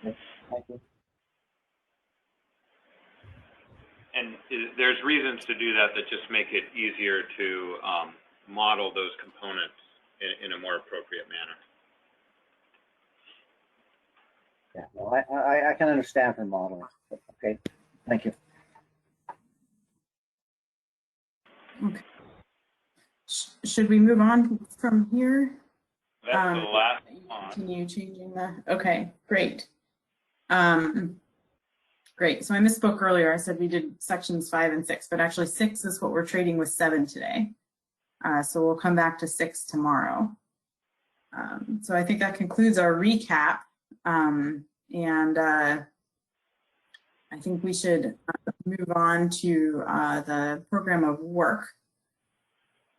Okay. Thank you. And there's reasons to do that just make it easier to model those components in a more appropriate manner. Yeah, well, I can understand her modeling. Okay, thank you. Okay. Should we move on from here? That's the last one. Continue changing the, okay, great. Great, so I misspoke earlier. I said we did sections 5 and 6, but actually 6 is what we're trading with 7 today. So we'll come back to 6 tomorrow. So I think that concludes our recap. I think we should move on to the program of work,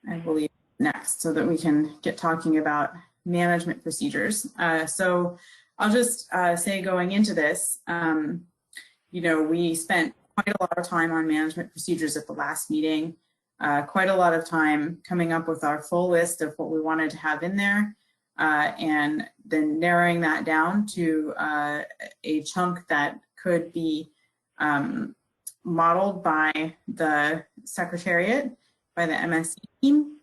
I believe, next, so that we can get talking about management procedures. So I'll just say going into this, you know, we spent quite a lot of time on management procedures at the last meeting, quite a lot of time coming up with our full list of what we wanted to have in there, and then narrowing that down to a chunk that could be modeled by the Secretariat, by the MSC team.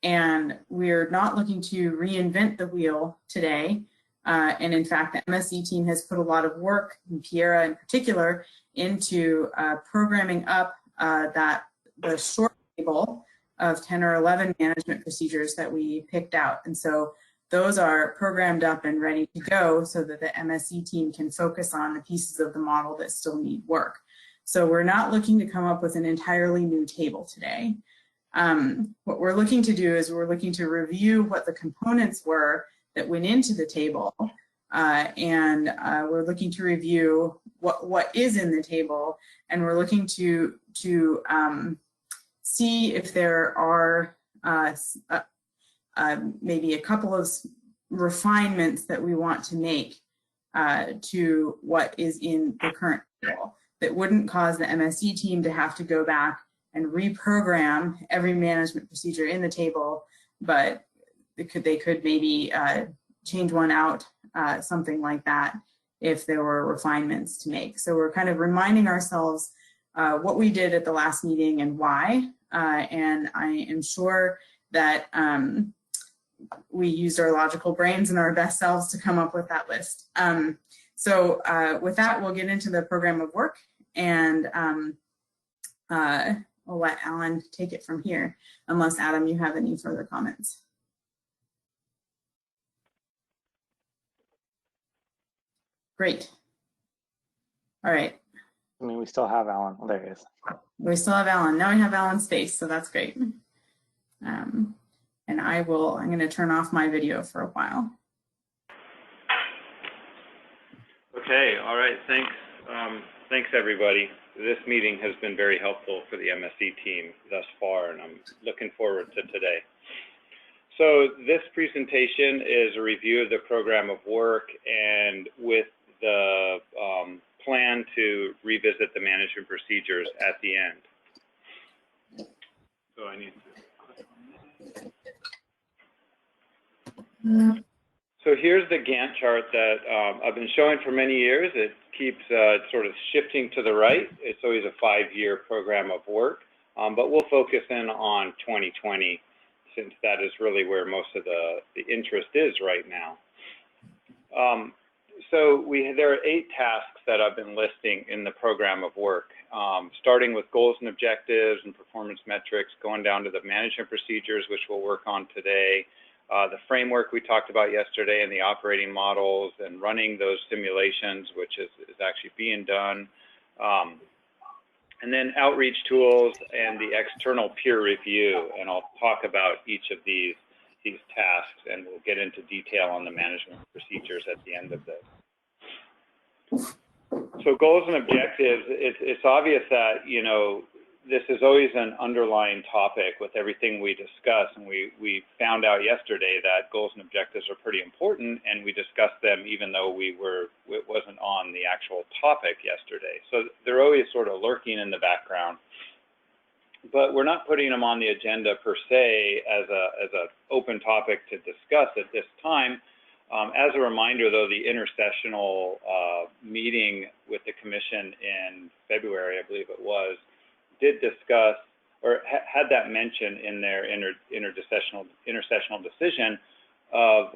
And we're not looking to reinvent the wheel today. And in fact, the MSC team has put a lot of work, and Piera in particular, into programming up the short table of 10 or 11 management procedures that we picked out. And so those are programmed up and ready to go so that the MSC team can focus on the pieces of the model that still need work. So we're not looking to come up with an entirely new table today. What we're looking to do is we're looking to review what the components were that went into the table, and we're looking to review what is in the table, and we're looking to see if there are maybe a couple of refinements that we want to make to what is in the current table that wouldn't cause the MSC team to have to go back and reprogram every management procedure in the table, but they could maybe change one out, something like that, if there were refinements to make. So we're kind of reminding ourselves what we did at the last meeting and why, and I am sure that we used our logical brains and our best selves to come up with that list. So with that, we'll get into the program of work, and I'll let Alan take it from here, unless, Adam, you have any further comments. Great. All right. I mean, we still have Alan. Oh, there he is. We still have Alan. Now we have Alan's face, so that's great. And I'm going to turn off my video for a while. Okay, all right, thanks. Thanks, everybody. This meeting has been very helpful for the MSC team thus far, and I'm looking forward to today. So this presentation is a review of the program of work, and with the plan to revisit the management procedures at the end. So I need to... So here's the Gantt chart that I've been showing for many years. It keeps sort of shifting to the right. It's always a 5-year program of work, but we'll focus in on 2020 since that is really where most of the interest is right now. So there are 8 tasks that I've been listing in the program of work, starting with goals and objectives and performance metrics, going down to the management procedures, which we'll work on today, the framework we talked about yesterday and the operating models and running those simulations, which is actually being done, and then outreach tools and the external peer review. And I'll talk about each of these tasks, and we'll get into detail on the management procedures at the end of this. So goals and objectives, it's obvious that, you know, this is always an underlying topic with everything we discuss, and we found out yesterday that goals and objectives are pretty important, and we discussed them even though it wasn't on the actual topic yesterday. So they're always sort of lurking in the background, but we're not putting them on the agenda per se as a open topic to discuss at this time. As a reminder, though, the intersessional meeting with the Commission in February, I believe it was, did discuss or had that mention in their intersessional decision of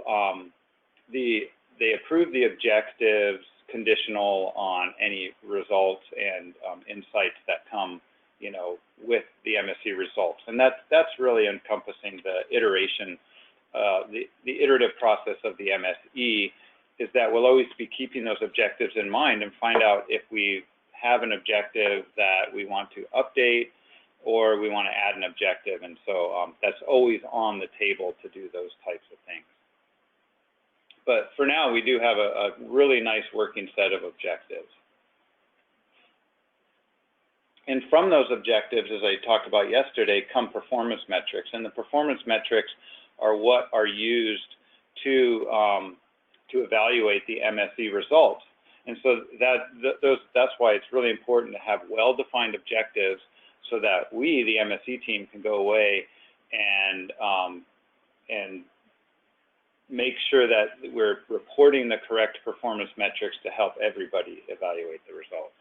they approved the objectives conditional on any results and insights that come, you know, with the MSC results, and that's really encompassing the iteration. The iterative process of the MSE is that we'll always be keeping those objectives in mind and find out if we have an objective that we want to update or we want to add an objective. And so that's always on the table to do those types of things. But for now, we do have a really nice working set of objectives. And from those objectives, as I talked about yesterday, come performance metrics. And the performance metrics are what are used to evaluate the MSE results. And so that's why it's really important to have well-defined objectives so that we, the MSE team, can go away and make sure that we're reporting the correct performance metrics to help everybody evaluate the results.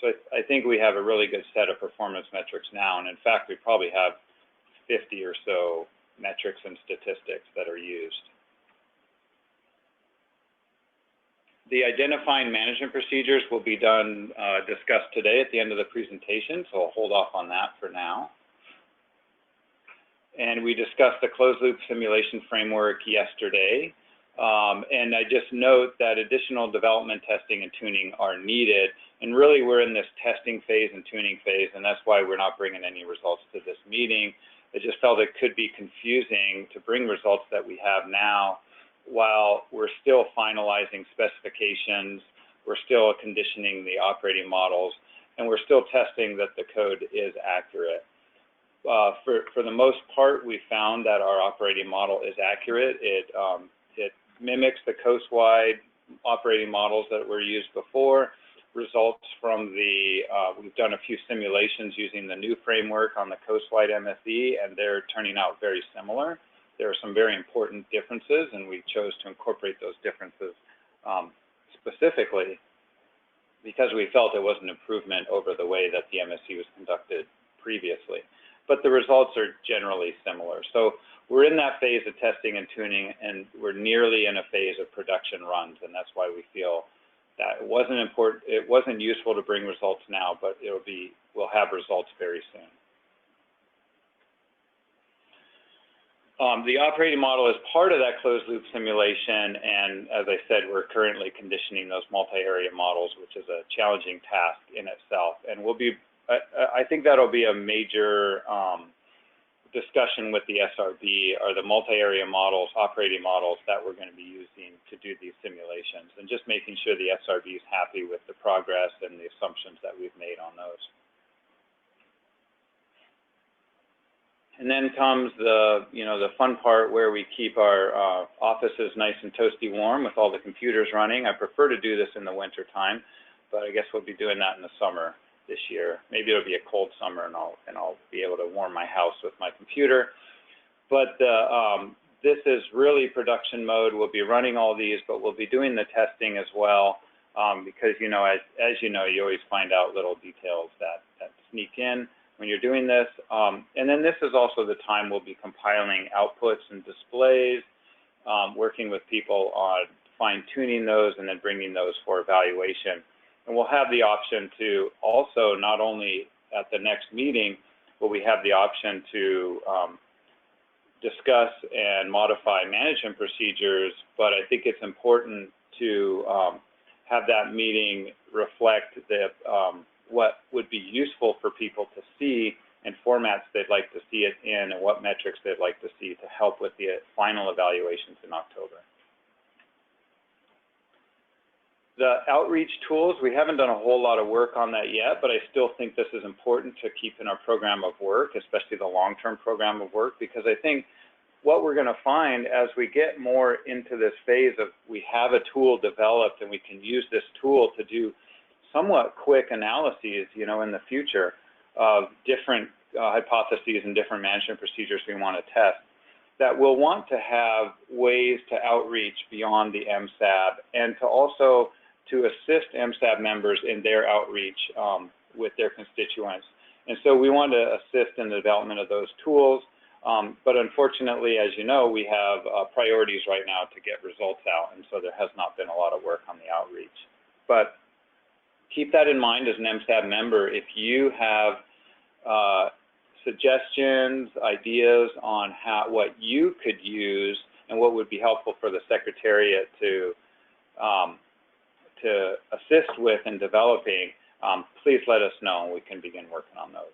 So I think we have a really good set of performance metrics now, and in fact, we probably have 50 or so metrics and statistics that are used. The identifying management procedures will be discussed today at the end of the presentation, so I'll hold off on that for now. And we discussed the closed loop simulation framework yesterday. And I just note that additional development, testing, and tuning are needed. And really, we're in this testing phase and tuning phase, and that's why we're not bringing any results to this meeting. I just felt it could be confusing to bring results that we have now while we're still finalizing specifications, we're still conditioning the operating models, and we're still testing that the code is accurate. For the most part, we found that our operating model is accurate. It mimics the coast-wide operating models that were used before. Results from we've done a few simulations using the new framework on the coast-wide MSE, and they're turning out very similar. There are some very important differences, and we chose to incorporate those differences specifically because we felt it was an improvement over the way that the MSE was conducted previously. But the results are generally similar. So we're in that phase of testing and tuning, and we're nearly in a phase of production runs, and that's why we feel that it wasn't useful to bring results now, but we'll have results very soon. The operating model is part of that closed loop simulation, and as I said, we're currently conditioning those multi-area models, which is a challenging task in itself. And I think that'll be a major discussion with the SRB, are the multi-area models, operating models that we're going to be using to do these simulations, and just making sure the SRB is happy with the progress and the assumptions that we've made on those. And then comes the fun part where we keep our offices nice and toasty warm with all the computers running. I prefer to do this in the winter time, but I guess we'll be doing that in the summer this year. Maybe it'll be a cold summer, and I'll be able to warm my house with my computer. But this is really production mode. We'll be running all these, but we'll be doing the testing as well, because as you know, you always find out little details that sneak in when you're doing this. And then this is also the time we'll be compiling outputs and displays, working with people on fine-tuning those and then bringing those for evaluation. And we'll have the option to also, not only at the next meeting, but we have the option to discuss and modify management procedures, but I think it's important to have that meeting reflect what would be useful for people to see and formats they'd like to see it in and what metrics they'd like to see to help with the final evaluations in October. The outreach tools, we haven't done a whole lot of work on that yet, but I still think this is important to keep in our program of work, especially the long-term program of work, because I think what we're going to find as we get more into this phase of we have a tool developed and we can use this tool to do somewhat quick analyses, in the future of different hypotheses and different management procedures we want to test. that we'll want to have ways to outreach beyond the MSAB and to also to assist MSAB members in their outreach with their constituents. And so we want to assist in the development of those tools, but unfortunately, as you know, we have priorities right now to get results out, and so there has not been a lot of work on the outreach. But keep that in mind as an MSAB member. If you have suggestions, ideas on what you could use and what would be helpful for the Secretariat to assist with in developing, please let us know and we can begin working on those.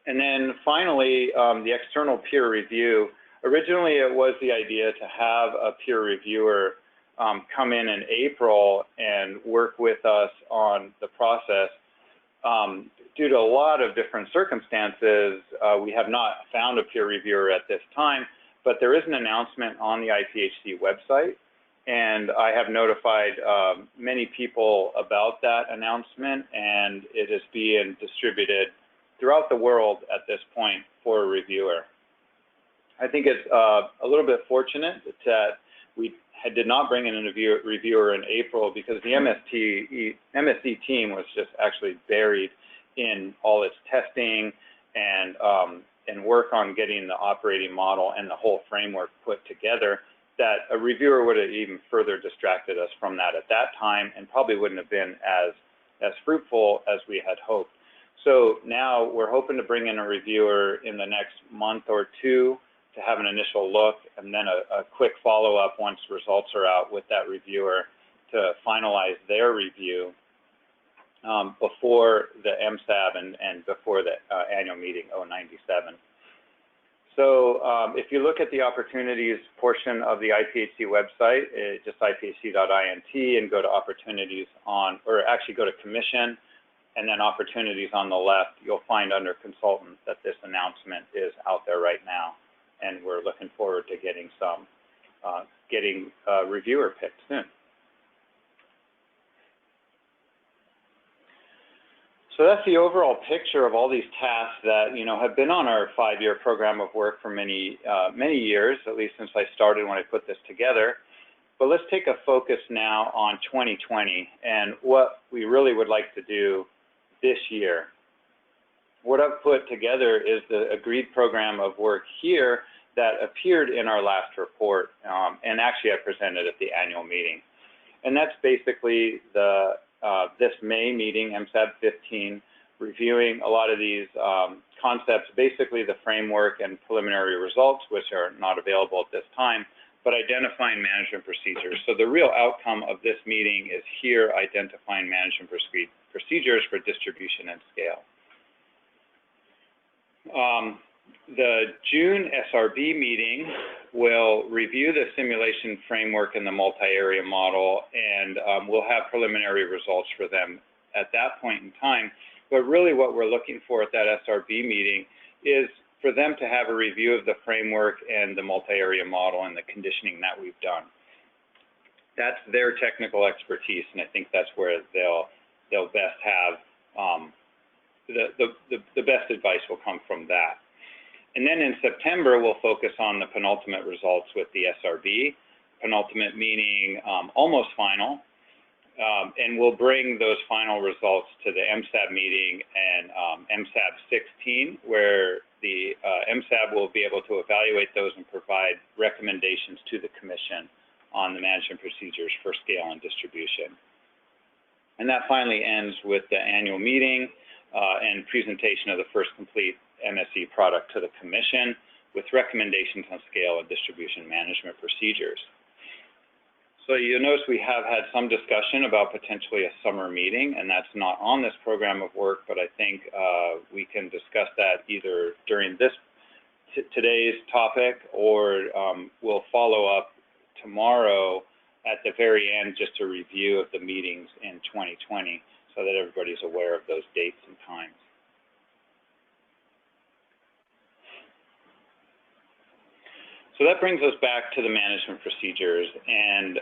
And then finally, the external peer review. Originally, it was the idea to have a peer reviewer come in April and work with us on the process. Due to a lot of different circumstances, we have not found a peer reviewer at this time, but there is an announcement on the IPHC website, and I have notified many people about that announcement, and it is being distributed throughout the world at this point for a reviewer. I think it's a little bit fortunate that we did not bring in a reviewer in April, because the MSD team was just actually buried in all its testing and work on getting the operating model and the whole framework put together, that a reviewer would have even further distracted us from that at that time and probably wouldn't have been as fruitful as we had hoped. So now we're hoping to bring in a reviewer in the next month or two to have an initial look, and then a quick follow-up once results are out with that reviewer to finalize their review before the MSAB and before the annual meeting 097. So if you look at the opportunities portion of the IPHC website, just iphc.int, and go to opportunities on, or actually go to commission, and then opportunities on the left, you'll find under consultants that this announcement is out there right now. And we're looking forward to getting a reviewer picked soon. So that's the overall picture of all these tasks that have been on our 5-year program of work for many years, at least since I started when I put this together. But let's take a focus now on 2020 and what we really would like to do this year. What I've put together is the agreed program of work here that appeared in our last report, and actually I presented at the annual meeting. And that's basically this May meeting, MSAB015, reviewing a lot of these concepts, basically the framework and preliminary results, which are not available at this time, but identifying management procedures. So the real outcome of this meeting is here, identifying management procedures for distribution and scale. The June SRB meeting will review the simulation framework and the multi-area model, and we'll have preliminary results for them at that point in time. But really what we're looking for at that SRB meeting is for them to have a review of the framework and the multi-area model and the conditioning that we've done. That's their technical expertise, and I think that's where they'll best have, the best advice will come from that. And then in September, we'll focus on the penultimate results with the SRB, penultimate meaning almost final, and we'll bring those final results to the MSAB meeting and MSAB016, where the MSAB will be able to evaluate those and provide recommendations to the Commission on the management procedures for scale and distribution. And that finally ends with the annual meeting and presentation of the first complete MSE product to the Commission with recommendations on scale and distribution management procedures. So you'll notice we have had some discussion about potentially a summer meeting, and that's not on this program of work, but I think we can discuss that either during today's topic, or we'll follow up tomorrow at the very end, just a review of the meetings in 2020 so that everybody's aware of those dates and times. So that brings us back to the management procedures, and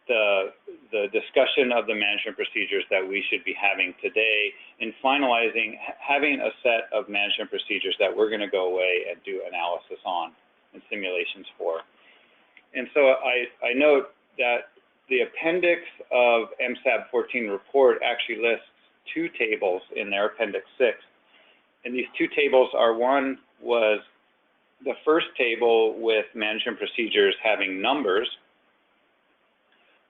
the discussion of the management procedures that we should be having today in finalizing, having a set of management procedures that we're going to go away and do analysis on and simulations for. And so I note that the appendix of MSAB015 report actually lists two tables in their appendix 6. And these two tables are, one was the first table with management procedures having numbers,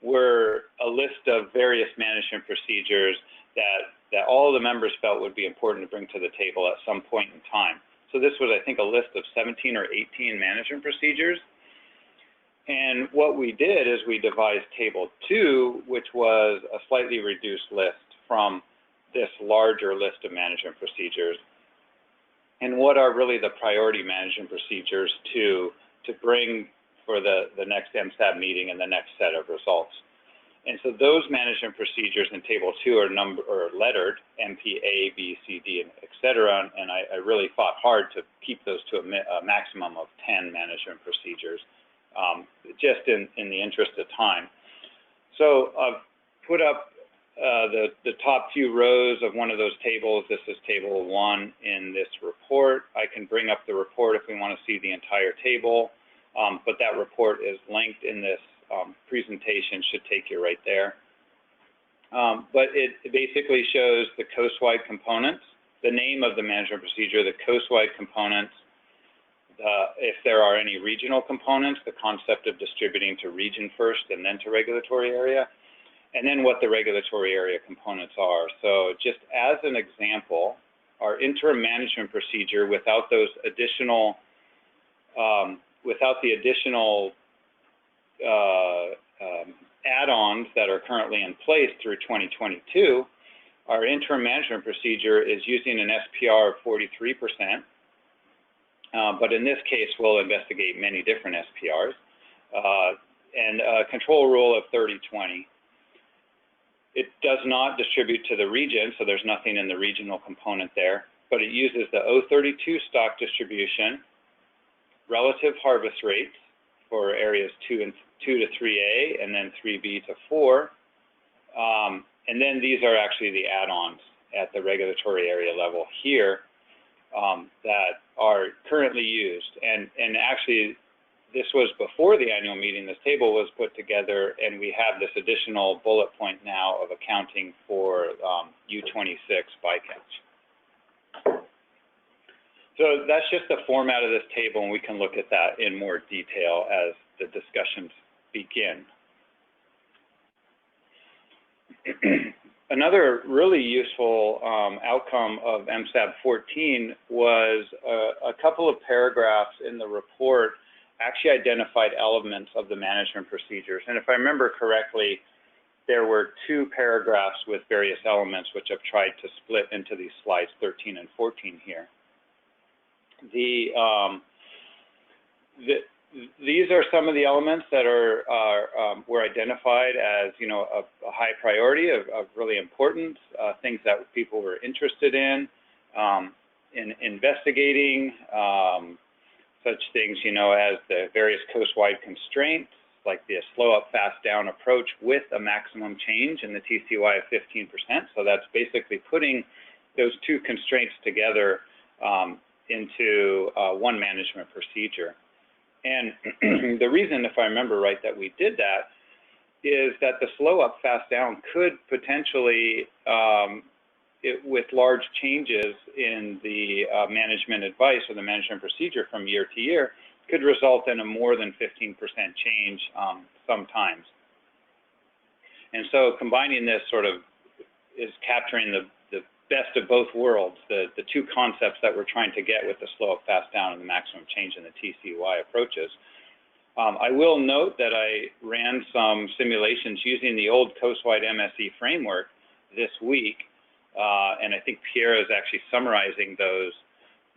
were a list of various management procedures that all the members felt would be important to bring to the table at some point in time. So this was, I think, a list of 17 or 18 management procedures. And what we did is we devised table 2, which was a slightly reduced list from this larger list of management procedures. And what are really the priority management procedures to bring for the next MSAB meeting and the next set of results. And so those management procedures in table 2 are lettered, MP, A, B, C, D, et cetera. And I really fought hard to keep those to a maximum of 10 management procedures, just in the interest of time. So I've put up the top few rows of one of those tables. This is table 1 in this report. I can bring up the report if we want to see the entire table. But that report is linked in this presentation, should take you right there. But it basically shows the coast-wide components, the name of the management procedure, the coast-wide components, if there are any regional components, the concept of distributing to region first and then to regulatory area, and then what the regulatory area components are. So just as an example, our interim management procedure without those additional without the additional add-ons that are currently in place through 2022, our interim management procedure is using an SPR of 43%, but in this case, we'll investigate many different SPRs, and a control rule of 30-20. It does not distribute to the region, so there's nothing in the regional component there, but it uses the O32 stock distribution, relative harvest rates for areas 2 to 3A, and then 3B to 4. And then these are actually the add-ons at the regulatory area level here that are currently used. And actually, this was before the annual meeting. This table was put together, and we have this additional bullet point now of accounting for U26 bycatch. So that's just the format of this table, and we can look at that in more detail as the discussions begin. Another really useful outcome of MSAB015 was a couple of paragraphs in the report actually identified elements of the management procedures. And if I remember correctly, there were 2 paragraphs with various elements, which I've tried to split into these slides 13 and 14 here. These are some of the elements that were identified as, you know, a high priority, of really importance, things that people were interested in investigating, such things, you know, as the various coast-wide constraints, like the slow up, fast down approach with a maximum change in the TCY of 15%. So that's basically putting those 2 constraints together into one management procedure. And the reason, if I remember right, that we did that is that the slow up, fast down could potentially, with large changes in the management advice or the management procedure from year to year, could result in a more than 15% change sometimes. And so combining this sort of is capturing the best of both worlds, the 2 concepts that we're trying to get with the slow up, fast down, and the maximum change in the TCY approaches. I will note that I ran some simulations using the old coastwide MSE framework this week, and I think Pierre is actually summarizing those.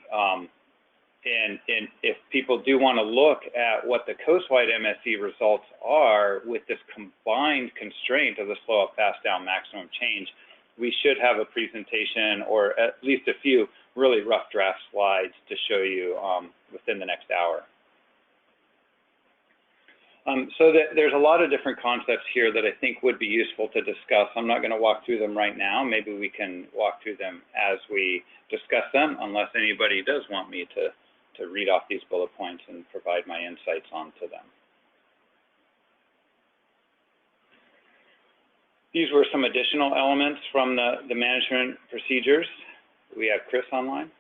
And if people do want to look at what the coastwide MSE results are with this combined constraint of the slow up, fast down, maximum change, we should have a presentation, or at least a few really rough draft slides to show you within the next hour. So there's a lot of different concepts here that I think would be useful to discuss. I'm not going to walk through them right now. Maybe we can walk through them as we discuss them, unless anybody does want me to read off these bullet points and provide my insights onto them. These were some additional elements from the management procedures. We have Chris online.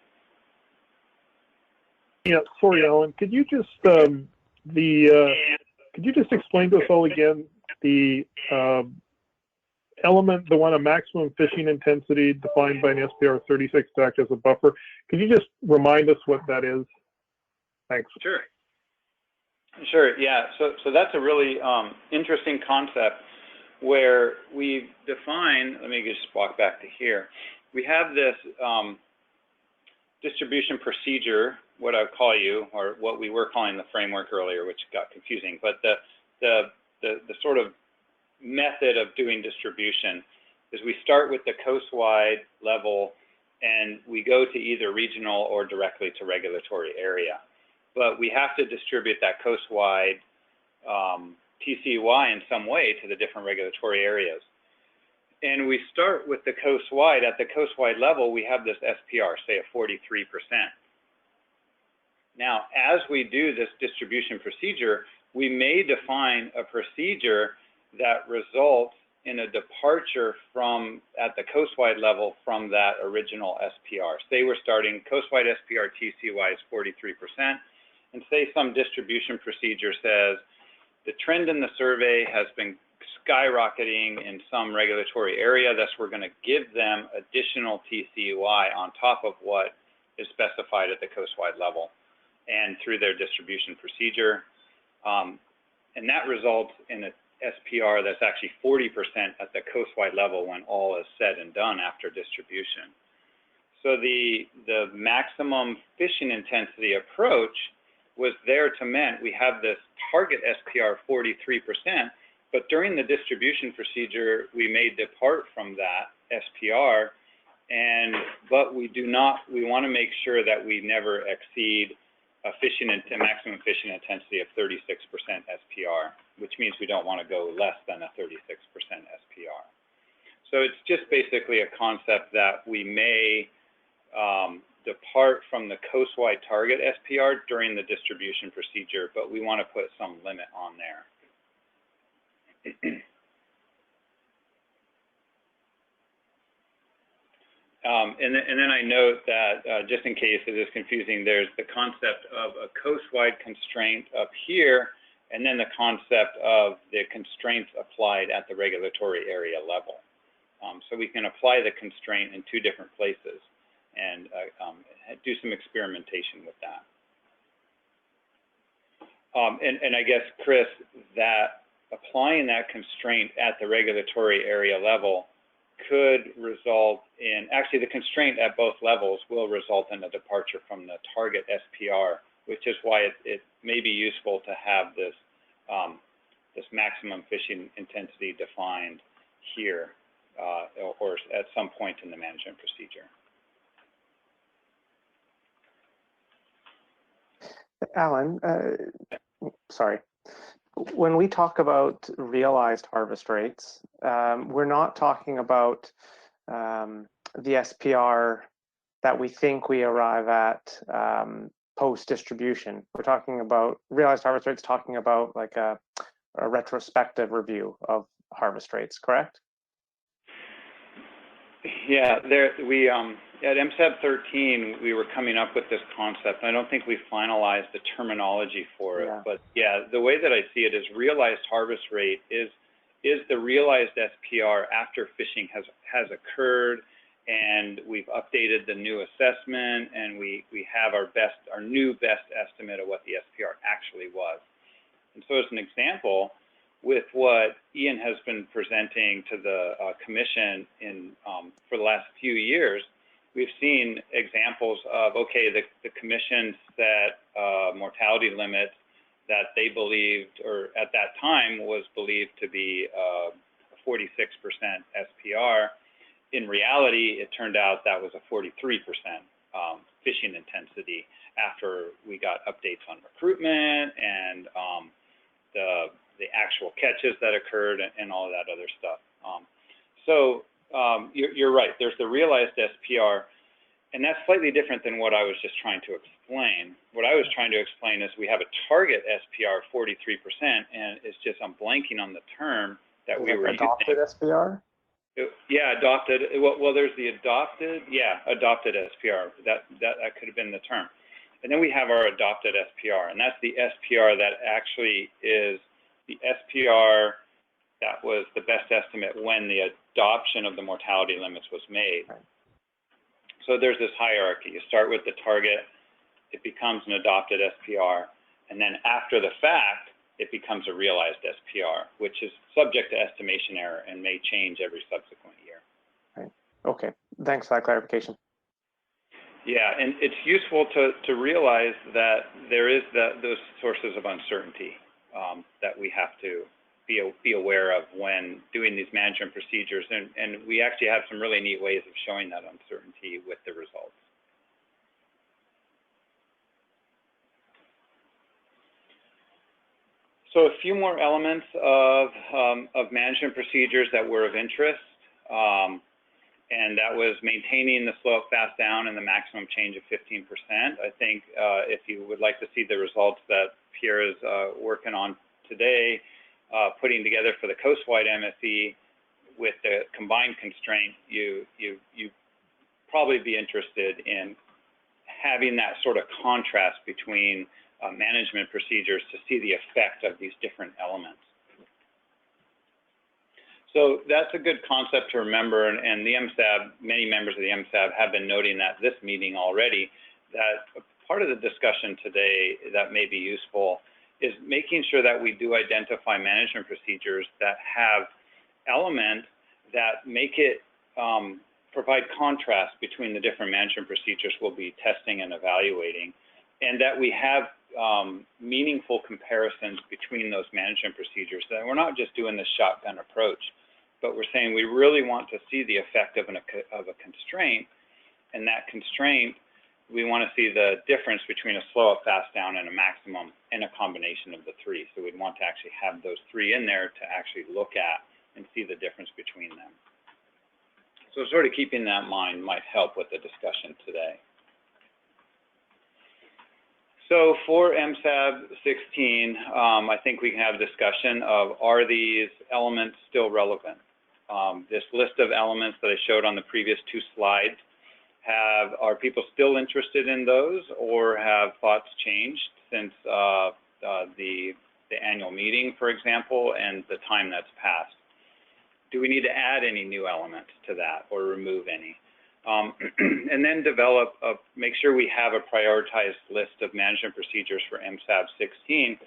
Yeah, sorry, Alan. Could you just could you just explain to us all again the element, the one of maximum fishing intensity defined by an SPR 36 to act as a buffer? Could you just remind us what that is? Thanks. Sure. Sure. Yeah. So that's a really interesting concept where we define. Let me just walk back to here. We have this distribution procedure, what I call you, or what we were calling the framework earlier, which got confusing, but the sort of method of doing distribution is we start with the coast-wide level and we go to either regional or directly to regulatory area. But we have to distribute that coast-wide TCY in some way to the different regulatory areas. And we start with the coast-wide. At the coast-wide level, we have this SPR, say, of 43%. Now, as we do this distribution procedure, we may define a procedure that results in a departure from, at the coast-wide level, from that original SPR. Say we're starting coast-wide SPR TCY is 43%, and say some distribution procedure says the trend in the survey has been skyrocketing in some regulatory area, thus we're going to give them additional TCY on top of what is specified at the coast-wide level and through their distribution procedure. And that results in a SPR that's actually 40% at the coast-wide level when all is said and done after distribution. So the maximum fishing intensity approach was there to mean we have this target SPR 43%, but during the distribution procedure, we may depart from that SPR, but we want to make sure that we never exceed a maximum fishing intensity of 36% SPR, which means we don't want to go less than a 36% SPR. So it's just basically a concept that we may depart from the coast-wide target SPR during the distribution procedure, but we want to put some limit on there. And then I note that just in case it is confusing, there's the concept of a coast-wide constraint up here, and then the concept of the constraints applied at the regulatory area level. So we can apply the constraint in two different places and do some experimentation with that. And I guess, Chris, that applying that constraint at the regulatory area level could result in, actually the constraint at both levels will result in a departure from the target SPR, which is why it may be useful to have this, this maximum fishing intensity defined here or at some point in the management procedure. Alan, sorry. When we talk about realized harvest rates, we're not talking about the SPR that we think we arrive at post-distribution. We're talking about realized harvest rates, talking about like a retrospective review of harvest rates, correct? Yeah, we at MSAB015 we were coming up with this concept. I don't think we finalized the terminology for it, but yeah, the way that I see it is realized harvest rate is the realized SPR after fishing has occurred, and we've updated the new assessment, and we have our new best estimate of what the SPR actually was. And so as an example, with what Ian has been presenting to the commission for the last few years, we've seen examples of, okay, the commission set mortality limits that they believed, or at that time was believed to be a 46% SPR. In reality, it turned out that was a 43% fishing intensity after we got updates on recruitment and the actual catches that occurred and all of that other stuff. You're right, there's the realized SPR, and that's slightly different than what I was just trying to explain. What I was trying to explain is we have a target SPR 43%, and it's just, I'm blanking on the term that we were adopted using. SPR? Yeah, adopted. Well, there's the adopted, yeah, adopted SPR. That could have been the term. And then we have our adopted SPR, and that's the SPR that actually is the SPR that was the best estimate when the adoption of the mortality limits was made. Right. So there's this hierarchy. You start with the target, it becomes an adopted SPR, and then after the fact, it becomes a realized SPR, which is subject to estimation error and may change every subsequent year. Right. Okay. Thanks for that clarification. Yeah, and it's useful to realize that there is those sources of uncertainty that we have to be aware of when doing these management procedures, and we actually have some really neat ways of showing that uncertainty with the results. So a few more elements of management procedures that were of interest, and that was maintaining the slope fast down and the maximum change of 15%. I think if you would like to see the results that Pierre is working on today, putting together for the coast-wide MSE with the combined constraint, you probably be interested in having that sort of contrast between management procedures to see the effect of these different elements. So that's a good concept to remember, and the MSAB, many members of the MSAB have been noting that this meeting already, that part of the discussion today that may be useful is making sure that we do identify management procedures that have elements that make it provide contrast between the different management procedures we'll be testing and evaluating, and that we have meaningful comparisons between those management procedures, that we're not just doing this shotgun approach, but we're saying we really want to see the effect of a constraint, and that constraint, we want to see the difference between a slow up, fast down, and a maximum, and a combination of the three. So we'd want to actually have those three in there to actually look at and see the difference between them. So sort of keeping that in mind might help with the discussion today. So for MSAB 16, I think we can have a discussion of, are these elements still relevant? This list of elements that I showed on the previous two slides, are people still interested in those, or have thoughts changed since the annual meeting, for example, and the time that's passed? Do we need to add any new elements to that or remove any? And then make sure we have a prioritized list of management procedures for MSAB 16.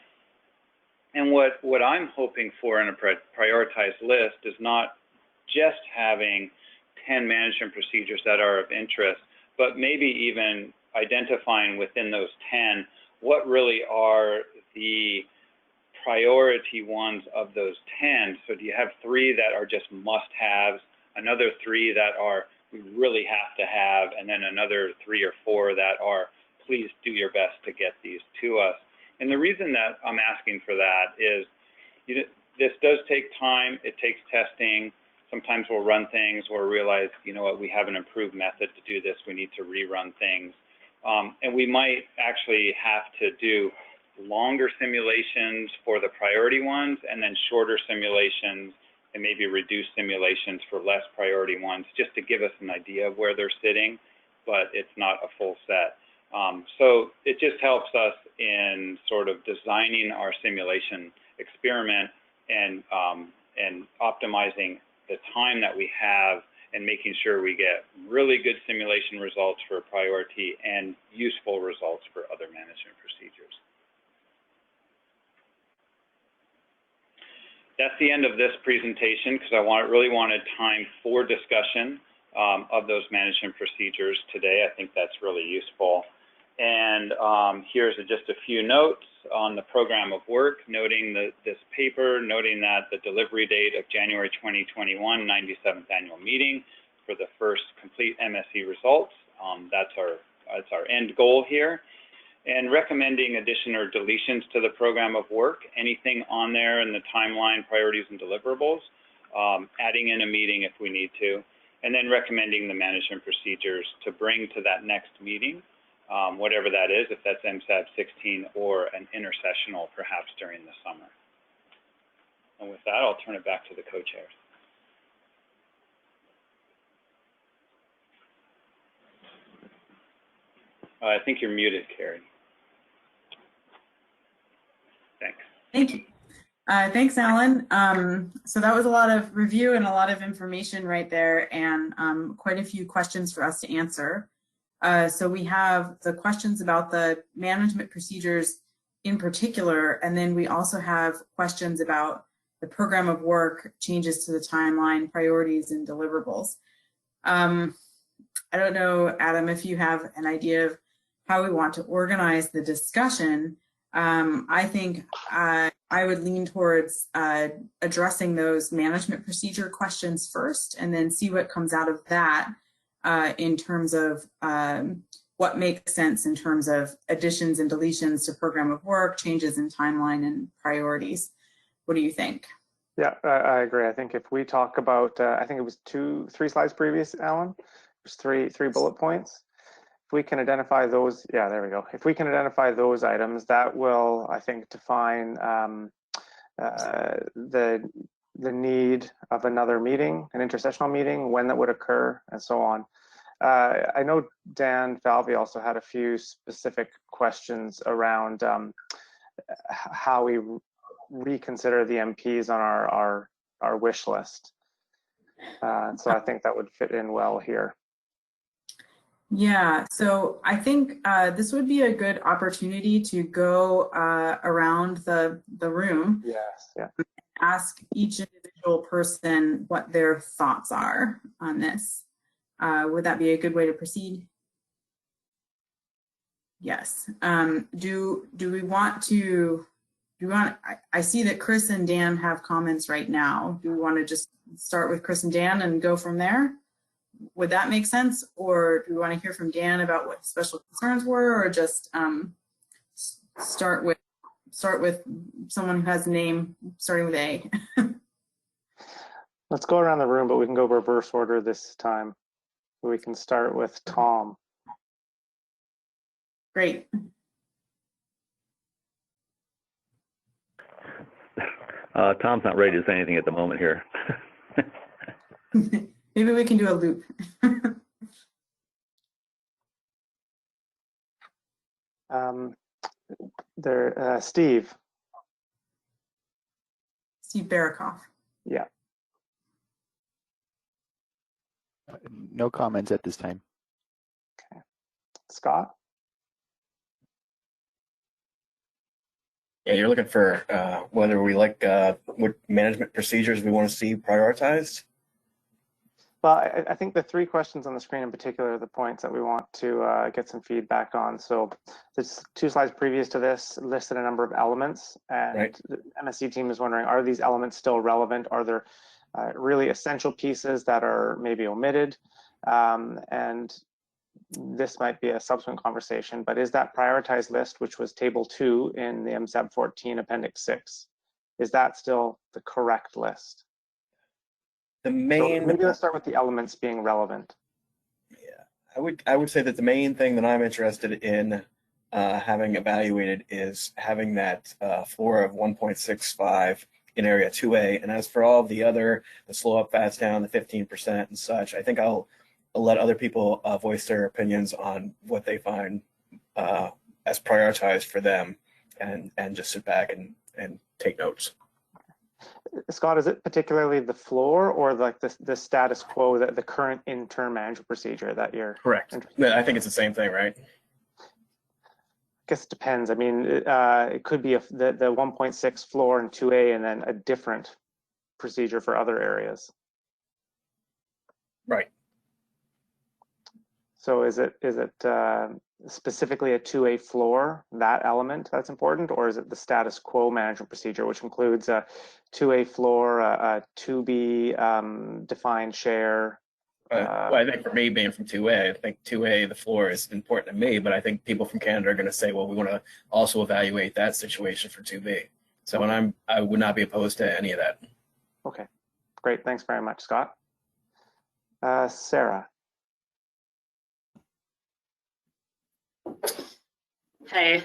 And what I'm hoping for in a prioritized list is not just having 10 management procedures that are of interest, but maybe even identifying within those 10 what really are the priority ones of those 10. So do you have 3 that are just must-haves, another 3 that are we really have to have, and then another 3 or 4 that are please do your best to get these to us? And the reason that I'm asking for that is this does take time. It takes testing. Sometimes we'll run things or realize, you know what, we have an improved method to do this. We need to rerun things. And we might actually have to do longer simulations for the priority ones and then shorter simulations and maybe reduce simulations for less priority ones, just to give us an idea of where they're sitting, but it's not a full set. So it just helps us in sort of designing our simulation experiment and optimizing the time that we have and making sure we get really good simulation results for priority and useful results for other management procedures. That's the end of this presentation, because I really wanted time for discussion of those management procedures today. I think that's really useful. And here's just a few notes on the program of work, noting this paper, noting that the delivery date of January 2021, 97th annual meeting for the first complete MSE results. That's our end goal here. and recommending addition or deletions to the program of work, anything on there in the timeline, priorities, and deliverables, adding in a meeting if we need to, and then recommending the management procedures to bring to that next meeting, whatever that is, if that's MSAB016 or an intersessional perhaps during the summer. And with that, I'll turn it back to the co-chairs. I think you're muted, Carey. Thanks. Thank you. Thanks, Alan. So that was a lot of review and a lot of information right there, and quite a few questions for us to answer. So we have the questions about the management procedures in particular, and then we also have questions about the program of work, changes to the timeline, priorities, and deliverables. I don't know, Adam, if you have an idea of how we want to organize the discussion. I think I would lean towards addressing those management procedure questions first, and then see what comes out of that in terms of what makes sense in terms of additions and deletions to program of work, changes in timeline, and priorities. What do you think? Yeah, I agree. I think if we talk about, I think it was three slides previous, Alan. There's three bullet points. If we can identify those, yeah, there we go. If we can identify those items, that will, I think, define the need of another meeting, an intersessional meeting, when that would occur, and so on. I know Dan Falvey also had a few specific questions around how we reconsider the MPs on our wish list. So I think that would fit in well here. Yeah, so I think this would be a good opportunity to go around the room. Yes, yeah. Ask each individual person what their thoughts are on this. Would that be a good way to proceed? Yes. Do we want to? I see that Chris and Dan have comments right now. Do we want to just start with Chris and Dan and go from there? Would that make sense? Or do we want to hear from Dan about what special concerns were, or just start with someone who has a name starting with A? Let's go around the room, but we can go reverse order this time. We can start with Tom. Great. Tom's not ready to say anything at the moment here. Maybe we can do a loop. Steve. Steve Barakoff. Yeah. No comments at this time. Okay. Scott. Yeah, you're looking for whether we like what management procedures we want to see prioritized. Well, I think the three questions on the screen in particular are the points that we want to get some feedback on. So there's 2 slides previous to this listed a number of elements, and right. The MSC team is wondering, are these elements still relevant? Are there really essential pieces that are maybe omitted? And this might be a subsequent conversation, but is that prioritized list, which was table 2 in the MSAB014 appendix 6, is that still the correct list? The main, so maybe let's start with the elements being relevant. Yeah, I would say that the main thing that I'm interested in having evaluated is having that floor of 1.65 in area 2A. And as for all of the other, the slow up, fast down, the 15% and such, I think I'll let other people voice their opinions on what they find as prioritized for them, and just sit back and take notes. Scott, is it particularly the floor or like the status quo, that the current interim management procedure that you're correct? I think it's the same thing, right? I guess it depends. I mean, it could be the 1.6 floor in 2A and then a different procedure for other areas. Right. So is it specifically a 2A floor, that element that's important, or is it the status quo management procedure, which includes a 2A floor, a 2B defined share, Well, I think for me, being from 2A, I think 2A, the floor is important to me, but I think people from Canada are going to say, well, we want to also evaluate that situation for 2B. So, and I would not be opposed to any of that. Okay, great. Thanks very much, Scott. Sarah. Hi.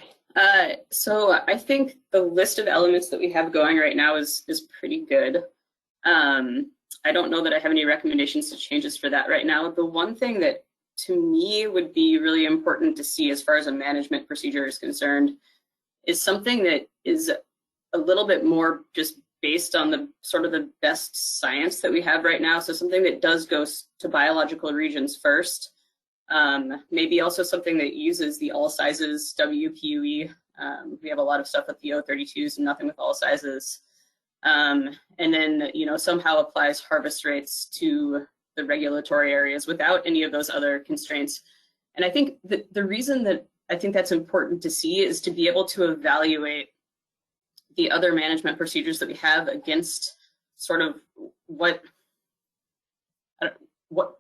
So I think the list of elements that we have going right now is pretty good. I don't know that I have any recommendations to changes for that right now. The one thing that to me would be really important to see as far as a management procedure is concerned is something that is a little bit more just based on the sort of the best science that we have right now. So something that does go to biological regions first. Maybe also something that uses the all sizes WPUE. We have a lot of stuff with the O32s and nothing with all sizes. And then, you know, somehow applies harvest rates to the regulatory areas without any of those other constraints. And I think that the reason that I think that's important to see is to be able to evaluate the other management procedures that we have against sort of what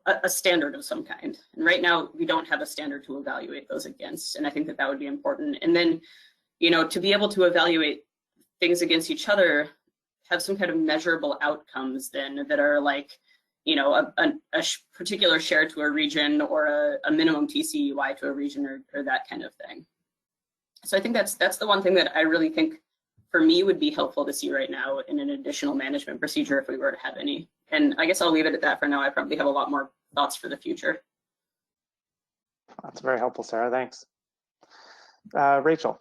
a standard of some kind. And right now we don't have a standard to evaluate those against. And I think that that would be important. And then, you know, to be able to evaluate things against each other, have some kind of measurable outcomes then that are like, you know, a particular share to a region or a minimum TCEY to a region or that kind of thing. So I think that's the one thing that I really think for me would be helpful to see right now in an additional management procedure if we were to have any. And I guess I'll leave it at that for now. I probably have a lot more thoughts for the future. That's very helpful, Sarah. Thanks. Rachel.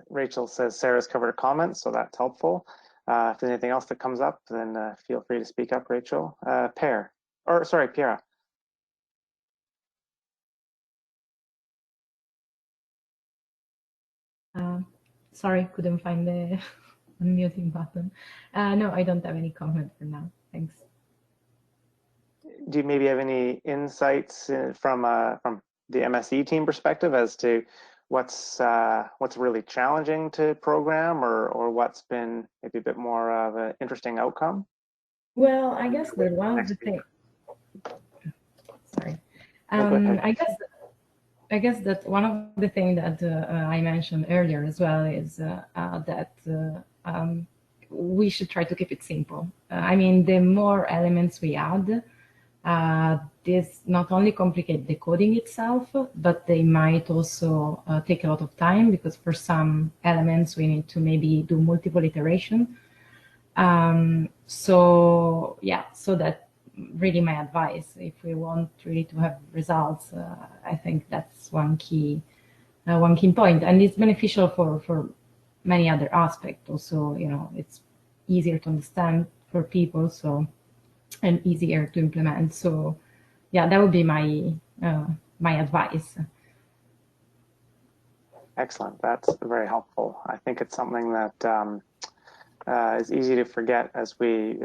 Rachel says Sarah's covered her comments, so that's helpful. If there's anything else that comes up, then feel free to speak up, Rachel. Pierre. Sorry, couldn't find the unmuting button. No, I don't have any comment for now. Thanks. Do you maybe have any insights from the MSE team perspective as to what's really challenging to program, or what's been maybe a bit more of an interesting outcome? Well, I guess that one of the things. Sorry. I guess that one of the things that I mentioned earlier as well is that we should try to keep it simple. I mean, the more elements we add, this not only complicate the coding itself, but they might also take a lot of time, because for some elements we need to maybe do multiple iteration. So yeah, so that really my advice, if we want really to have results, I think that's one key point, and it's beneficial for many other aspects also. You know, it's easier to understand for people, so, and easier to implement. So yeah, that would be my my advice. Excellent. That's very helpful. I think it's something that is easy to forget as we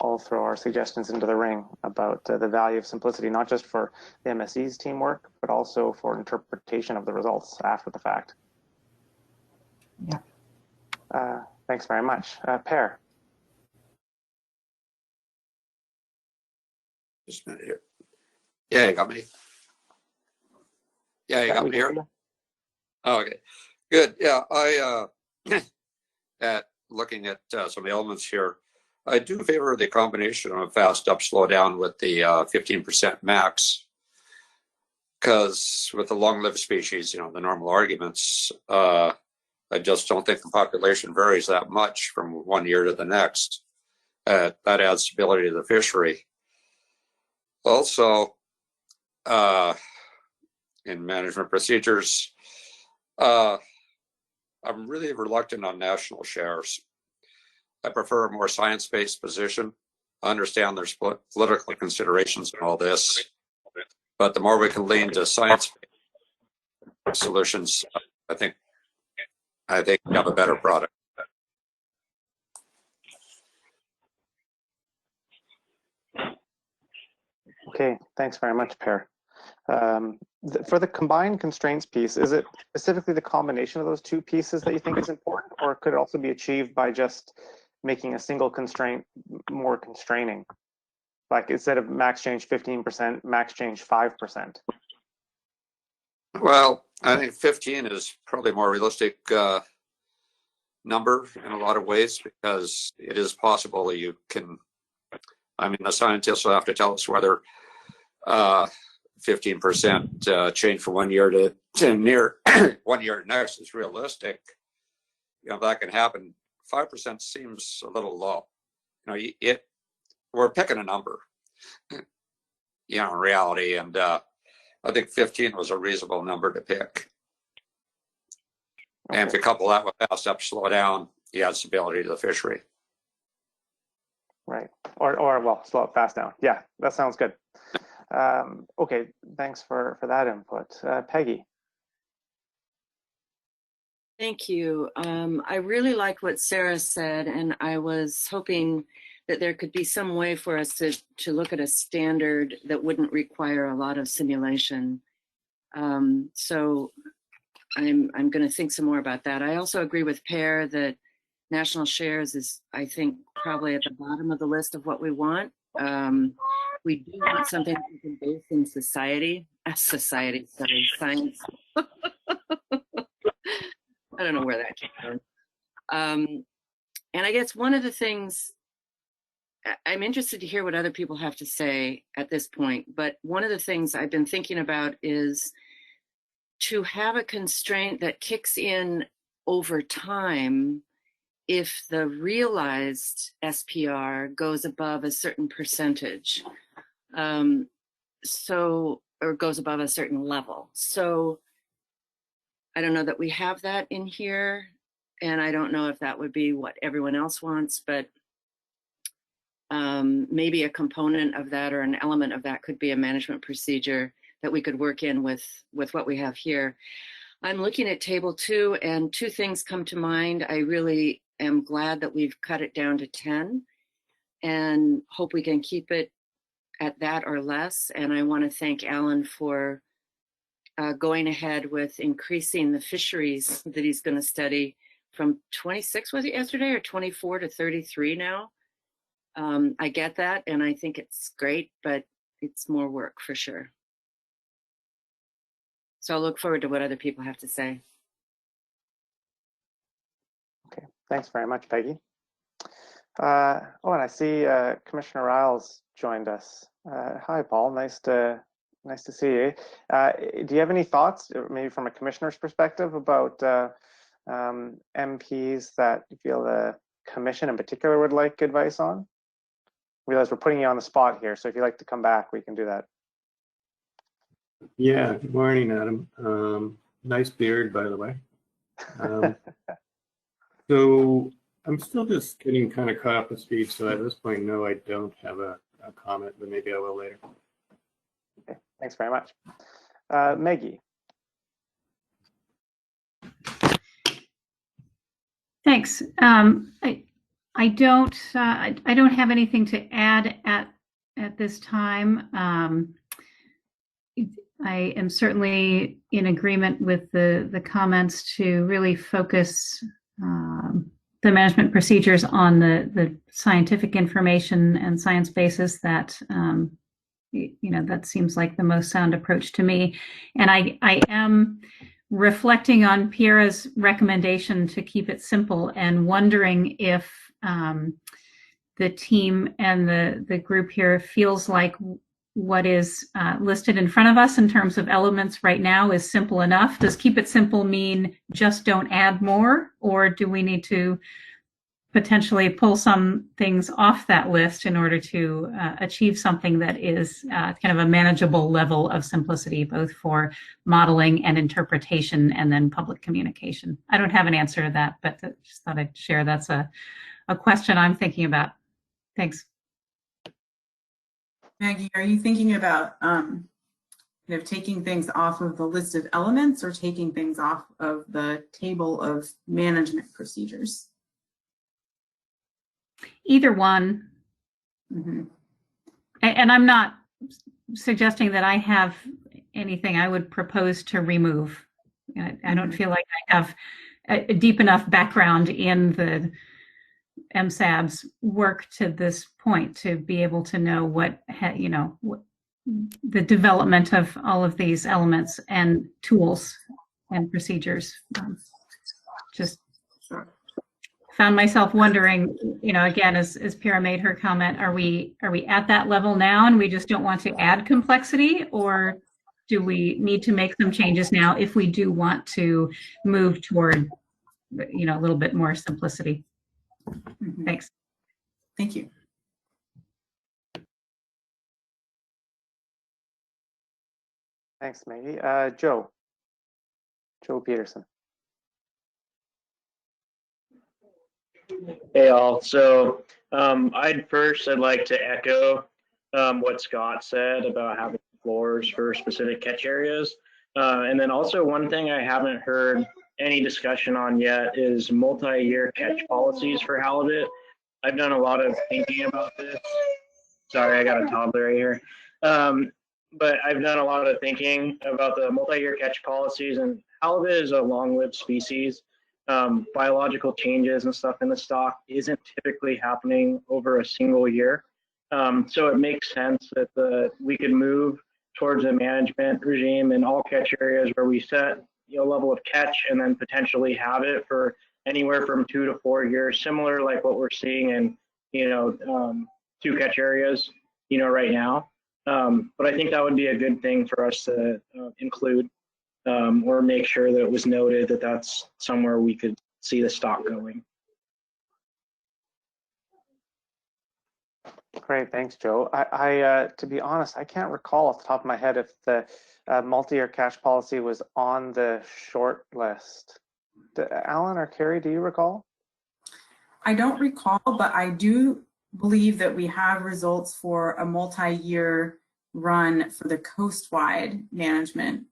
all throw our suggestions into the ring about the value of simplicity, not just for the MSE's teamwork, but also for interpretation of the results after the fact. Yeah. Thanks very much. Per. Just a minute here. Yeah, you got me. Yeah, you got me here. Oh, okay, good. Yeah, I at looking at some of the elements here, I do favor the combination of fast up, slow down with the 15% max, because with the long-lived species, you know, the normal arguments, I just don't think the population varies that much from one year to the next. That adds stability to the fishery. Also, in management procedures, I'm really reluctant on national shares. I prefer a more science-based position. I understand there's political considerations in all this, but the more we can lean to science solutions, I think we have a better product. Okay, thanks very much, Per. For the combined constraints piece, is it specifically the combination of those two pieces that you think is important, or could it also be achieved by just making a single constraint more constraining? Like instead of max change 15%, max change 5%? Well, I think 15 is probably a more realistic number in a lot of ways, because it is possible that you can, I mean, the scientists will have to tell us whether 15% change from 1 year to near 1 year next is realistic. You know, that can happen. 5% seems a little low. You know, we're picking a number, you know, in reality, and I think 15 was a reasonable number to pick. And if you couple that with fast up, slow down, you add stability to the fishery. Right. Or well, slow it fast down. Yeah, that sounds good. Okay, thanks for that input. Peggy. Thank you. I really like what Sarah said, and I was hoping that there could be some way for us to look at a standard that wouldn't require a lot of simulation. So I'm going to think some more about that. I also agree with Per that national shares is, I think, probably at the bottom of the list of what we want. We do want something that we can base in society, science. I don't know where that came from. And I guess one of the things, I'm interested to hear what other people have to say at this point, but one of the things I've been thinking about is to have a constraint that kicks in over time if the realized SPR goes above a certain percentage, or goes above a certain level. So I don't know that we have that in here, and I don't know if that would be what everyone else wants, but maybe a component of that or an element of that could be a management procedure that we could work in with what we have here. I'm looking at table 2, and 2 things come to mind. I really am glad that we've cut it down to 10 and hope we can keep it at that or less. And I want to thank Alan for going ahead with increasing the fisheries that he's going to study from 26, was it yesterday, or 24 to 33 now. I get that, and I think it's great, but it's more work for sure. So I'll look forward to what other people have to say. Okay, thanks very much, Peggy. Oh, and I see Commissioner Riles joined us. Hi, Paul. Nice to see you. Do you have any thoughts, maybe from a commissioner's perspective, about MPs that you feel the commission in particular would like advice on? I realize we're putting you on the spot here, so if you'd like to come back, we can do that. Yeah, good morning, Adam. Nice beard, by the way. So I'm still just getting kind of caught up to speed, so at this point, no, I don't have a comment, but maybe I will later. Okay, thanks very much. Maggie. Thanks. I don't have anything to add at this time. I am certainly in agreement with the comments to really focus the management procedures on the scientific information and science basis that that seems like the most sound approach to me. And I am reflecting on Piera's recommendation to keep it simple and wondering if the team and the group here feels like what is listed in front of us in terms of elements right now is simple enough. Does keep it simple mean just don't add more, or do we need to potentially pull some things off that list in order to achieve something that is kind of a manageable level of simplicity, both for modeling and interpretation and then public communication? I don't have an answer to that, but just thought I'd share that's a question I'm thinking about. Thanks. Maggie, are you thinking about taking things off of the list of elements or taking things off of the table of management procedures? Either one. Mm-hmm. And I'm not suggesting that I have anything I would propose to remove. I don't feel like I have a deep enough background in the MSAB's work to this point to be able to know what the development of all of these elements and tools and procedures. Just found myself wondering, again, as Pira made her comment, are we at that level now and we just don't want to add complexity, or do we need to make some changes now if we do want to move toward, a little bit more simplicity? Thanks. Thank you. Thanks, Maggie. Joe Peterson. Hey all. So I'd like to echo what Scott said about having floors for specific catch areas. And then also one thing I haven't heard any discussion on yet is multi-year catch policies for halibut. I've done a lot of thinking about this. Sorry, I got a toddler right here. But I've done a lot of thinking about the multi-year catch policies, and halibut is a long-lived species. Biological changes and stuff in the stock isn't typically happening over a single year. So it makes sense that we could move towards a management regime in all catch areas where we set a level of catch and then potentially have it for anywhere from 2 to 4 years, similar like what we're seeing in 2 catch areas right now. But I think that would be a good thing for us to include or make sure that it was noted that that's somewhere we could see the stock going. Great, thanks, Joe. I to be honest, I can't recall off the top of my head if the multi-year catch policy was on the short list. Alan or Carey, do you recall? I don't recall, but I do believe that we have results for a multi-year run for the coast-wide management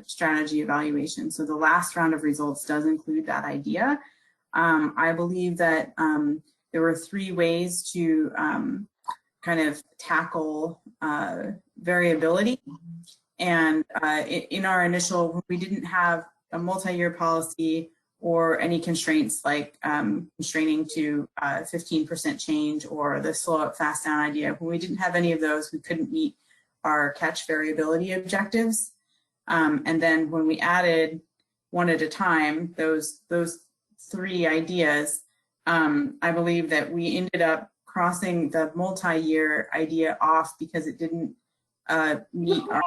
strategy evaluation. So the last round of results does include that idea. I believe that there were 3 ways to kind of tackle variability. And in our initial, we didn't have a multi-year policy or any constraints like constraining to 15% change or the slow up, fast down idea. When we didn't have any of those, we couldn't meet our catch variability objectives. And then when we added one at a time, those 3 ideas, I believe that we ended up crossing the multi-year idea off because it didn't meet our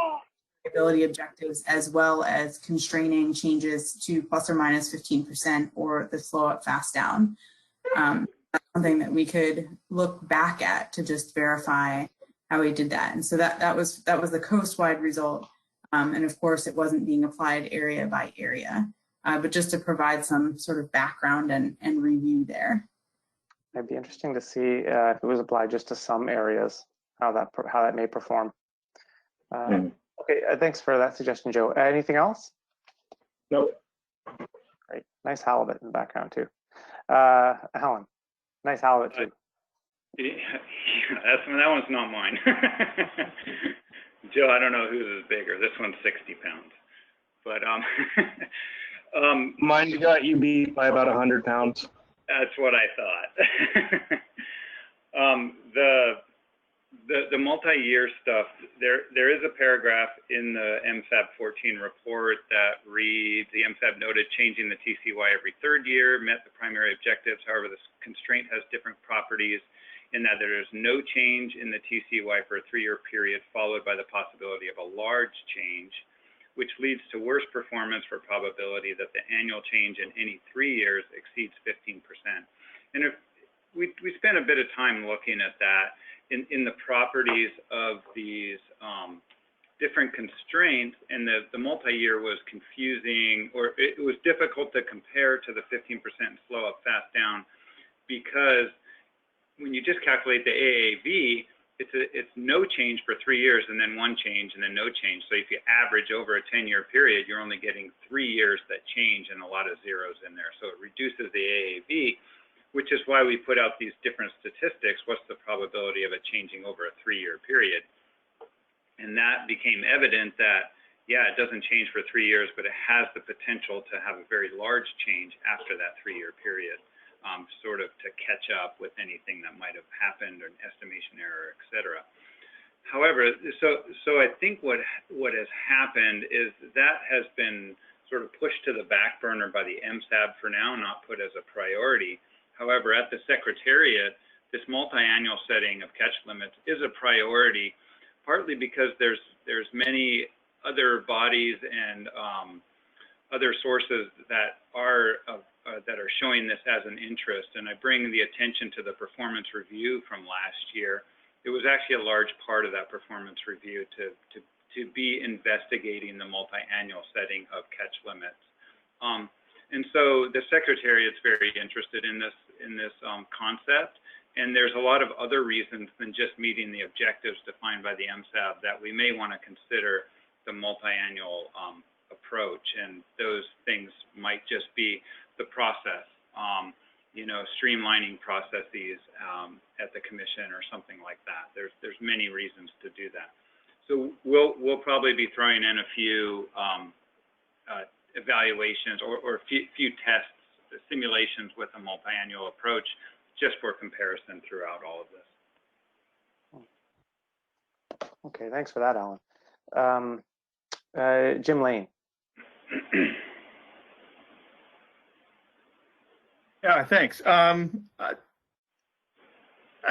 variability objectives, as well as constraining changes to plus or minus 15% or the slow up, fast down. That's something that we could look back at to just verify how we did that. And so that was the coast-wide result. And of course, it wasn't being applied area by area, but just to provide some sort of background and review there. It'd be interesting to see if it was applied just to some areas, how that may perform. Okay, thanks for that suggestion, Joe. Anything else? Nope. Great, nice halibut in the background too. Alan, nice halibut too. That one's not mine. Joe, I don't know whose is bigger. This one's 60 pounds. But mine got you beat by about 100 pounds. That's what I thought. The multi-year stuff, there is a paragraph in the MSAB015 report that reads, the MSAB noted changing the TCY every 3rd year met the primary objectives. However, this constraint has different properties in that there is no change in the TCY for a 3-year period, followed by the possibility of a large change, which leads to worse performance for probability that the annual change in any 3 years exceeds 15%. And if we spent a bit of time looking at that in the properties of these different constraints, and the multi-year was confusing, or it was difficult to compare to the 15% slow up, fast down, because when you just calculate the AAV, it's no change for 3 years and then 1 change and then no change. So if you average over a 10-year period, you're only getting 3 years that change and a lot of zeros in there. So it reduces the AAV, which is why we put out these different statistics. What's the probability of it changing over a 3-year period? And that became evident that yeah, it doesn't change for 3 years, but it has the potential to have a very large change after that 3-year period, sort of to catch up with anything that might have happened, or an estimation error, et cetera. However, so I think what has happened is that has been sort of pushed to the back burner by the MSAB for now, not put as a priority. However, at the Secretariat, this multi-annual setting of catch limits is a priority, partly because there's many other bodies and other sources that are showing this as an interest. And I bring the attention to the performance review from last year. It was actually a large part of that performance review to be investigating the multi-annual setting of catch limits. And so the Secretariat's very interested in this concept. And there's a lot of other reasons than just meeting the objectives defined by the MSAB that we may want to consider the multi-annual approach. And those things might just be the process, streamlining processes at the commission or something like that. There's many reasons to do that. So we'll probably be throwing in a few evaluations or a few tests, simulations with a multi-annual approach, just for comparison throughout all of this. Okay, thanks for that, Alan. Jim Lane. Yeah, thanks. I'd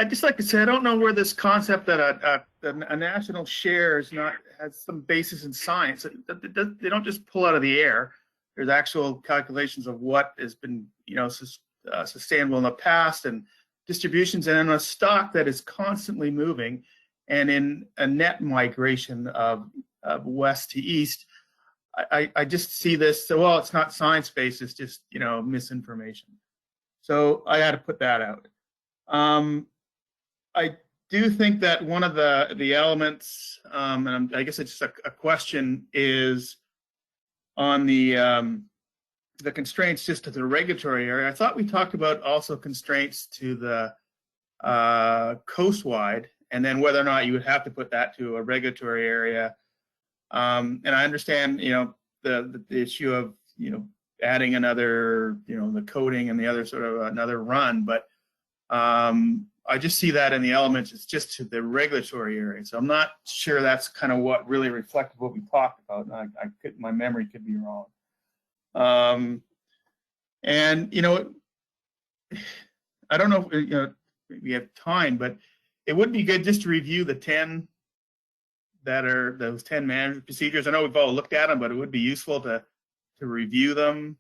just like to say, I don't know where this concept that a national share has some basis in science. They don't just pull out of the air. There's actual calculations of what has been, sustainable in the past, and distributions, and in a stock that is constantly moving, and in a net migration of west to east. I just see this. So, well, it's not science-based. It's just misinformation. So I had to put that out. I do think that one of the elements, and I guess it's just a question, is on the constraints just to the regulatory area. I thought we talked about also constraints to the coastwide, and then whether or not you would have to put that to a regulatory area. And I understand, the issue of, adding another, the coding and the other sort of another run, but I just see that in the elements, it's just to the regulatory area. So I'm not sure that's kind of what really reflected what we talked about. My memory could be wrong. And, I don't know if we have time, but it would be good just to review the 10 that are those 10 management procedures. I know we've all looked at them, but it would be useful to review them,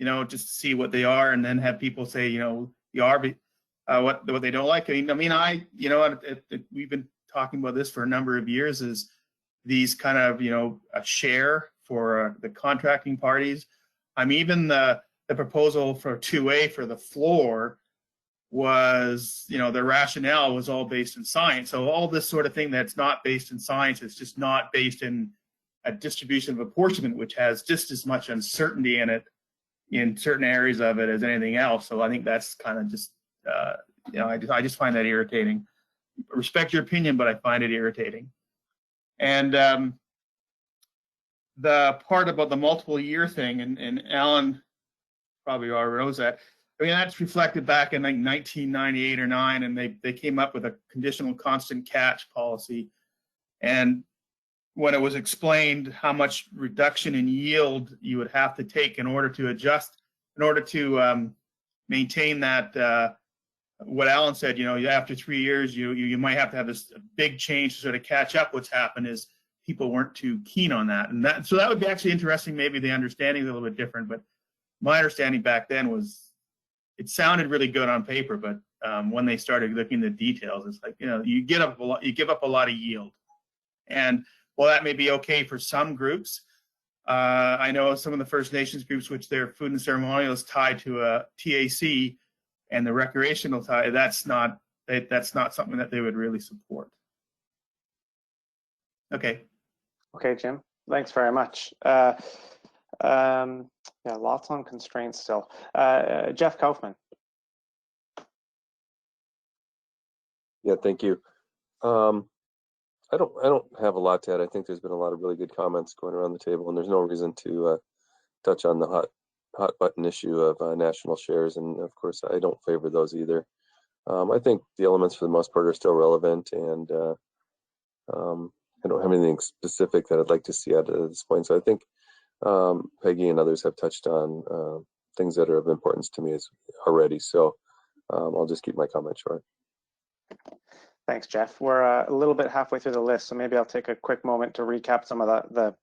just to see what they are, and then have people say, what they don't like. We've been talking about this for a number of years, is these kind of, a share for the contracting parties. Even the proposal for 2A for the floor was, the rationale was all based in science. So all this sort of thing that's not based in science is just not based in a distribution of apportionment, which has just as much uncertainty in it, in certain areas of it, as anything else. So I think that's kind of just, I just find that irritating. I respect your opinion, but I find it irritating. And the part about the multiple year thing, and Alan probably already knows that. That's reflected back in like 1998 or 9, and they came up with a conditional constant catch policy. And when it was explained how much reduction in yield you would have to take in order to adjust, in order to maintain that, what Alan said, after 3 years, you might have to have this big change to sort of catch up. What's happened is people weren't too keen on that. And so that would be actually interesting. Maybe the understanding is a little bit different, but my understanding back then was, it sounded really good on paper, but when they started looking at the details, it's like, you give up a lot of yield. And while that may be okay for some groups, I know some of the First Nations groups, which their food and ceremonial is tied to a TAC, and the recreational tie, that's not something that they would really support. Okay. Okay, Jim. Thanks very much. Yeah, lots on constraints still. Jeff Kaufman. Yeah, thank you. I don't have a lot to add. I think there's been a lot of really good comments going around the table, and there's no reason to touch on the hot button issue of national shares. And of course, I don't favor those either. I think the elements for the most part are still relevant, and I don't have anything specific that I'd like to see out at this point. So I think Peggy and others have touched on things that are of importance to me already. So I'll just keep my comment short. Thanks, Jeff. We're a little bit halfway through the list, so maybe I'll take a quick moment to recap some of the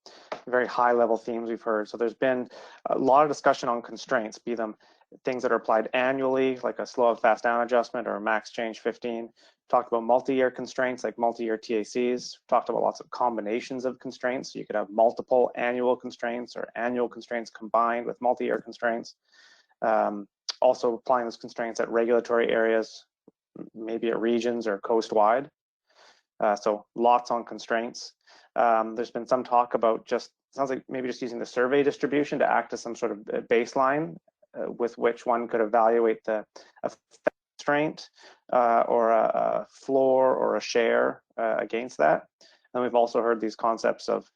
very high-level themes we've heard. So there's been a lot of discussion on constraints, be them things that are applied annually, like a slow up fast down adjustment or a max change 15. Talked about multi-year constraints, like multi-year TACs. Talked about lots of combinations of constraints. So you could have multiple annual constraints or annual constraints combined with multi-year constraints. Also applying those constraints at regulatory areas, maybe at regions or coast-wide. So lots on constraints. There's been some talk about sounds like maybe just using the survey distribution to act as some sort of baseline with which one could evaluate a constraint or a floor or a share against that. And we've also heard these concepts of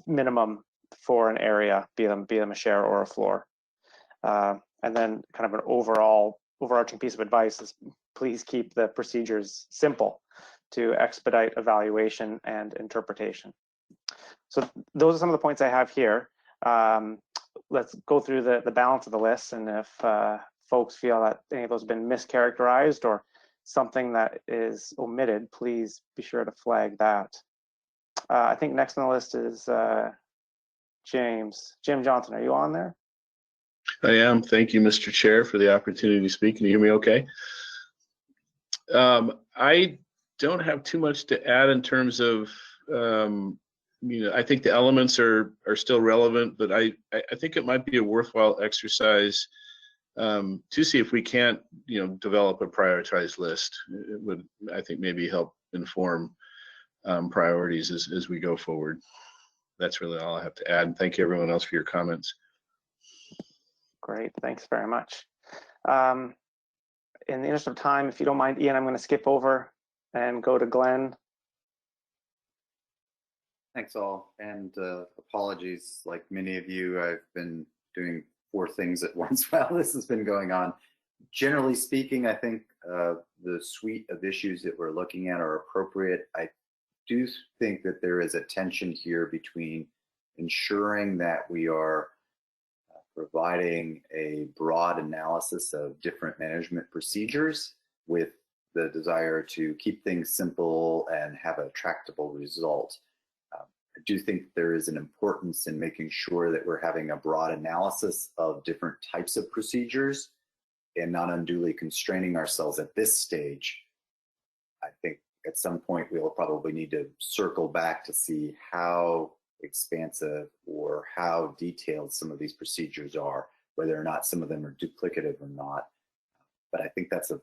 minimum for an area, be them a share or a floor. And then kind of an overarching piece of advice is please keep the procedures simple to expedite evaluation and interpretation. So those are some of the points I have here. Let's go through the balance of the list, and if folks feel that any of those have been mischaracterized or something that is omitted, please be sure to flag that. I think next on the list is Jim Johnson. Are you on there? I am. Thank you, Mr. Chair, for the opportunity to speak. Can you hear me okay? I don't have too much to add in terms of, I think the elements are still relevant, but I think it might be a worthwhile exercise to see if we can't, develop a prioritized list. It would, I think, maybe help inform priorities as we go forward. That's really all I have to add. And thank you, everyone else, for your comments. Great, thanks very much. In the interest of time, if you don't mind, Ian, I'm going to skip over and go to Glenn. Thanks all, and apologies, like many of you, I've been doing 4 things at once while this has been going on. Generally speaking, I think the suite of issues that we're looking at are appropriate. I do think that there is a tension here between ensuring that we are providing a broad analysis of different management procedures with the desire to keep things simple and have a tractable result. I do think there is an importance in making sure that we're having a broad analysis of different types of procedures and not unduly constraining ourselves at this stage. I think at some point we'll probably need to circle back to see how expansive or how detailed some of these procedures are, whether or not some of them are duplicative or not. But I think that's a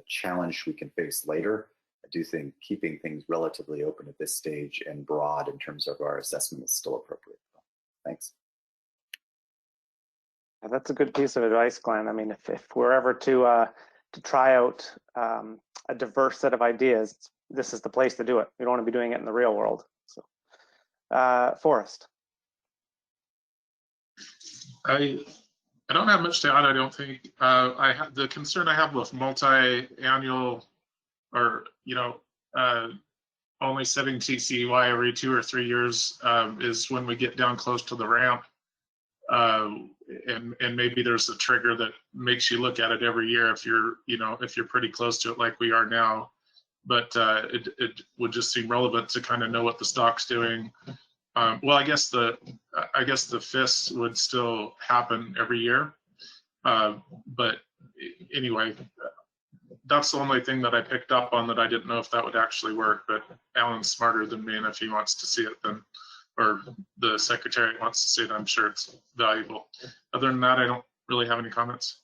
challenge we can face later. I do think keeping things relatively open at this stage and broad in terms of our assessment is still appropriate. Thanks. That's a good piece of advice, Glenn. I mean, if we're ever to try out a diverse set of ideas, this is the place to do it. We don't want to be doing it in the real world. So, Forrest. I don't have much to add. I don't think I have the concern I have with multi-annual or only setting TCY every 2 or 3 years is when we get down close to the ramp, and maybe there's a trigger that makes you look at it every year if you're pretty close to it like we are now. But it would just seem relevant to kind of know what the stock's doing. Well, I guess the FIS would still happen every year, but anyway, that's the only thing that I picked up on that I didn't know if that would actually work. But Alan's smarter than me, and if he wants to see it, then, or the secretariat wants to see it, I'm sure it's valuable. Other than that, I don't really have any comments.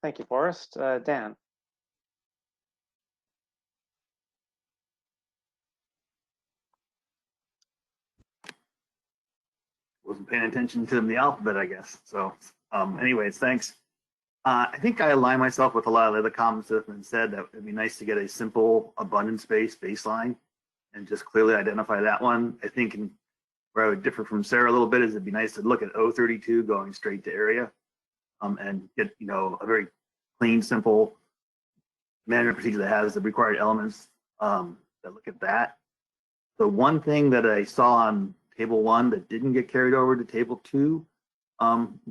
Thank you, Forrest. Dan. Wasn't paying attention to the alphabet, I guess. So anyways, thanks. I think I align myself with a lot of the other comments that have been said, that it'd be nice to get a simple abundance-based baseline and just clearly identify that one. I think where I would differ from Sarah a little bit is it'd be nice to look at 032 going straight to area and get, a very clean, simple management procedure that has the required elements that look at that. The one thing that I saw on table 1 that didn't get carried over to table 2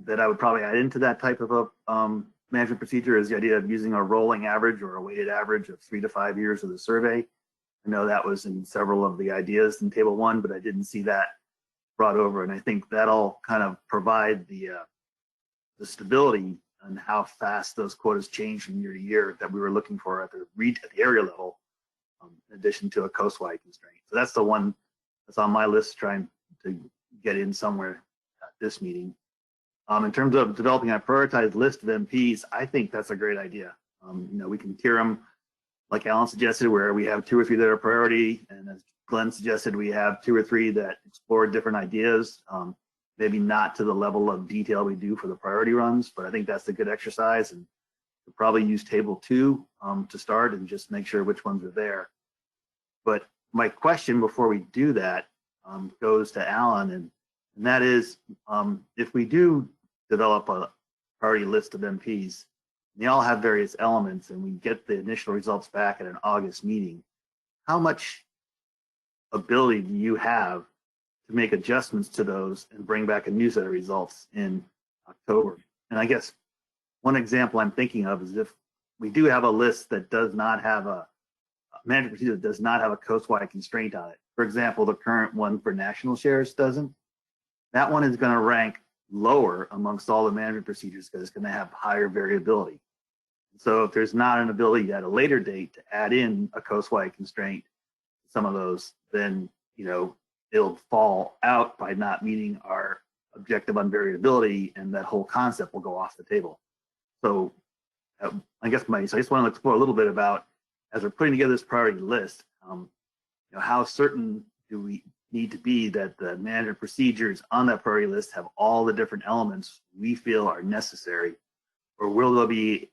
that I would probably add into that type of a management procedure is the idea of using a rolling average or a weighted average of 3 to 5 years of the survey. I know that was in several of the ideas in table 1, but I didn't see that brought over. And I think that'll kind of provide the stability and how fast those quotas change from year to year that we were looking for at the area level, in addition to a coastwide constraint. So that's the one that's on my list, trying to get in somewhere at this meeting. In terms of developing a prioritized list of MPs, I think that's a great idea. We can tier them, like Alan suggested, where we have 2 or 3 that are priority, and as Glenn suggested, we have 2 or 3 that explore different ideas. Maybe not to the level of detail we do for the priority runs, but I think that's a good exercise, and we'll probably use table 2 to start and just make sure which ones are there. But my question before we do that goes to Alan, and that is, if we do develop a priority list of MPs, they all have various elements, and we get the initial results back at an August meeting, how much ability do you have to make adjustments to those and bring back a new set of results in October? And I guess one example I'm thinking of is if we do have a list that does not have a management procedure that does not have a coastwide constraint on it. For example, the current one for national shares doesn't. That one is going to rank lower amongst all the management procedures because it's going to have higher variability. So if there's not an ability at a later date to add in a coastwide constraint to some of those, then it'll fall out by not meeting our objective on variability, and that whole concept will go off the table. So I guess so I just want to explore a little bit about, as we're putting together this priority list, how certain do we need to be that the management procedures on that priority list have all the different elements we feel are necessary, or will there be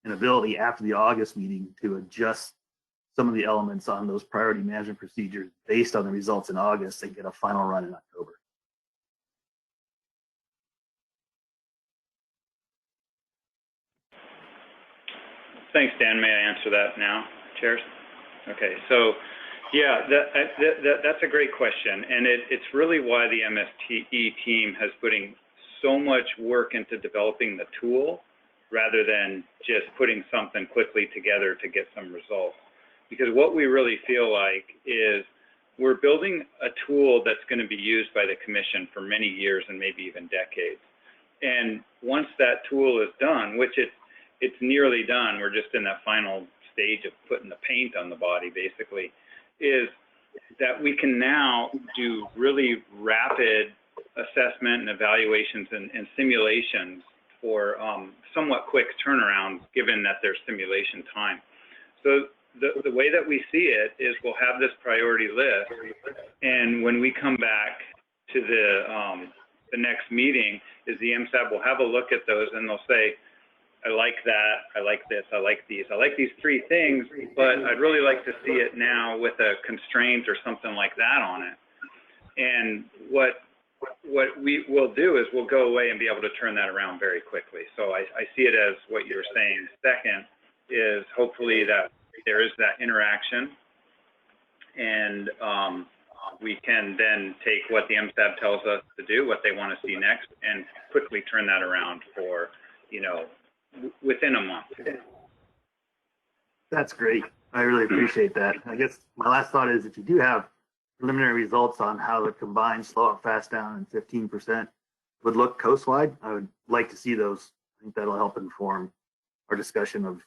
an ability after the August meeting to adjust some of the elements on those priority management procedures based on the results in August and get a final run in October? Thanks, Dan. May I answer that now, chairs? Okay, so yeah, that's a great question, and it's really why the MSTE team has putting so much work into developing the tool rather than just putting something quickly together to get some results. Because what we really feel like is we're building a tool that's going to be used by the commission for many years and maybe even decades. And once that tool is done, which it's nearly done, we're just in that final stage of putting the paint on the body basically, is that we can now do really rapid assessment and evaluations and simulations for somewhat quick turnaround given that there's simulation time. So the way that we see it is we'll have this priority list, and when we come back to the next meeting, is the MSAB will have a look at those and they'll say, I like that, I like this, I like these 3 things, but I'd really like to see it now with a constraint or something like that on it. And what we will do is we'll go away and be able to turn that around very quickly. So I see it as what you're saying. Second is hopefully that there is that interaction, and we can then take what the MSAB tells us to do, what they want to see next, and quickly turn that around for, within a month. That's great. I really appreciate that. I guess my last thought is if you do have preliminary results on how the combined slow up, fast down, and 15% would look coastwide, I would like to see those. I think that'll help inform our discussion of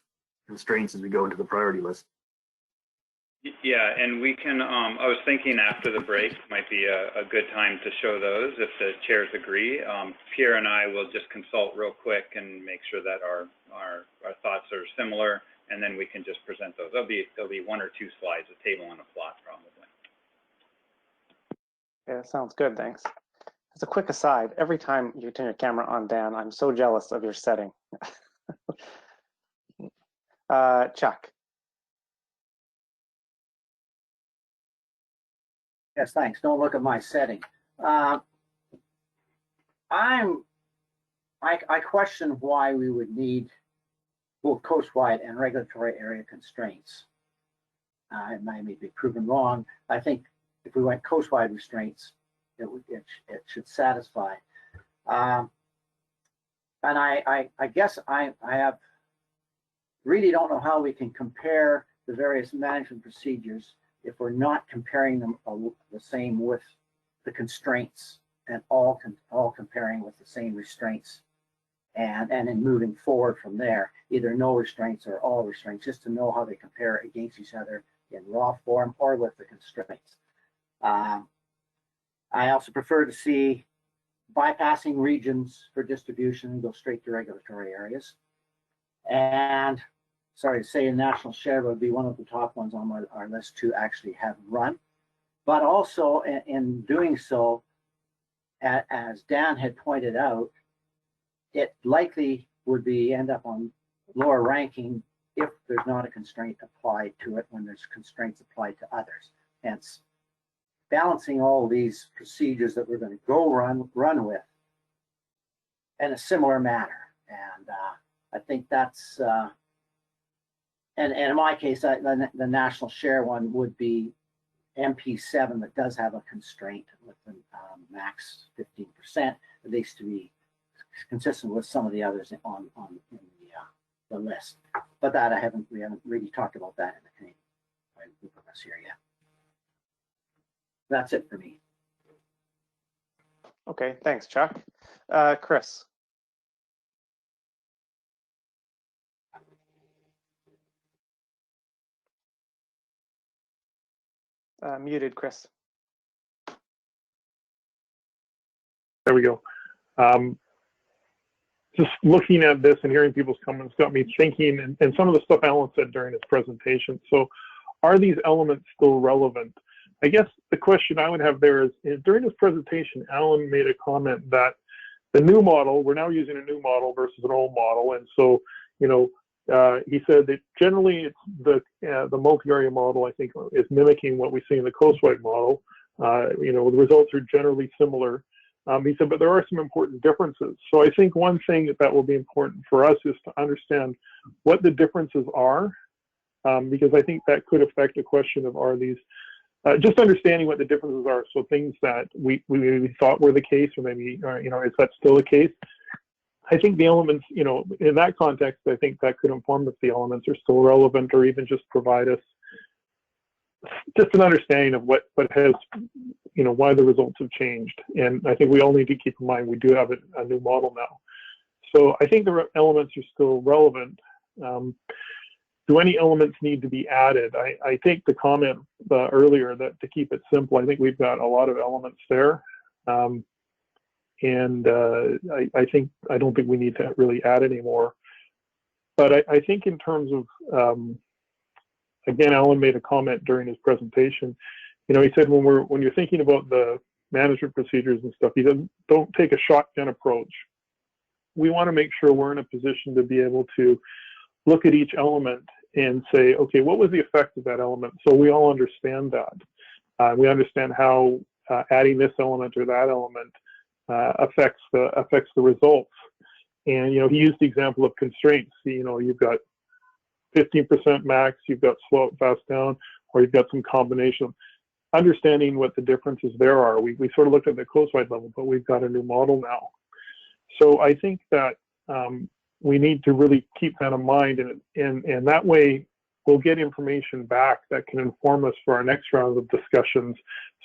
constraints as we go into the priority list. Yeah, and we can, I was thinking after the break might be a good time to show those if the chairs agree. Pierre and I will just consult real quick and make sure that our thoughts are similar, and then we can just present those. There'll be 1 or 2 slides, a table and a plot probably. Yeah, sounds good, thanks. As a quick aside, every time you turn your camera on, Dan, I'm so jealous of your setting. Chuck. Yes, thanks. Don't look at my setting. I question why we would need both coastwide and regulatory area constraints. It may be proven wrong. I think if we went coastwide restraints, it should satisfy. And I guess I really don't know how we can compare the various management procedures if we're not comparing them the same with the constraints and all comparing with the same restraints, and then moving forward from there, either no restraints or all restraints, just to know how they compare against each other in raw form or with the constraints. I also prefer to see bypassing regions for distribution and go straight to regulatory areas. And sorry to say, a national share would be one of the top ones on our list to actually have run. But also in doing so, as Dan had pointed out, it likely would end up on lower ranking if there's not a constraint applied to it when there's constraints applied to others. Hence, balancing all these procedures that we're going to go run with in a similar manner. And I think that's, and in my case, the national share one would be MP7 that does have a constraint with the max 15%, at least to be consistent with some of the others in the list. But that we haven't really talked about that in the Canadian group of us here yet. That's it for me. Okay, thanks, Chuck. Chris. Muted, Chris. There we go. Just looking at this and hearing people's comments got me thinking, and some of the stuff Alan said during his presentation. So are these elements still relevant? I guess the question I would have there is during his presentation, Alan made a comment that the new model, we're now using a new model versus an old model. And so, you know, he said that generally it's the multi-area model, I think, is mimicking what we see in the coastwide model. You know, the results are generally similar. He said, but there are some important differences. So I think one thing that will be important for us is to understand what the differences are, because I think that could affect the question of are these, just understanding what the differences are. So things that we thought were the case, or maybe, you know, is that still the case? I think the elements, you know, in that context, I think that could inform if the elements are still relevant, or even just provide us just an understanding of what has, you know, why the results have changed. And I think we all need to keep in mind we do have a new model now. So I think the elements are still relevant. Do any elements need to be added? I think the comment earlier that to keep it simple, I think we've got a lot of elements there. And I don't think we need to really add any more. But I think in terms of, again, Alan made a comment during his presentation. You know, he said when you're thinking about the management procedures and stuff, he said, don't take a shotgun approach. We want to make sure we're in a position to be able to look at each element and say, okay, what was the effect of that element? So we all understand that. We understand how adding this element or that element affects the results. And, you know, he used the example of constraints. You know, you've got 15% max, you've got slow it fast down, or you've got some combination. Understanding what the differences there are. We sort of looked at the coastwide level, but we've got a new model now. So I think that we need to really keep that in mind, and that way we'll get information back that can inform us for our next round of discussions.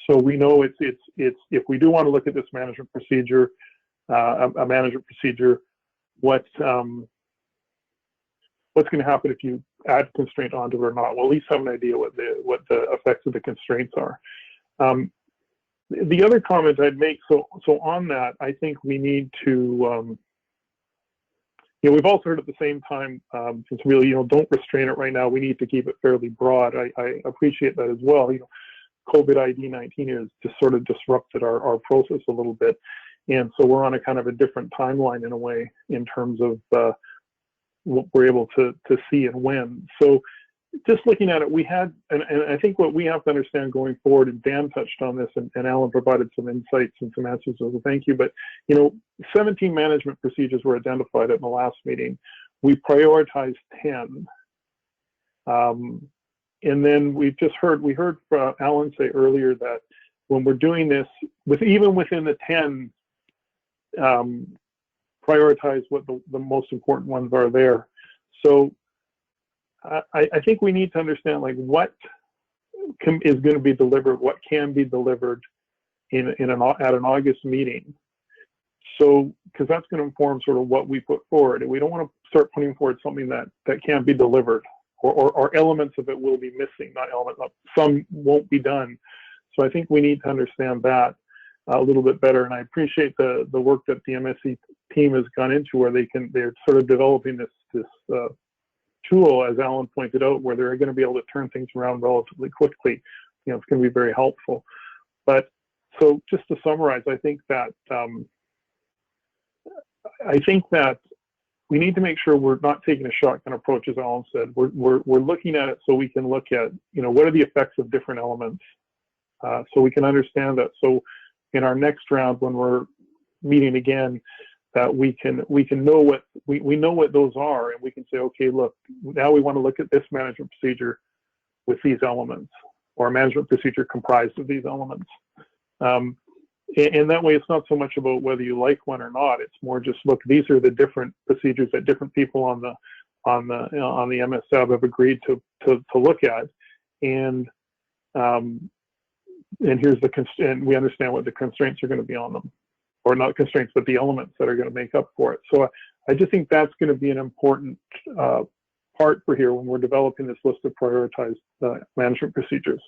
So we know it's if we do want to look at this management procedure, a management procedure, what's going to happen if you add constraint onto it or not? We'll at least have an idea what the effects of the constraints are. The other comment I'd make, so on that, I think we need to, you know, we've also heard at the same time, since really, you know, don't restrain it right now, we need to keep it fairly broad. I appreciate that as well. You know, COVID-19 has just sort of disrupted our process a little bit. And so we're on a kind of a different timeline in a way in terms of we're able to see and when. So just looking at it, we had, and I think what we have to understand going forward, and Dan touched on this, and Alan provided some insights and some answers, so thank you. But 17 management procedures were identified at the last meeting. We prioritized 10. And then we heard Alan say earlier that when we're doing this, even within the 10, prioritize what the most important ones are there. So I think we need to understand what is going to be delivered, what can be delivered at an August meeting. So, because that's going to inform sort of what we put forward. And we don't want to start putting forward something that can't be delivered, or elements of it will be missing, not elements, some won't be done. So I think we need to understand that a little bit better. And I appreciate the work that the MSC team has gone into, where they're sort of developing this tool, as Alan pointed out, where they're going to be able to turn things around relatively quickly. It's going to be very helpful. But so just to summarize, I think that we need to make sure we're not taking a shotgun approach, as Alan said. We're looking at it so we can look at what are the effects of different elements, so we can understand that. So in our next round, when we're meeting again, that we know what we know what those are, and we can say, okay, look, now we want to look at this management procedure with these elements, or a management procedure comprised of these elements. And that way, it's not so much about whether you like one or not. It's more just, look, these are the different procedures that different people on the MSAB have agreed to look at, and here's and we understand what the constraints are going to be on them, or not constraints, but the elements that are going to make up for it. So I just think that's going to be an important part for here when we're developing this list of prioritized management procedures.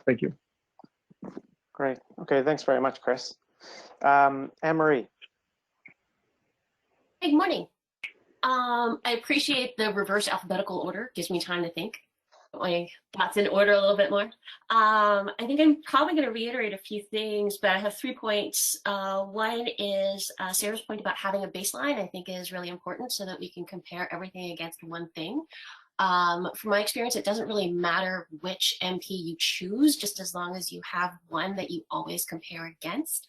Thank you. Great. Okay, thanks very much, Chris. Anne-Marie. Hey, good morning. I appreciate the reverse alphabetical order. Gives me time to think. My thoughts in order a little bit more. I think I'm probably going to reiterate a few things, but I have 3 points. One is Sarah's point about having a baseline, I think is really important, so that we can compare everything against one thing. From my experience, it doesn't really matter which MP you choose, just as long as you have one that you always compare against.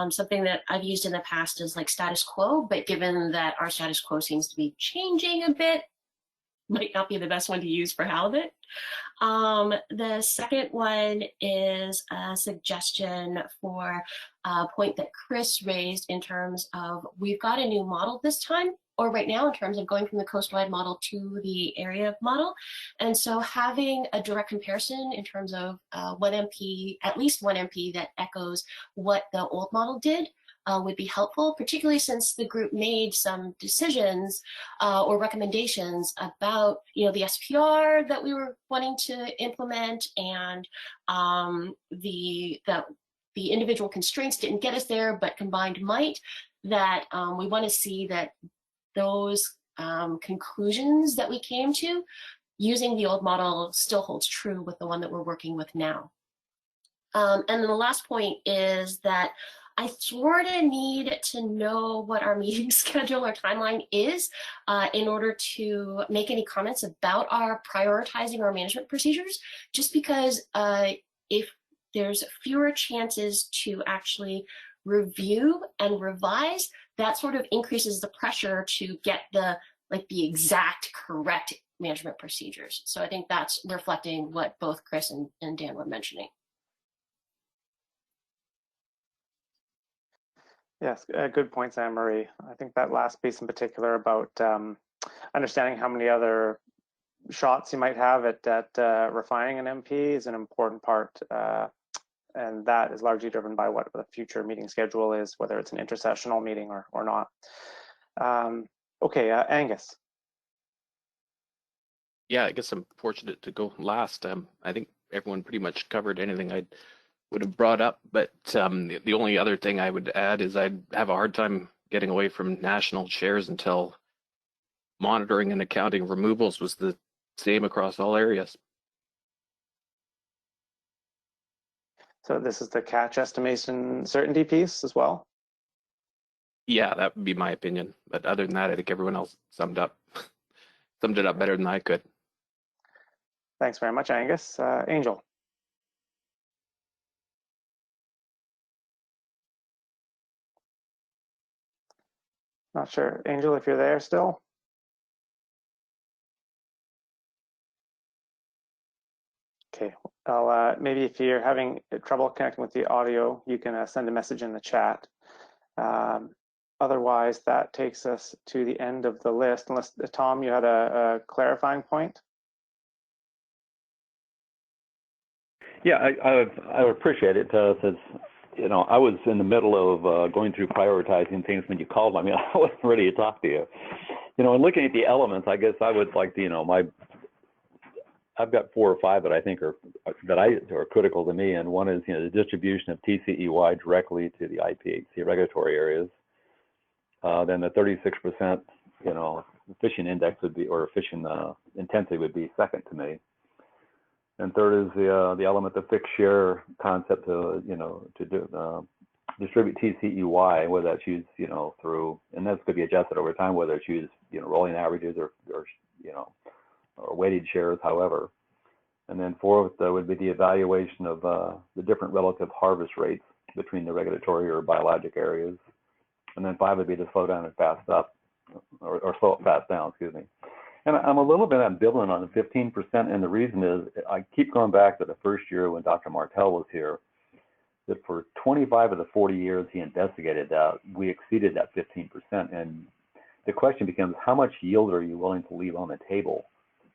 Something that I've used in the past is like status quo, but given that our status quo seems to be changing a bit, might not be the best one to use for halibut. The second one is a suggestion for a point that Chris raised in terms of we've got a new model this time, or right now, in terms of going from the coastwide model to the area model. And so having a direct comparison in terms of one MP, at least one MP that echoes what the old model did, would be helpful, particularly since the group made some decisions or recommendations about, the SPR that we were wanting to implement, and the individual constraints didn't get us there, but combined might. That we want to see that those conclusions that we came to using the old model still holds true with the one that we're working with now. And then the last point is that I sort of need to know what our meeting schedule or timeline is in order to make any comments about our prioritizing our management procedures, just because if there's fewer chances to actually review and revise, that sort of increases the pressure to get the exact correct management procedures. So I think that's reflecting what both Chris and Dan were mentioning. Yes, good points, Anne-Marie. I think that last piece in particular about understanding how many other shots you might have at refining an MP is an important part. And that is largely driven by what the future meeting schedule is, whether it's an intersessional meeting or not. Okay, Angus. Yeah, I guess I'm fortunate to go last. I think everyone pretty much covered anything I would have brought up, but the only other thing I would add is I'd have a hard time getting away from national shares until monitoring and accounting removals was the same across all areas. So this is the catch estimation certainty piece as well? Yeah, that would be my opinion. But other than that, I think everyone else summed it up better than I could. Thanks very much, Angus. Angel. Not sure. Angel, if you're there still. Okay, I'll, maybe if you're having trouble connecting with the audio, you can send a message in the chat. Otherwise, that takes us to the end of the list, unless, Tom, you had a clarifying point? Yeah, I would appreciate it, since, you know, I was in the middle of going through prioritizing things when you called. I mean, I wasn't ready to talk to you. You know, and looking at the elements, I guess I would like to, you know, I've got 4 or 5 that I think are critical to me, and one is, you know, the distribution of TCEY directly to the IPHC regulatory areas. Then the 36%, you know, fishing index would be, or fishing intensity would be second to me. And third is the element of fixed share concept to, you know, to distribute TCEY, whether that's used, you know, through, and that's going to be adjusted over time, whether it's used, you know, rolling averages or you know, or weighted shares, however. And then fourth would be the evaluation of the different relative harvest rates between the regulatory or biologic areas. And then 5 would be to slow down and fast up, or slow it fast down, excuse me. And I'm a little bit ambivalent on the 15%, and the reason is I keep going back to the first year when Dr. Martell was here, that for 25 of the 40 years he investigated that, we exceeded that 15%. And the question becomes, how much yield are you willing to leave on the table?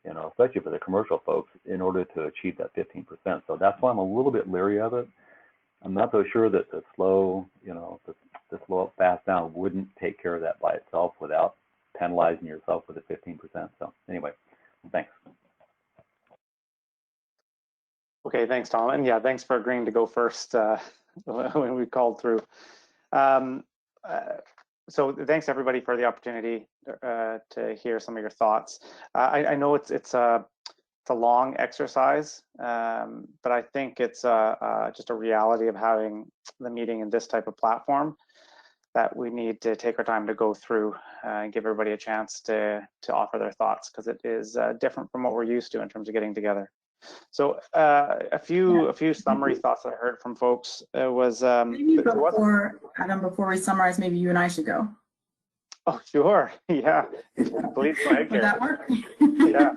You know, especially for the commercial folks, in order to achieve that 15%. So that's why I'm a little bit leery of it. I'm not so sure that the slow, you know, the slow up fast down wouldn't take care of that by itself without penalizing yourself with a 15%. So anyway, thanks. Okay, thanks, Tom. And yeah, thanks for agreeing to go first when we called through. So thanks everybody for the opportunity to hear some of your thoughts. I know it's a long exercise, but I think it's just a reality of having the meeting in this type of platform, that we need to take our time to go through and give everybody a chance to offer their thoughts, because it is different from what we're used to in terms of getting together. So a few summary thoughts that I heard from folks was maybe before Adam, before we summarize, maybe you and I should go. Oh, sure. Yeah. Please go ahead. Would that work? Yeah.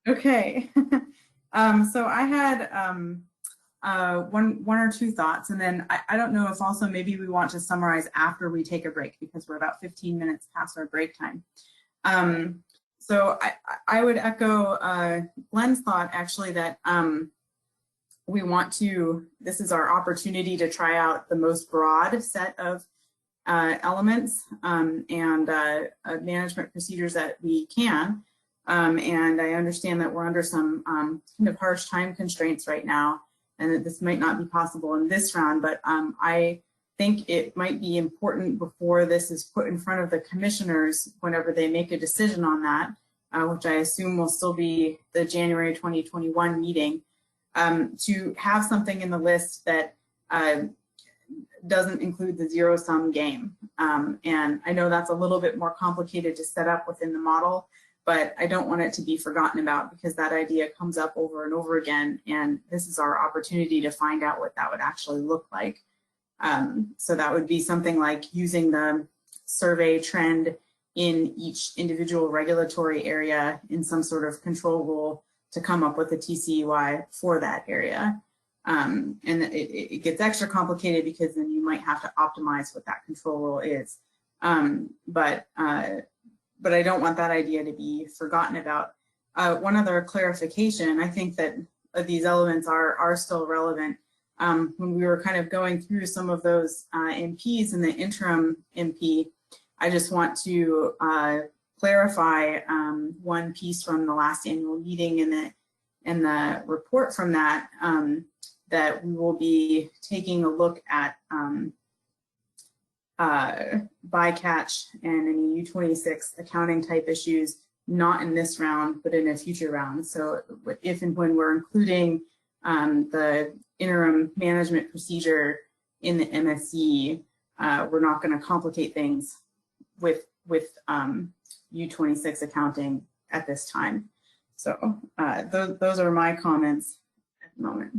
Okay. So I had one or two thoughts, and then I don't know if also maybe we want to summarize after we take a break, because we're about 15 minutes past our break time. So I would echo Glenn's thought, actually, that we want to, this is our opportunity to try out the most broad set of elements and management procedures that we can. And I understand that we're under some kind of harsh time constraints right now, and that this might not be possible in this round, but I think it might be important before this is put in front of the commissioners, whenever they make a decision on that, which I assume will still be the January 2021 meeting, to have something in the list that doesn't include the zero-sum game. And I know that's a little bit more complicated to set up within the model, but I don't want it to be forgotten about, because that idea comes up over and over again, and this is our opportunity to find out what that would actually look like. So that would be something like using the survey trend in each individual regulatory area in some sort of control rule to come up with a TCEY for that area. And it gets extra complicated, because then you might have to optimize what that control rule is. But I don't want that idea to be forgotten about. One other clarification, I think that these elements are still relevant. When we were kind of going through some of those MPs and the interim MP, I just want to clarify one piece from the last annual meeting and the report from that, that we will be taking a look at bycatch and any U26 accounting type issues, not in this round, but in a future round. So if and when we're including the interim management procedure in the MSE, we're not going to complicate things with U26 accounting at this time. So those are my comments at the moment.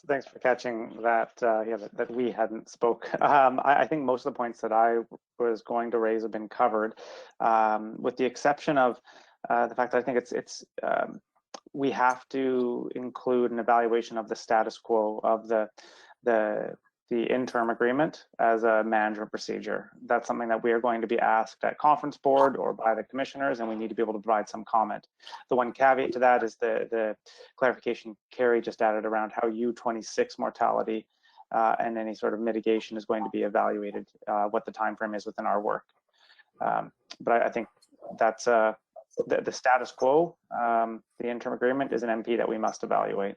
Thanks for catching that. Yeah, that we hadn't spoke. I think most of the points that I was going to raise have been covered, with the exception of the fact that I think it's we have to include an evaluation of the status quo of the interim agreement as a management procedure. That's something that we are going to be asked at conference board or by the commissioners, and we need to be able to provide some comment. The one caveat to that is the clarification Carey just added around how U26 mortality and any sort of mitigation is going to be evaluated, what the time frame is within our work. But I think that's the status quo. The interim agreement is an MP that we must evaluate.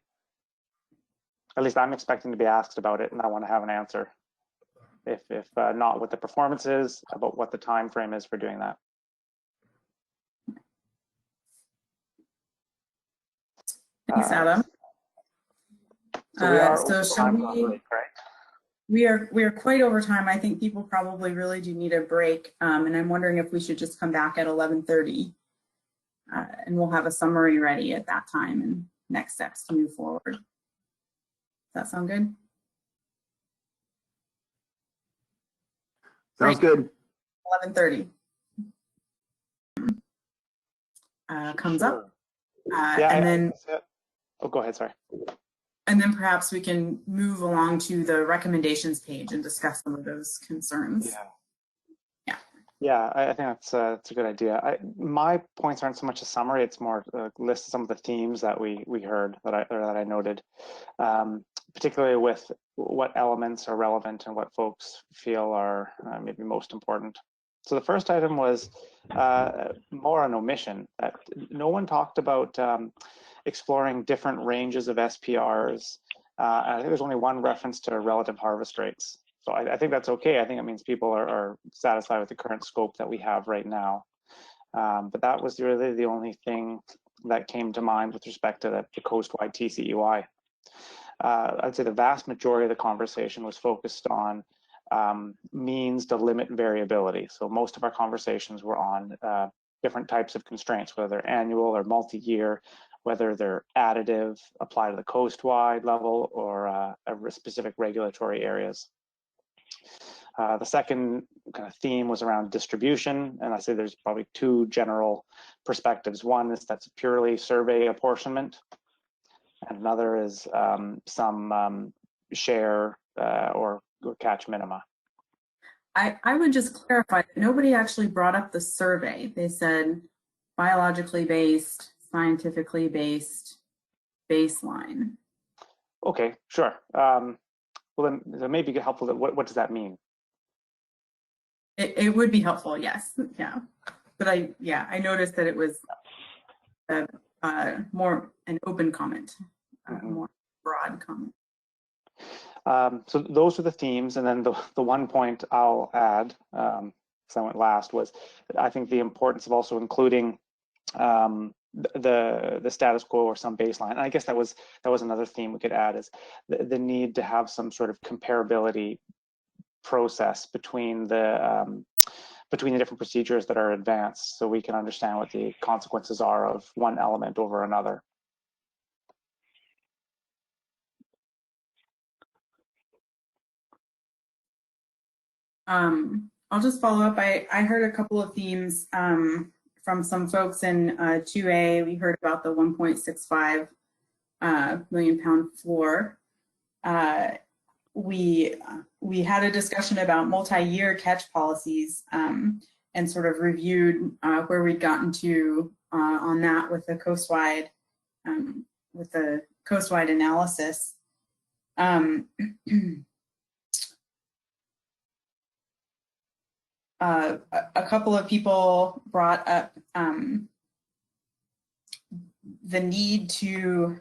At least I'm expecting to be asked about it, and I want to have an answer. If not what the performance is, about what the time frame is for doing that. Thanks, Adam. So we are so shall we? We are quite over time. I think people probably really do need a break, and I'm wondering if we should just come back at 11:30, and we'll have a summary ready at that time and next steps to move forward. Does that sound good? Sounds good. 11:30 comes up, and then go ahead. Sorry. And then perhaps we can move along to the recommendations page and discuss some of those concerns. Yeah, I think that's a good idea. My points aren't so much a summary; it's more a list of some of the themes that we heard that I noted, particularly with what elements are relevant and what folks feel are maybe most important. So the first item was more on omission. No one talked about exploring different ranges of SPRs. I think there's only one reference to relative harvest rates. So I think that's okay. I think it means people are satisfied with the current scope that we have right now. But that was really the only thing that came to mind with respect to the coast-wide TCEY. I'd say the vast majority of the conversation was focused on means to limit variability. So most of our conversations were on different types of constraints, whether they're annual or multi-year, whether they're additive, apply to the coast-wide level, or specific regulatory areas. The second kind of theme was around distribution, and I say there's probably two general perspectives. One is that's purely survey apportionment, and another is some share or catch minima. I would just clarify that nobody actually brought up the survey. They said biologically based, scientifically based, baseline. Okay, sure. Well, then that may be helpful. What does that mean? It would be helpful, yes. Yeah. But I noticed that it was more an open comment, more broad comment. So those are the themes, and then the one point I'll add, because I went last, was I think the importance of also including the status quo or some baseline. And I guess that was another theme we could add, is the need to have some sort of comparability process between the different procedures that are advanced, so we can understand what the consequences are of one element over another. I'll just follow up. I heard a couple of themes from some folks in 2A. We heard about the 1.65 million pound floor. We had a discussion about multi-year catch policies and sort of reviewed where we'd gotten to on that with the coastwide analysis. A couple of people brought up the need to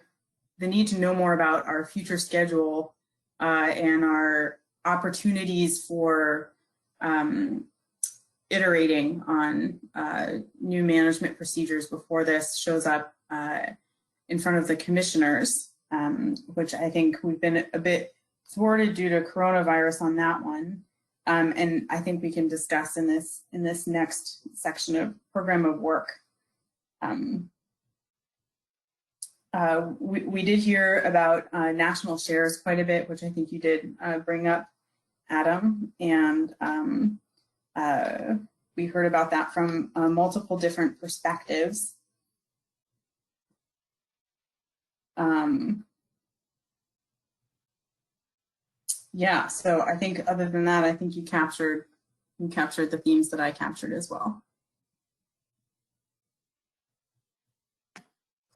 know more about our future schedule and our opportunities for iterating on new management procedures before this shows up in front of the commissioners, which I think we've been a bit thwarted due to coronavirus on that one. And I think we can discuss in this next section of program of work. We did hear about national shares quite a bit, which I think you did bring up, Adam, and we heard about that from multiple different perspectives. Yeah, so I think other than that, I think you captured the themes that I captured as well.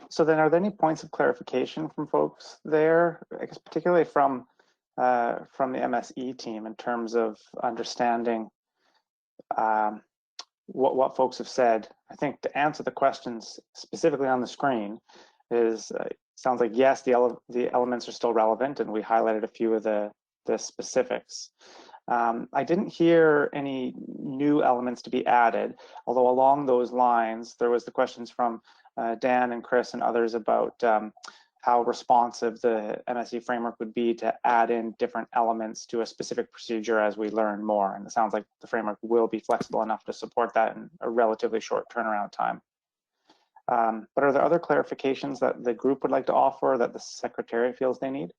So then, are there any points of clarification from folks there, I guess particularly from the MSE team in terms of understanding what folks have said? I think to answer the questions specifically on the screen is sounds like yes, the elements are still relevant, and we highlighted a few of the specifics. I didn't hear any new elements to be added, although along those lines, there was the questions from Dan and Chris and others about how responsive the MSE framework would be to add in different elements to a specific procedure as we learn more. And it sounds like the framework will be flexible enough to support that in a relatively short turnaround time. But are there other clarifications that the group would like to offer or that the Secretariat feels they need?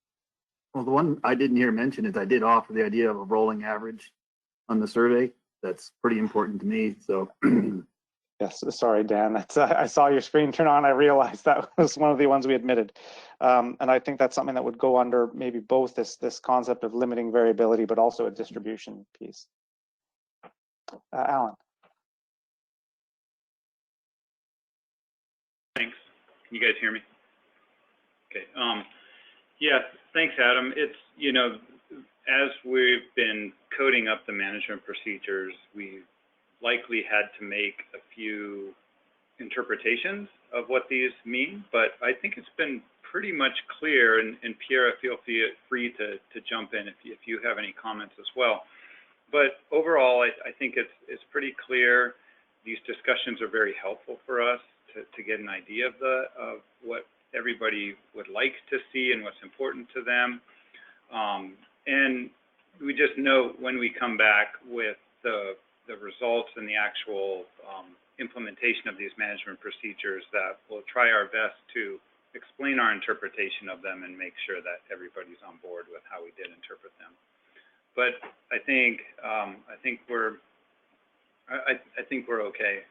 Well, the one I didn't hear mentioned is I did offer the idea of a rolling average on the survey. That's pretty important to me. So yes, sorry, Dan. That's, I saw your screen turn on. I realized that was one of the ones we admitted. And I think that's something that would go under maybe both this concept of limiting variability, but also a distribution piece. Alan. Thanks. Can you guys hear me? Okay. Yeah, thanks, Adam. It's, you know, as we've been coding up the management procedures, we've likely had to make a few interpretations of what these mean, but I think it's been pretty much clear, and Pierre, feel free to jump in if you have any comments as well. But overall, I think it's pretty clear. These discussions are very helpful for us to get an idea of what everybody would like to see and what's important to them. And we just know when we come back with the results and the actual implementation of these management procedures that we'll try our best to explain our interpretation of them and make sure that everybody's on board with how we did interpret them. But I think we're okay.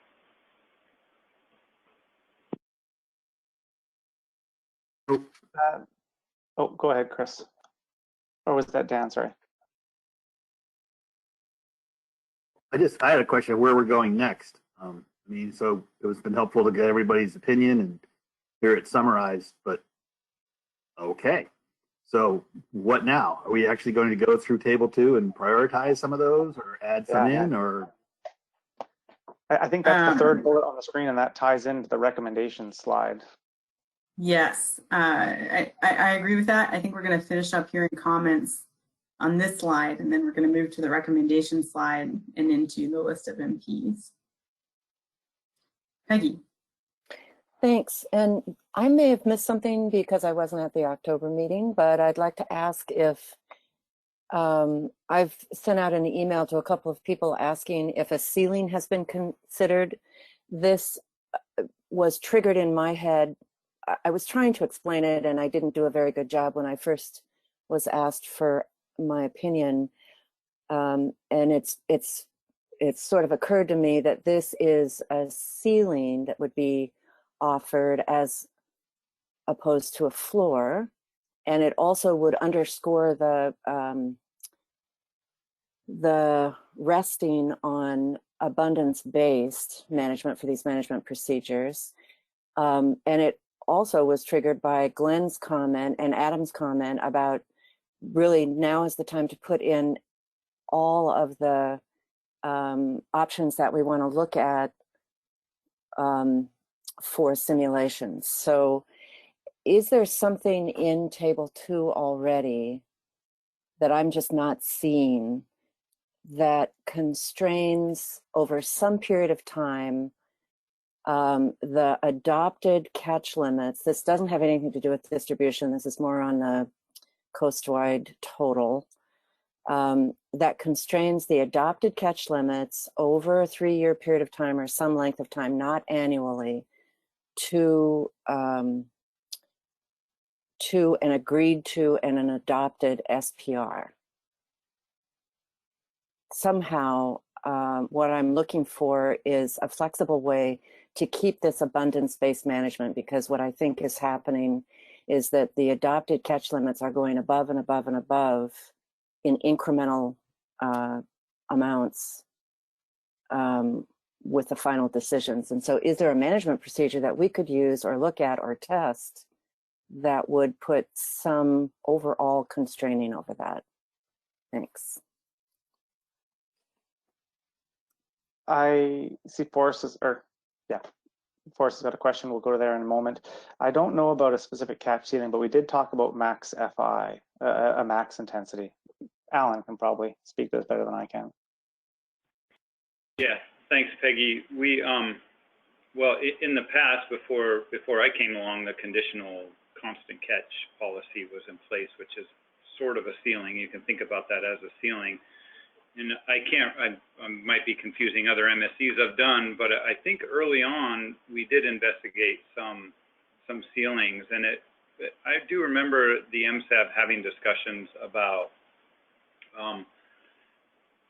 Oh, go ahead, Chris. Or was that Dan? Sorry. I had a question of where we're going next. I mean, so it's been helpful to get everybody's opinion and hear it summarized, but okay. So what now? Are we actually going to go through table 2 and prioritize some of those or add some in, or? I think that's the third bullet on the screen, and that ties into the recommendation slide. Yes, I agree with that. I think we're going to finish up hearing comments on this slide, and then we're going to move to the recommendation slide and into the list of MPs. Peggy. Thanks. And I may have missed something because I wasn't at the October meeting, but I'd like to ask if I've sent out an email to a couple of people asking if a ceiling has been considered. This was triggered in my head. I was trying to explain it, and I didn't do a very good job when I first was asked for my opinion. And it's sort of occurred to me that this is a ceiling that would be offered as opposed to a floor, and it also would underscore the resting on abundance-based management for these management procedures. And it also was triggered by Glenn's comment and Adam's comment about really now is the time to put in all of the options that we want to look at for simulations. So is there something in table 2 already that I'm just not seeing that constrains over some period of time the adopted catch limits? This doesn't have anything to do with distribution. This is more on the coastwide total that constrains the adopted catch limits over a 3-year period of time or some length of time, not annually, to an agreed to and an adopted SPR. Somehow, what I'm looking for is a flexible way to keep this abundance-based management, because what I think is happening is that the adopted catch limits are going above and above and above in incremental amounts with the final decisions. And so is there a management procedure that we could use or look at or test that would put some overall constraining over that? Thanks. I see Forrest has got a question. We'll go to there in a moment. I don't know about a specific catch ceiling, but we did talk about max FI, a max intensity. Alan can probably speak to this better than I can. Yeah, thanks, Peggy. We, well, in the past, before I came along, the conditional constant catch policy was in place, which is sort of a ceiling. You can think about that as a ceiling. And I might be confusing other MSCs I've done, but I think early on we did investigate some ceilings, and I do remember the MSAB having discussions about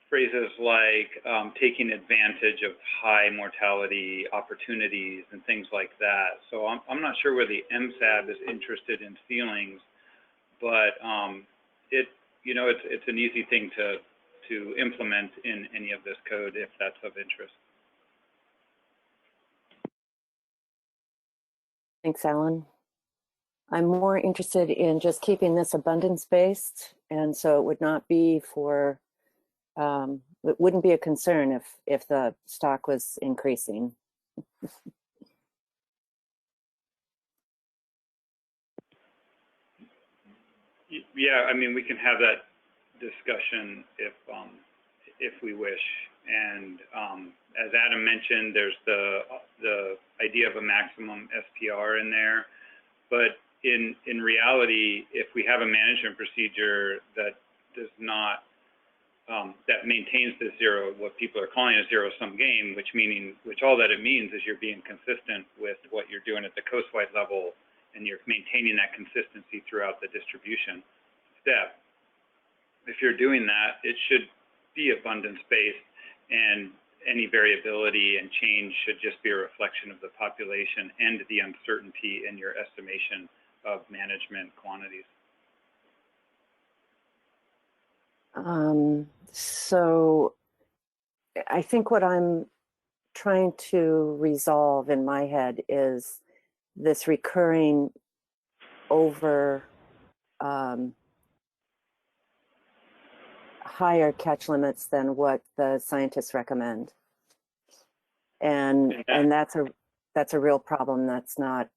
phrases like taking advantage of high mortality opportunities and things like that. So I'm not sure where the MSAB is interested in ceilings, but it's an easy thing to implement in any of this code if that's of interest. Thanks, Alan. I'm more interested in just keeping this abundance-based, and so it would not be for, it wouldn't be a concern if the stock was increasing. Yeah, I mean, we can have that discussion if we wish. And as Adam mentioned, there's the idea of a maximum SPR in there. But in reality, if we have a management procedure that does not that maintains the zero, what people are calling a zero-sum game, which all that it means is you're being consistent with what you're doing at the coastwide level, and you're maintaining that consistency throughout the distribution step. If you're doing that, it should be abundance-based, and any variability and change should just be a reflection of the population and the uncertainty in your estimation of management quantities. So I think what I'm trying to resolve in my head is this recurring over higher catch limits than what the scientists recommend, and that's a real problem. That's not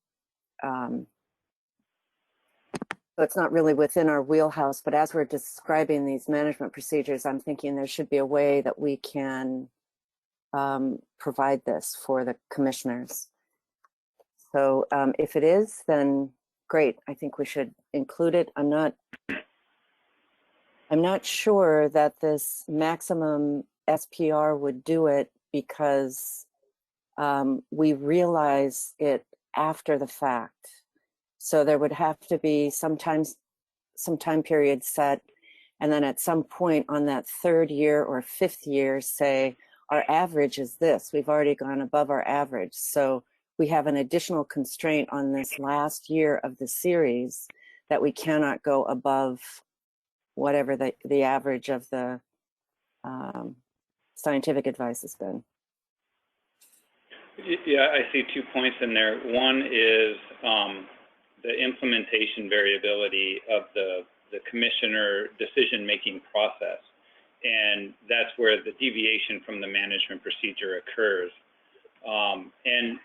so it's not really within our wheelhouse. But as we're describing these management procedures, I'm thinking there should be a way that we can provide this for the commissioners. So if it is, then great. I think we should include it. I'm not sure that this maximum SPR would do it, because we realize it after the fact. So there would have to be some time period set, and then at some point on that 3rd year or 5th year say, our average is this. We've already gone above our average. So we have an additional constraint on this last year of the series that we cannot go above whatever the average of the scientific advice has been. Yeah, I see 2 points in there. One is the implementation variability of the commissioner decision-making process. And that's where the deviation from the management procedure occurs. And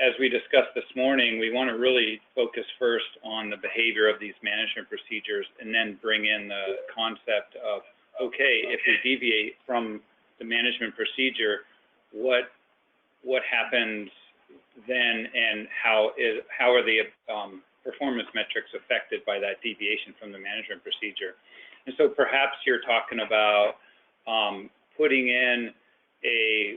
as we discussed this morning, we want to really focus first on the behavior of these management procedures, and then bring in the concept of, okay, if we deviate from the management procedure, what happens then, and how are the performance metrics affected by that deviation from the management procedure. And so perhaps you're talking about putting in a,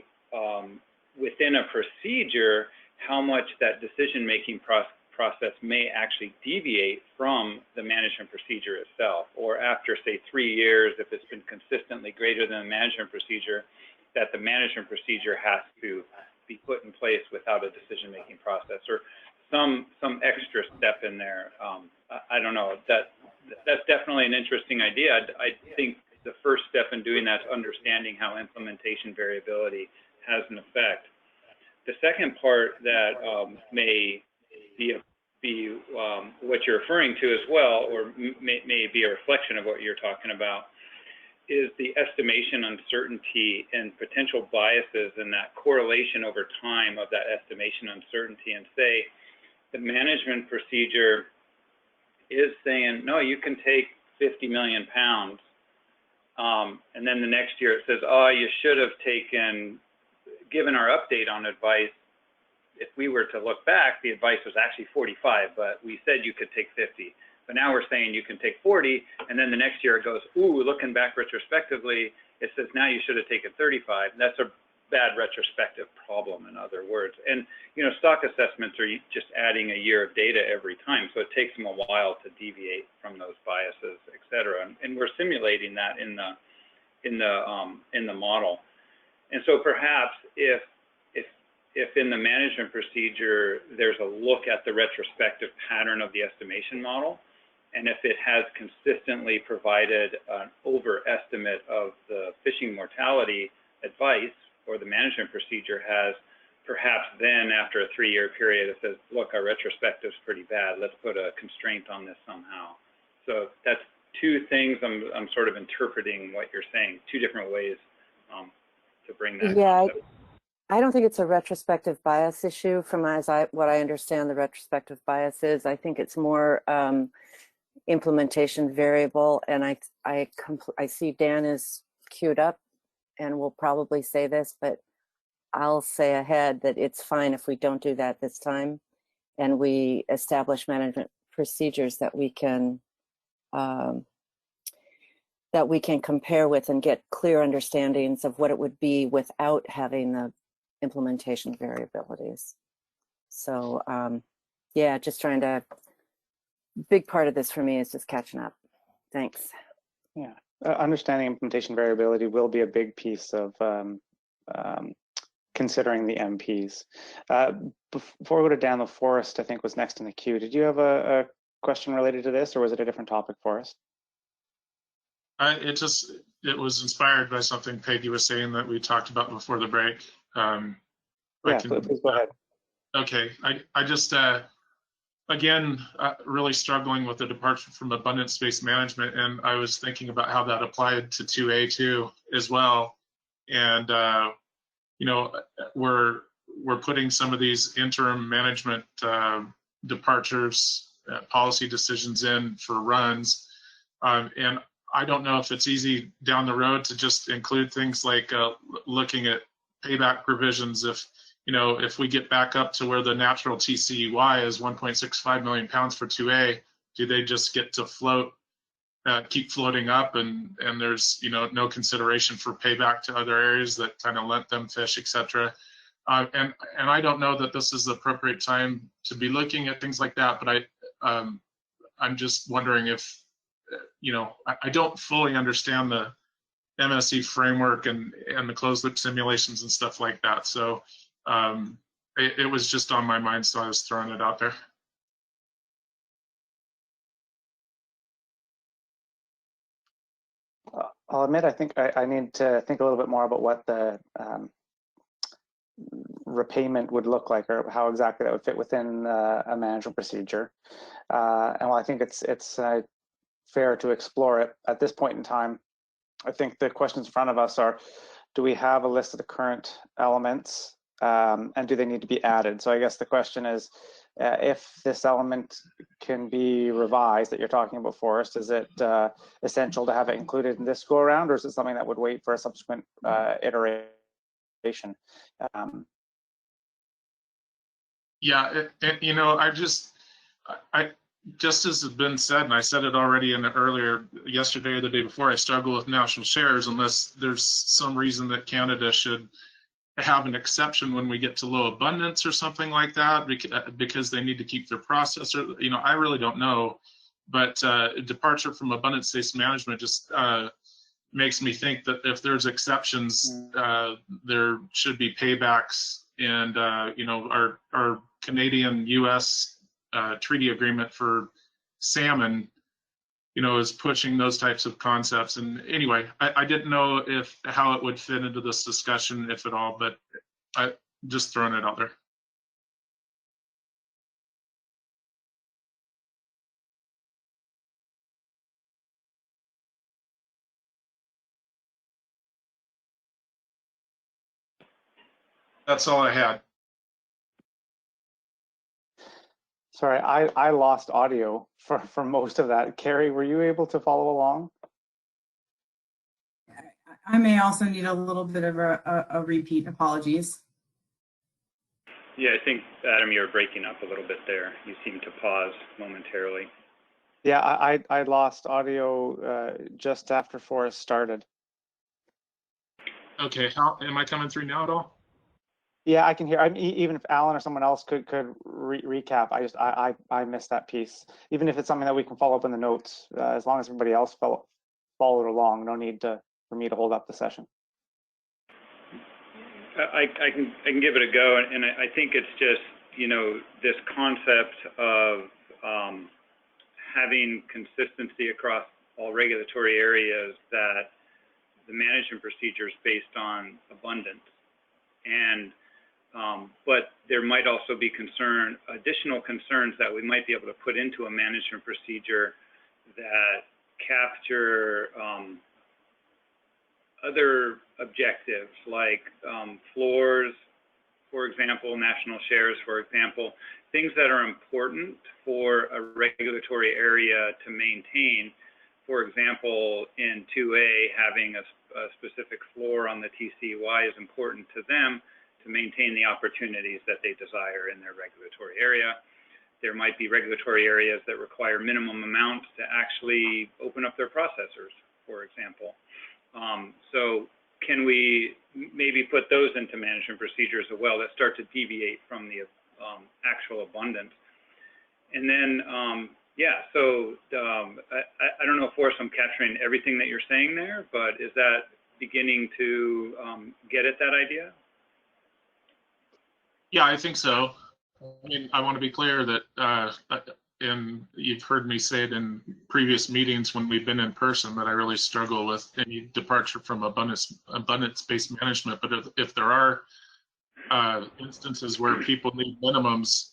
within a procedure, how much that decision-making process may actually deviate from the management procedure itself, or after, say, 3 years, if it's been consistently greater than the management procedure, that the management procedure has to be put in place without a decision-making process, or some extra step in there. I don't know. That's definitely an interesting idea. I think the first step in doing that is understanding how implementation variability has an effect. The second part that may be what you're referring to as well, or may be a reflection of what you're talking about, is the estimation uncertainty and potential biases and that correlation over time of that estimation uncertainty. And say the management procedure is saying, no, you can take 50 million pounds. And then the next year it says, oh, you should have given our update on advice. If we were to look back, the advice was actually 45, but we said you could take 50. But now we're saying you can take 40, and then the next year it goes, ooh, looking back retrospectively, it says now you should have taken 35. That's a bad retrospective problem, in other words. And stock assessments are just adding a year of data every time, so it takes them a while to deviate from those biases, et cetera. And we're simulating that in the model. And so perhaps if in the management procedure there's a look at the retrospective pattern of the estimation model, and if it has consistently provided an overestimate of the fishing mortality advice, or the management procedure has, perhaps then after a 3-year period it says, look, our retrospective is pretty bad, let's put a constraint on this somehow. So that's two things I'm sort of interpreting what you're saying, two different ways to bring that concept. I don't think it's a retrospective bias issue from what I understand the retrospective bias is. I think it's more implementation variable, and I see Dan is queued up and will probably say this, but I'll say ahead that it's fine if we don't do that this time, and we establish management procedures that we can compare with and get clear understandings of what it would be without having the implementation variabilities. So yeah, just trying to, big part of this for me is just catching up. Thanks. Yeah, understanding implementation variability will be a big piece of considering the MPs. Before we go to Dan LaForest, I think was next in the queue. Did you have a question related to this, or was it a different topic for us? It was inspired by something Peggy was saying that we talked about before the break. Yeah, please go ahead. Okay, I just, again, really struggling with the departure from abundance-based management, and I was thinking about how that applied to 2A too as well. And, we're putting some of these interim management departures, policy decisions in for runs. And I don't know if it's easy down the road to just include things like looking at payback provisions. If we get back up to where the natural TCEY is 1.65 million pounds for 2A, do they just get to float, keep floating up, and there's no consideration for payback to other areas that kind of let them fish, etc. And I don't know that this is the appropriate time to be looking at things like that, but I'm just wondering if I don't fully understand the MSE framework and the closed loop simulations and stuff like that. So it was just on my mind, so I was throwing it out there. I'll admit, I think I need to think a little bit more about what the repayment would look like, or how exactly that would fit within a management procedure. And while I think it's fair to explore it at this point in time, I think the questions in front of us are, do we have a list of the current elements, and do they need to be added? So I guess the question is, if this element can be revised that you're talking about, Forrest, is it essential to have it included in this go around, or is it something that would wait for a subsequent iteration? Yeah, just as has been said, and I said it already in the earlier, yesterday or the day before, I struggle with national shares unless there's some reason that Canada should have an exception when we get to low abundance or something like that, because they need to keep their processor. You know, I really don't know, but departure from abundance-based management just makes me think that if there's exceptions, there should be paybacks. And you know, our Canadian U.S. Treaty agreement for salmon, you know, is pushing those types of concepts. And anyway, I didn't know how it would fit into this discussion, if at all, but I just throwing it out there. That's all I had. Sorry, I lost audio for most of that. Carey, were you able to follow along? I may also need a little bit of a repeat. Apologies. Yeah, I think, Adam, you're breaking up a little bit there. You seem to pause momentarily. Yeah, I lost audio just after Forrest started. Okay, how am I coming through now at all? Yeah, I can hear. Even if Alan or someone else could recap, I missed that piece. Even if it's something that we can follow up in the notes, as long as everybody else followed along, no need for me to hold up the session. I can give it a go, and I think it's just, you know, this concept of having consistency across all regulatory areas, that the management procedure is based on abundance. And but there might also be additional concerns that we might be able to put into a management procedure that capture other objectives, like floors, for example, national shares, for example, things that are important for a regulatory area to maintain. For example, in 2A, having a specific floor on the TCY is important to them to maintain the opportunities that they desire in their regulatory area. There might be regulatory areas that require minimum amounts to actually open up their processors, for example. So can we maybe put those into management procedures as well that start to deviate from the actual abundance? And then, yeah, so I don't know, Forrest, I'm capturing everything that you're saying there, but is that beginning to get at that idea? Yeah, I think so. I mean, I want to be clear that, and you've heard me say it in previous meetings when we've been in person, that I really struggle with any departure from abundance-based management. But if there are instances where people need minimums,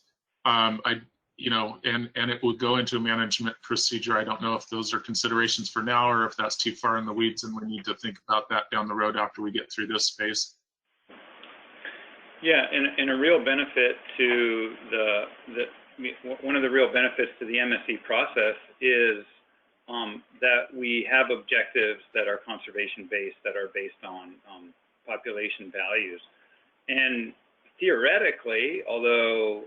you know, and it would go into a management procedure, I don't know if those are considerations for now or if that's too far in the weeds and we need to think about that down the road after we get through this phase. Yeah, and a real benefit to one of the real benefits to the MSE process is that we have objectives that are conservation-based, that are based on population values. And theoretically, although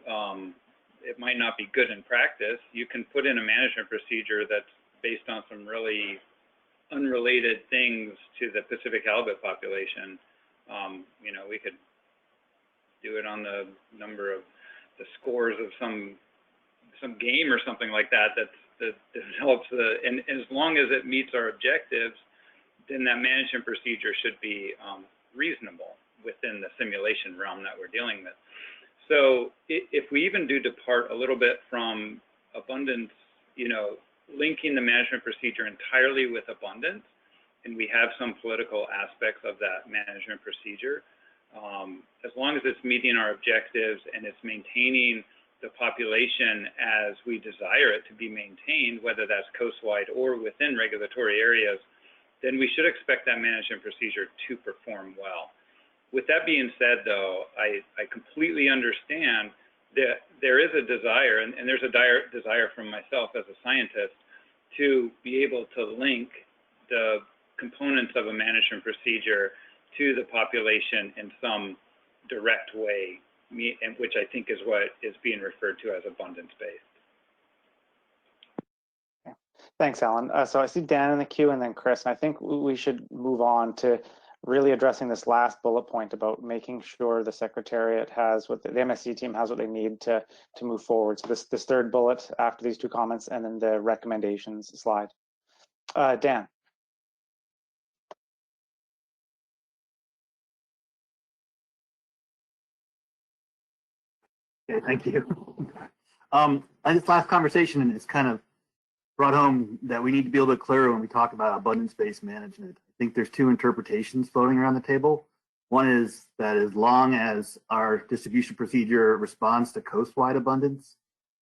it might not be good in practice, you can put in a management procedure that's based on some really unrelated things to the Pacific halibut population. You know, we could do it on the number of the scores of some game or something like that that develops and as long as it meets our objectives, then that management procedure should be reasonable within the simulation realm that we're dealing with. So if we even do depart a little bit from abundance, you know, linking the management procedure entirely with abundance, and we have some political aspects of that management procedure, as long as it's meeting our objectives and it's maintaining the population as we desire it to be maintained, whether that's coastwide or within regulatory areas, then we should expect that management procedure to perform well. With that being said, though, I completely understand that there is a desire, and there's a desire from myself as a scientist, to be able to link the components of a management procedure to the population in some direct way, which I think is what is being referred to as abundance-based. Thanks, Alan. So I see Dan in the queue and then Chris, and I think we should move on to really addressing this last bullet point about making sure the Secretariat has what the MSC team has what they need to move forward. So this third bullet after these two comments and then the recommendations slide. Dan. Okay, thank you. This last conversation is kind of brought home that we need to be a little bit clearer when we talk about abundance-based management. I think there's two interpretations floating around the table. One is that as long as our distribution procedure responds to coast-wide abundance,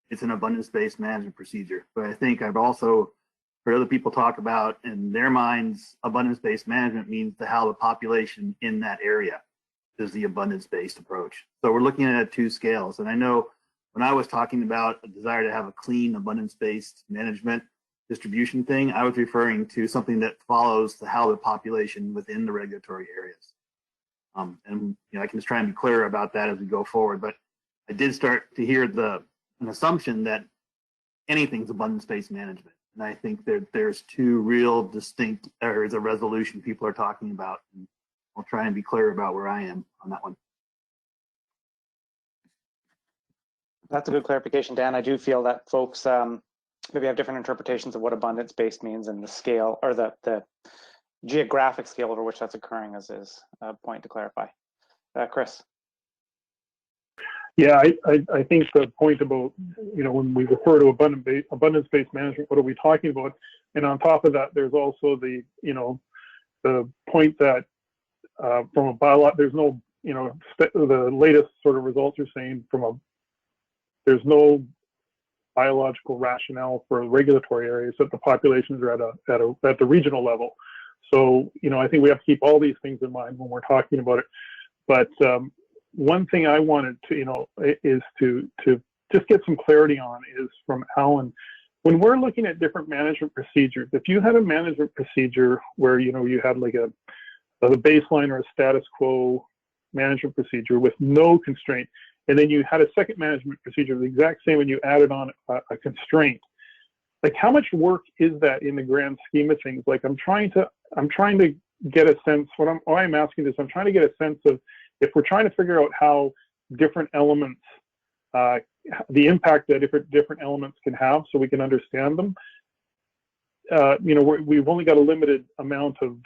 it's an abundance-based management procedure. But I think I've also heard other people talk about, in their minds, abundance-based management means to have a population in that area is the abundance-based approach. So we're looking at two scales. And I know when I was talking about a desire to have a clean abundance-based management distribution thing, I was referring to something that follows the Halibut population within the regulatory areas. And I can just try and be clear about that as we go forward. But I did start to hear an assumption that anything's abundance-based management. And I think that there's two real distinct areas of resolution people are talking about. And I'll try and be clear about where I am on that one. That's a good clarification, Dan. I do feel that folks maybe have different interpretations of what abundance-based means, and the scale or the geographic scale over which that's occurring is a point to clarify. Chris. Yeah, I think the point about, when we refer to abundance-based management, what are we talking about? And on top of that, there's also the point that from a biolog, there's no, the latest sort of results are saying there's no biological rationale for regulatory areas that the populations are at the regional level. So, I think we have to keep all these things in mind when we're talking about it. But one thing I wanted to, is to just get some clarity on is from Alan. When we're looking at different management procedures, if you had a management procedure where, you had like a baseline or a status quo management procedure with no constraint, and then you had a second management procedure the exact same and you added on a constraint, like how much work is that in the grand scheme of things? Like I'm trying to get a sense, why I'm asking this, I'm trying to get a sense of if we're trying to figure out how different elements, the impact that different elements can have so we can understand them. We've only got a limited amount of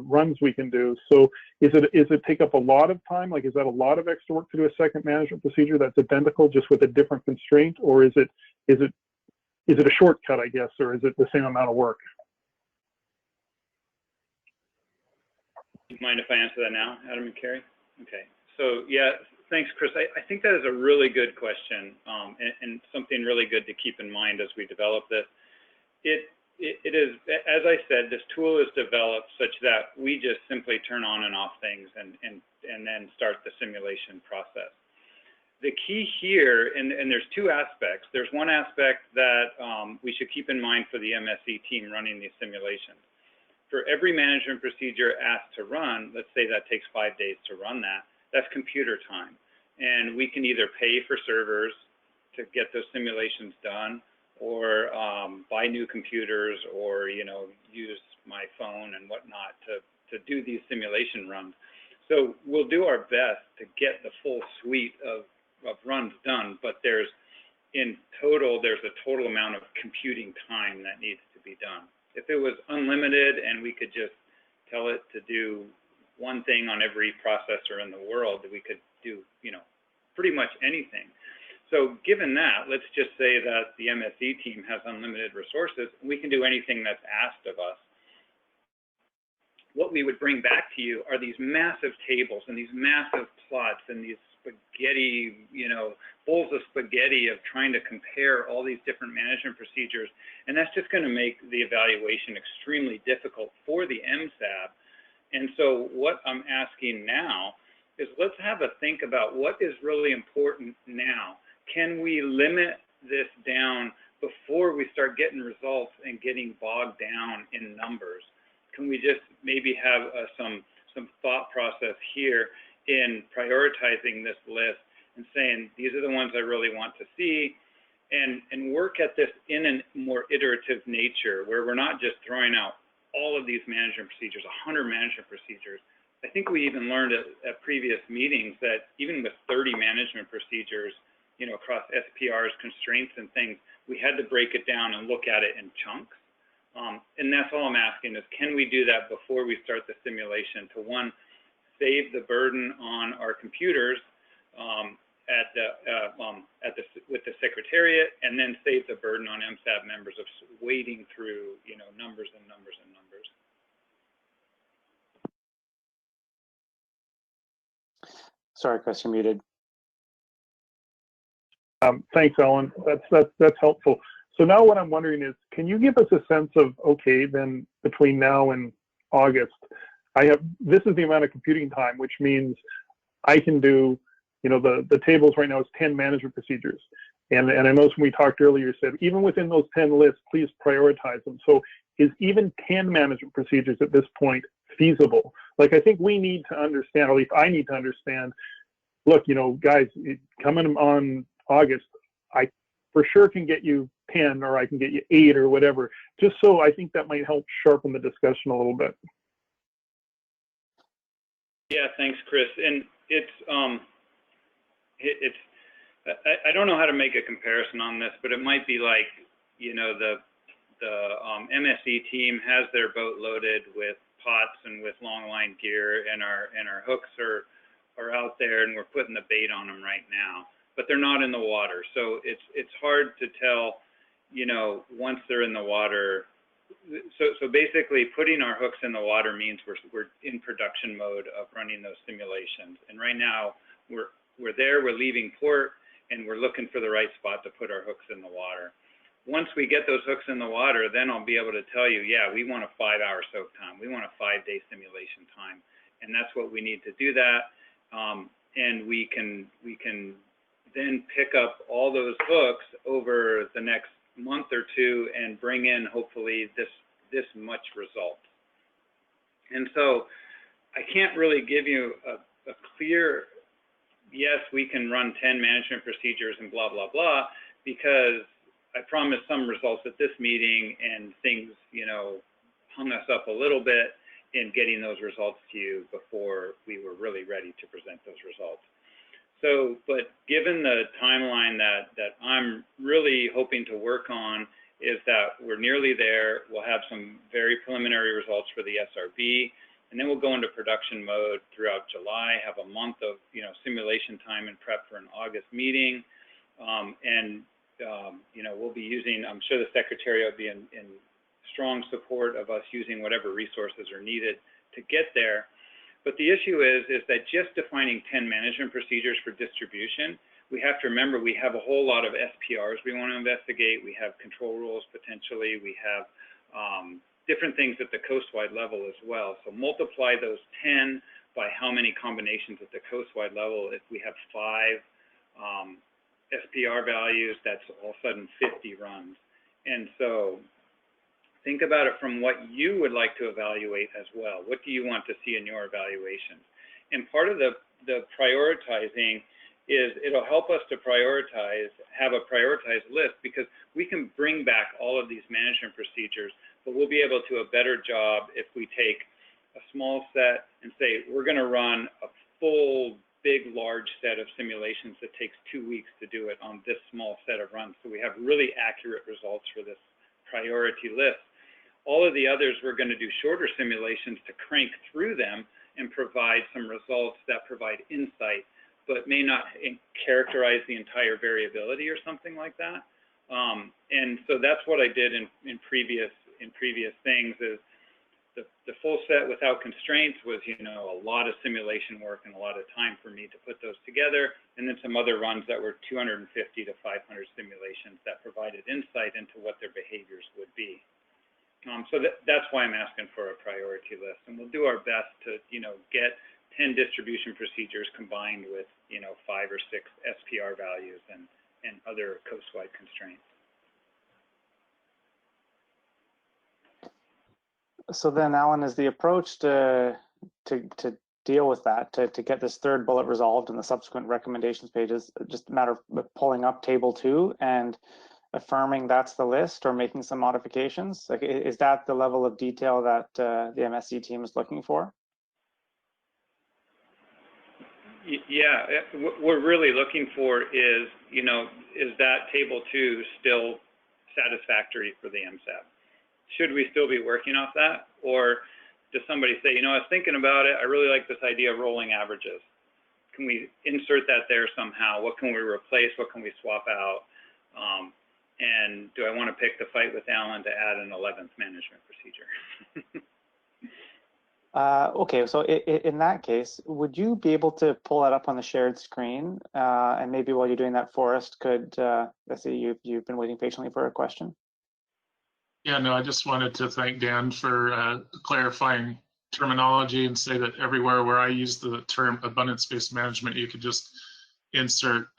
runs we can do. So is it take up a lot of time? Like, is that a lot of extra work to do a second management procedure that's identical just with a different constraint? Or is it a shortcut, I guess, or is it the same amount of work? Do you mind if I answer that now, Adam and Carey? Okay. So yeah, thanks, Chris. I think that is a really good question, and something really good to keep in mind as we develop this. It is, as I said, this tool is developed such that we just simply turn on and off things and then start the simulation process. The key here, and there's two aspects. There's one aspect that we should keep in mind for the MSC team running these simulations. For every management procedure asked to run, let's say that takes 5 days to run that, that's computer time. And we can either pay for servers to get those simulations done, or buy new computers, or use my phone and whatnot to do these simulation runs. So we'll do our best to get the full suite of runs done, but in total, there's a total amount of computing time that needs to be done. If it was unlimited and we could just tell it to do one thing on every processor in the world, we could do, pretty much anything. So given that, let's just say that the MSC team has unlimited resources, we can do anything that's asked of us. What we would bring back to you are these massive tables and these massive plots and these spaghetti, bowls of spaghetti of trying to compare all these different management procedures. And that's just going to make the evaluation extremely difficult for the MSAB. And so what I'm asking now is let's have a think about what is really important now. Can we limit this down before we start getting results and getting bogged down in numbers? Can we just maybe have some thought process here in prioritizing this list and saying, these are the ones I really want to see, and work at this in a more iterative nature, where we're not just throwing out all of these management procedures, 100 management procedures. I think we even learned at previous meetings that even with 30 management procedures, you know, across SPRs, constraints and things, we had to break it down and look at it in chunks. And that's all I'm asking is, can we do that before we start the simulation to, one, save the burden on our computers with the Secretariat, and then save the burden on MSAB members of wading through, you know, numbers and numbers and numbers. Sorry, Chris, you're muted. Thanks, Alan. That's helpful. So now what I'm wondering is, can you give us a sense of, okay, then between now and August, this is the amount of computing time, which means I can do, you know, the tables right now is 10 management procedures. And I know when we talked earlier, you said, even within those 10 lists, please prioritize them. So is even 10 management procedures at this point feasible? Like, I think we need to understand, or at least I need to understand, look, you know, guys, coming on August, I for sure can get you 10, or I can get you 8 or whatever, just so I think that might help sharpen the discussion a little bit. Yeah, thanks, Chris. And I don't know how to make a comparison on this, but it might be like, you know, the MSE team has their boat loaded with pots and with long line gear, and our hooks are out there, and we're putting the bait on them right now, but they're not in the water. So it's hard to tell, you know, once they're in the water. So basically, putting our hooks in the water means we're in production mode of running those simulations. And right now we're there, we're leaving port, and we're looking for the right spot to put our hooks in the water. Once we get those hooks in the water, then I'll be able to tell you, yeah, we want a 5-hour soak time. We want a 5-day simulation time. And that's what we need to do that. And we can then pick up all those hooks over the next month or two and bring in, hopefully, this much result. And so I can't really give you a clear, yes, we can run 10 management procedures and blah, blah, blah, because I promised some results at this meeting, and things, you know, hung us up a little bit in getting those results to you before we were really ready to present those results. So, but given the timeline that I'm really hoping to work on, is that we're nearly there. We'll have some very preliminary results for the SRB, and then we'll go into production mode throughout July, have a month of, you know, simulation time and prep for an August meeting. You know, we'll be using, I'm sure the Secretary will be in strong support of us using whatever resources are needed to get there. But the issue is that just defining 10 management procedures for distribution, we have to remember we have a whole lot of SPRs we want to investigate. We have control rules potentially. We have different things at the coastwide level as well. So multiply those 10 by how many combinations at the coastwide level. If we have 5 SPR values, that's all of a sudden 50 runs. And so think about it from what you would like to evaluate as well. What do you want to see in your evaluations? And part of the prioritizing is it'll help us to prioritize, have a prioritized list, because we can bring back all of these management procedures, but we'll be able to do a better job if we take a small set and say, we're going to run a full, big, large set of simulations that takes 2 weeks to do it on this small set of runs. So we have really accurate results for this priority list. All of the others, we're going to do shorter simulations to crank through them and provide some results that provide insight, but may not characterize the entire variability or something like that. And so that's what I did in previous things. Is the full set without constraints was, you know, a lot of simulation work and a lot of time for me to put those together, and then some other runs that were 250 to 500 simulations that provided insight into what their behaviors would be. So that's why I'm asking for a priority list, and we'll do our best to, you know, get 10 distribution procedures combined with, you know, 5 or 6 SPR values and other coastwide constraints. So then, Alan, is the approach to deal with that to get this third bullet resolved and the subsequent recommendations pages? Just a matter of pulling up table 2 and affirming that's the list, or making some modifications? Like, is that the level of detail that the MSC team is looking for? Yeah, what we're really looking for is, is that table 2 still satisfactory for the MSAB? Should we still be working off that? Or does somebody say, I was thinking about it, I really like this idea of rolling averages. Can we insert that there somehow? What can we replace? What can we swap out? And do I want to pick the fight with Alan to add an 11th management procedure? Okay, so in that case, would you be able to pull that up on the shared screen? And maybe while you're doing that, Forrest, could, let's see, you've been waiting patiently for a question. Yeah, no, I just wanted to thank Dan for clarifying terminology and say that everywhere where I use the term abundance-based management, you could just insert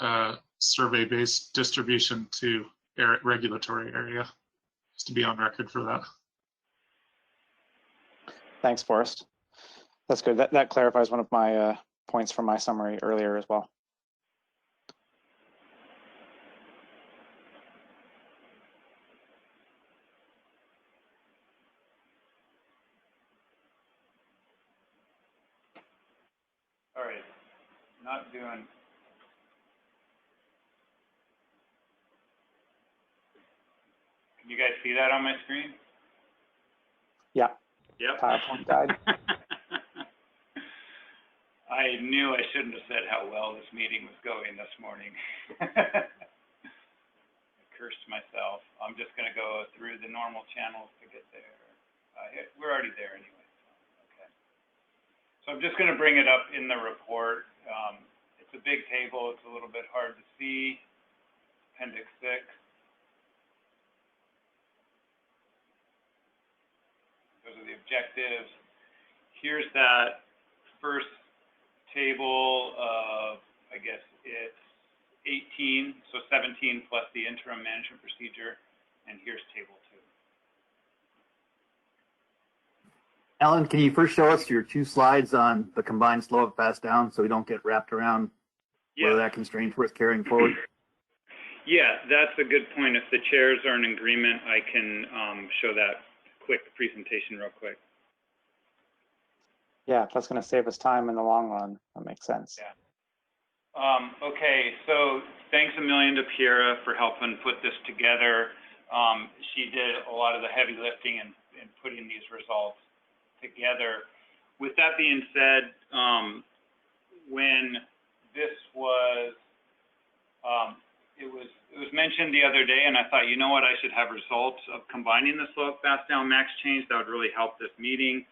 survey-based distribution to regulatory area, just to be on record for that. Thanks, Forrest. That's good. That clarifies one of my points from my summary earlier as well. All right, not doing. Can you guys see that on my screen? Yeah. Yep. PowerPoint guide. I knew I shouldn't have said how well this meeting was going this morning. I cursed myself. I'm just going to go through the normal channels to get there. We're already there anyway. Okay. So I'm just going to bring it up in the report. It's a big table. It's a little bit hard to see. Appendix 6. Those are the objectives. Here's that first table of, I guess it's 18, so 17 plus the interim management procedure, and here's table 2. Alan, can you first show us your 2 slides on the combined slow up, fast down, so we don't get wrapped around whether that constraint's worth carrying forward? Yeah, that's a good point. If the chairs are in agreement, I can show that quick presentation real quick. Yeah, that's going to save us time in the long run. That makes sense. Yeah. Okay, so thanks a million to Piera for helping put this together. She did a lot of the heavy lifting in putting these results together. With that being said, when this was, it was mentioned the other day, and I thought, you know what, I should have results of combining the slow up, fast down, max change. That would really help this meeting.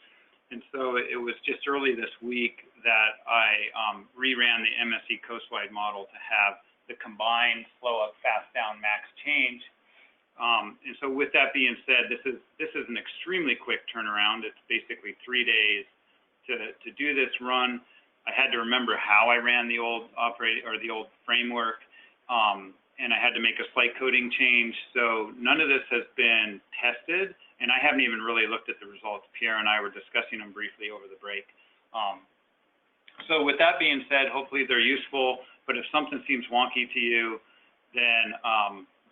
And so it was just early this week that I reran the MSC coastwide model to have the combined slow up, fast down, max change. And so with that being said, this is an extremely quick turnaround. It's basically 3 days to do this run. I had to remember how I ran the old the old framework, and I had to make a slight coding change. So none of this has been tested, and I haven't even really looked at the results. Pierre and I were discussing them briefly over the break. So with that being said, hopefully they're useful, but if something seems wonky to you, then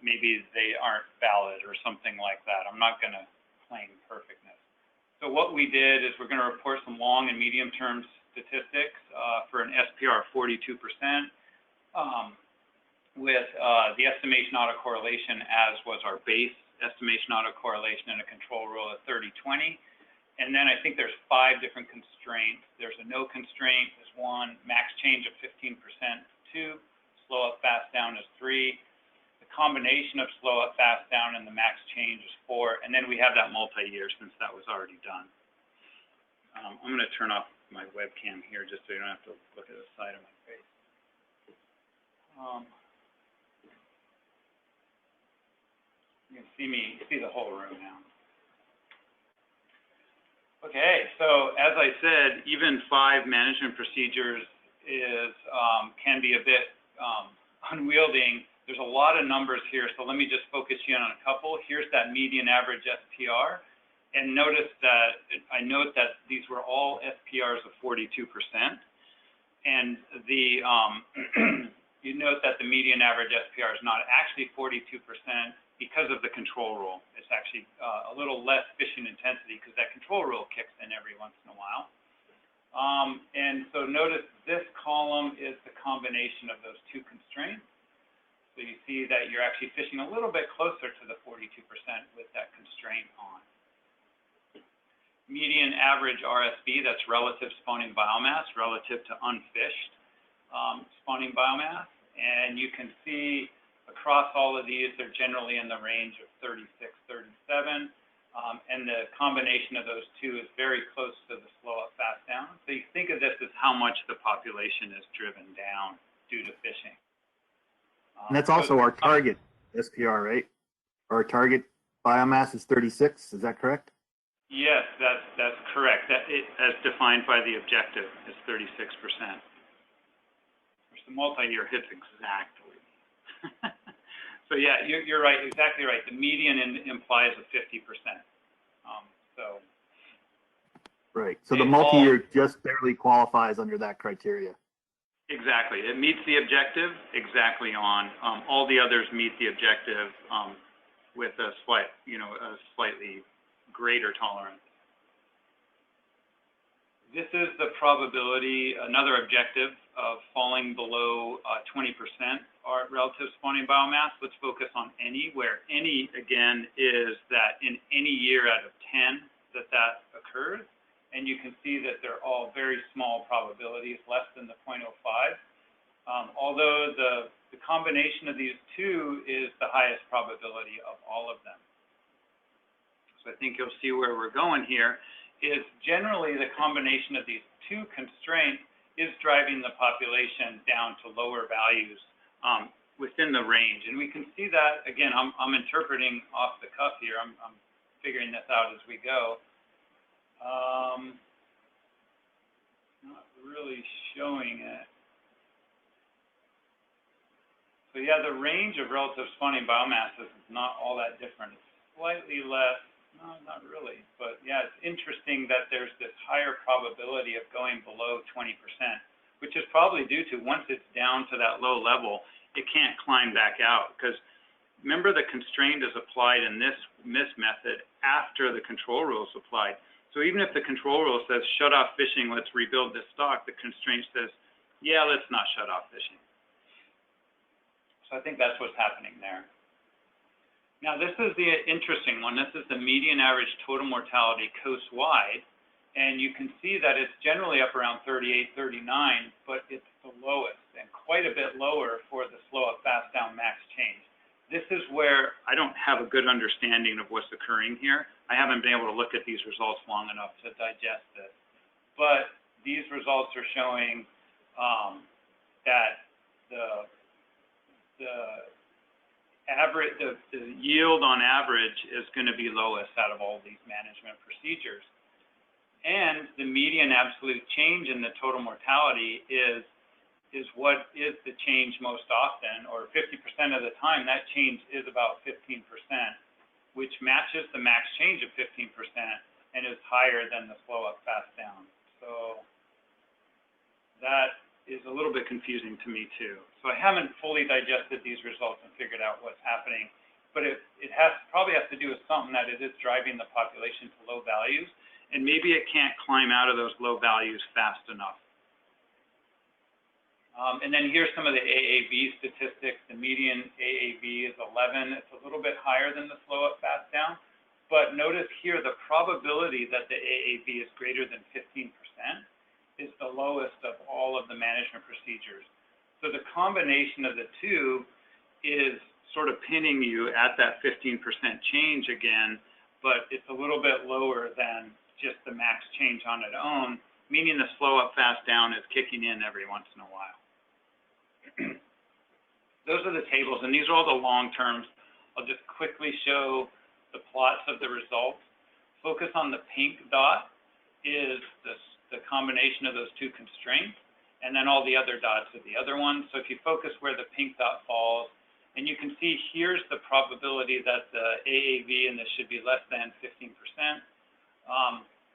maybe they aren't valid or something like that. I'm not going to claim perfectness. So what we did is we're going to report some long and medium term statistics for an SPR of 42%, with the estimation autocorrelation as was our base estimation autocorrelation and a control rule of 30-20. And then I think there's 5 different constraints. There's a no constraint is 1, max change of 15% 2, slow up, fast down is 3. The combination of slow up, fast down, and the max change is 4. And then we have that multi-year since that was already done. I'm going to turn off my webcam here just so you don't have to look at the side of my face. You can see the whole room now. Okay, so as I said, even 5 management procedures can be a bit unwieldy. There's a lot of numbers here, so let me just focus you in on a couple. Here's that median average SPR. And notice that, I note that these were all SPRs of 42%. And the, you note that the median average SPR is not actually 42% because of the control rule. It's actually a little less fishing intensity because that control rule kicks in every once in a while. And so notice this column is the combination of those two constraints. So you see that you're actually fishing a little bit closer to the 42% with that constraint on. Median average RSB, that's relative spawning biomass relative to unfished spawning biomass. And you can see across all of these, they're generally in the range of 36, 37. And the combination of those two is very close to the slow up, fast down. So you think of this as how much the population is driven down due to fishing. And that's also our target SPR, right? Our target biomass is 36. Is that correct? Yes, that's correct. That as defined by the objective is 36%. Which the multi-year hits exactly. So yeah, you're right, exactly right. The median implies a 50%. So. Right. So the multi-year just barely qualifies under that criteria. Exactly. It meets the objective exactly on. All the others meet the objective with a slightly greater tolerance. This is the probability, another objective of falling below 20% relative spawning biomass. Let's focus on any, where any, again, is that in any year out of 10 that occurs. And you can see that they're all very small probabilities, less than the 0.05. Although the combination of these two is the highest probability of all of them. So I think you'll see where we're going here is generally the combination of these two constraints is driving the population down to lower values within the range. And we can see that, again, I'm interpreting off the cuff here. I'm figuring this out as we go. Not really showing it. So yeah, the range of relative spawning biomass is not all that different. It's slightly less, no, not really. But yeah, it's interesting that there's this higher probability of going below 20%, which is probably due to once it's down to that low level, it can't climb back out. Because remember, the constraint is applied in this method after the control rule is applied. So even if the control rule says shut off fishing, let's rebuild this stock, the constraint says, yeah, let's not shut off fishing. So I think that's what's happening there. Now this is the interesting one. This is the median average total mortality coast-wide. And you can see that it's generally up around 38, 39, but it's the lowest and quite a bit lower for the slow up, fast down max change. This is where I don't have a good understanding of what's occurring here. I haven't been able to look at these results long enough to digest this. But these results are showing that the yield on average is going to be lowest out of all these management procedures. And the median absolute change in the total mortality is what is the change most often, or 50% of the time, that change is about 15%, which matches the max change of 15% and is higher than the slow up, fast down. So that is a little bit confusing to me too. So I haven't fully digested these results and figured out what's happening, but it probably has to do with something that it is driving the population to low values, and maybe it can't climb out of those low values fast enough. And then here's some of the AAV statistics. The median AAV is 11. It's a little bit higher than the slow up, fast down. But notice here the probability that the AAV is greater than 15% is the lowest of all of the management procedures. So the combination of the two is sort of pinning you at that 15% change again, but it's a little bit lower than just the max change on its own, meaning the slow up, fast down is kicking in every once in a while. Those are the tables, and these are all the long terms. I'll just quickly show the plots of the results. Focus on the pink dot is the combination of those two constraints, and then all the other dots are the other ones. So if you focus where the pink dot falls, and you can see here's the probability that the AAV in this should be less than 15%,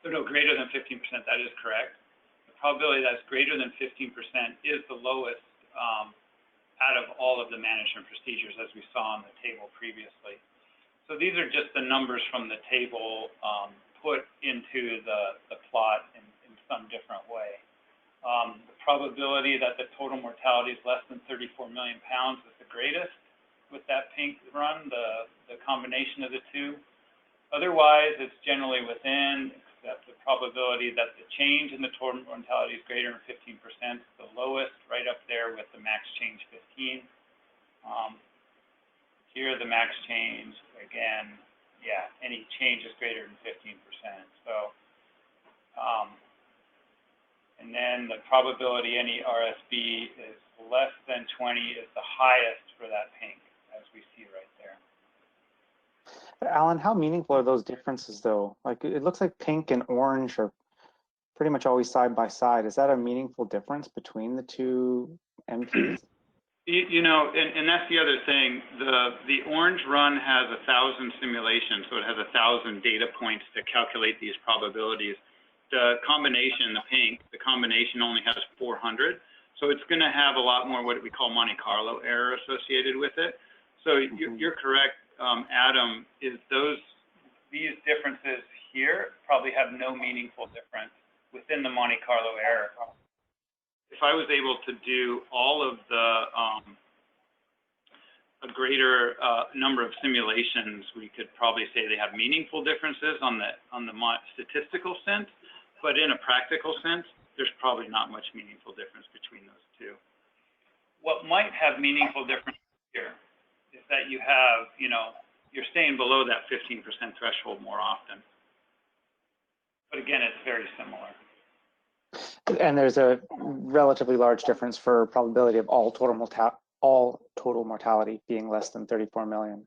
No, greater than 15%, that is correct. The probability that's greater than 15% is the lowest out of all of the management procedures, as we saw on the table previously. So these are just the numbers from the table put into the plot in some different way. The probability that the total mortality is less than 34 million pounds is the greatest with that pink run, the combination of the two. Otherwise, it's generally within, except the probability that the change in the total mortality is greater than 15%, the lowest, right up there with the max change 15. Here, the max change, again, yeah, any change is greater than 15%. So, and then the probability any RSB is less than 20 is the highest for that pink, as we see right there. Alan, how meaningful are those differences though? Like it looks like pink and orange are pretty much always side by side. Is that a meaningful difference between the two MPs? You know, and that's the other thing. The orange run has 1,000 simulations, so it has 1,000 data points to calculate these probabilities. The combination, the pink, the combination only has 400, so it's going to have a lot more what we call Monte Carlo error associated with it. So you're correct, Adam. Is these differences here probably have no meaningful difference within the Monte Carlo error. If I was able to do all of the a greater number of simulations, we could probably say they have meaningful differences on the statistical sense, but in a practical sense, there's probably not much meaningful difference between those two. What might have meaningful difference here is that you have, you know, you're staying below that 15% threshold more often. But again, it's very similar. And there's a relatively large difference for probability of all total mortality being less than 34 million.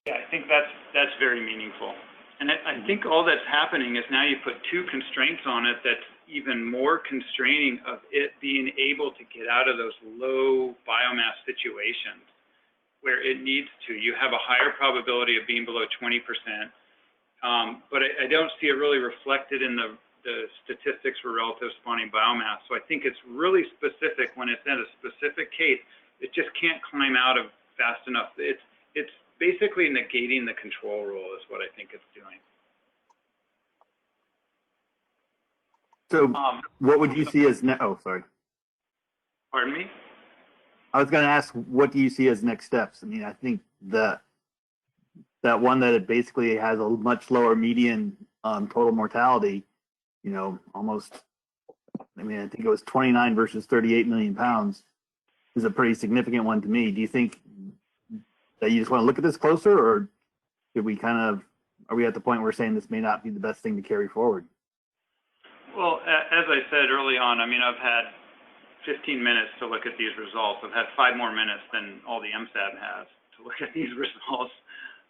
Yeah, I think that's very meaningful. And I think all that's happening is now you put two constraints on it that's even more constraining of it being able to get out of those low biomass situations where it needs to. You have a higher probability of being below 20%, but I don't see it really reflected in the statistics for relative spawning biomass. So I think it's really specific when it's in a specific case. It just can't climb out of fast enough. It's basically negating the control rule is what I think it's doing. So what would you see as oh, sorry. Pardon me? I was going to ask, what do you see as next steps? I mean, I think that one that it basically has a much lower median total mortality, you know, almost, I mean, I think it was 29 versus 38 million pounds is a pretty significant one to me. Do you think that you just want to look at this closer, or should we are we at the point where we're saying this may not be the best thing to carry forward? Well, as I said early on, I mean, I've had 15 minutes to look at these results. I've had 5 more minutes than all the MSAB has to look at these results.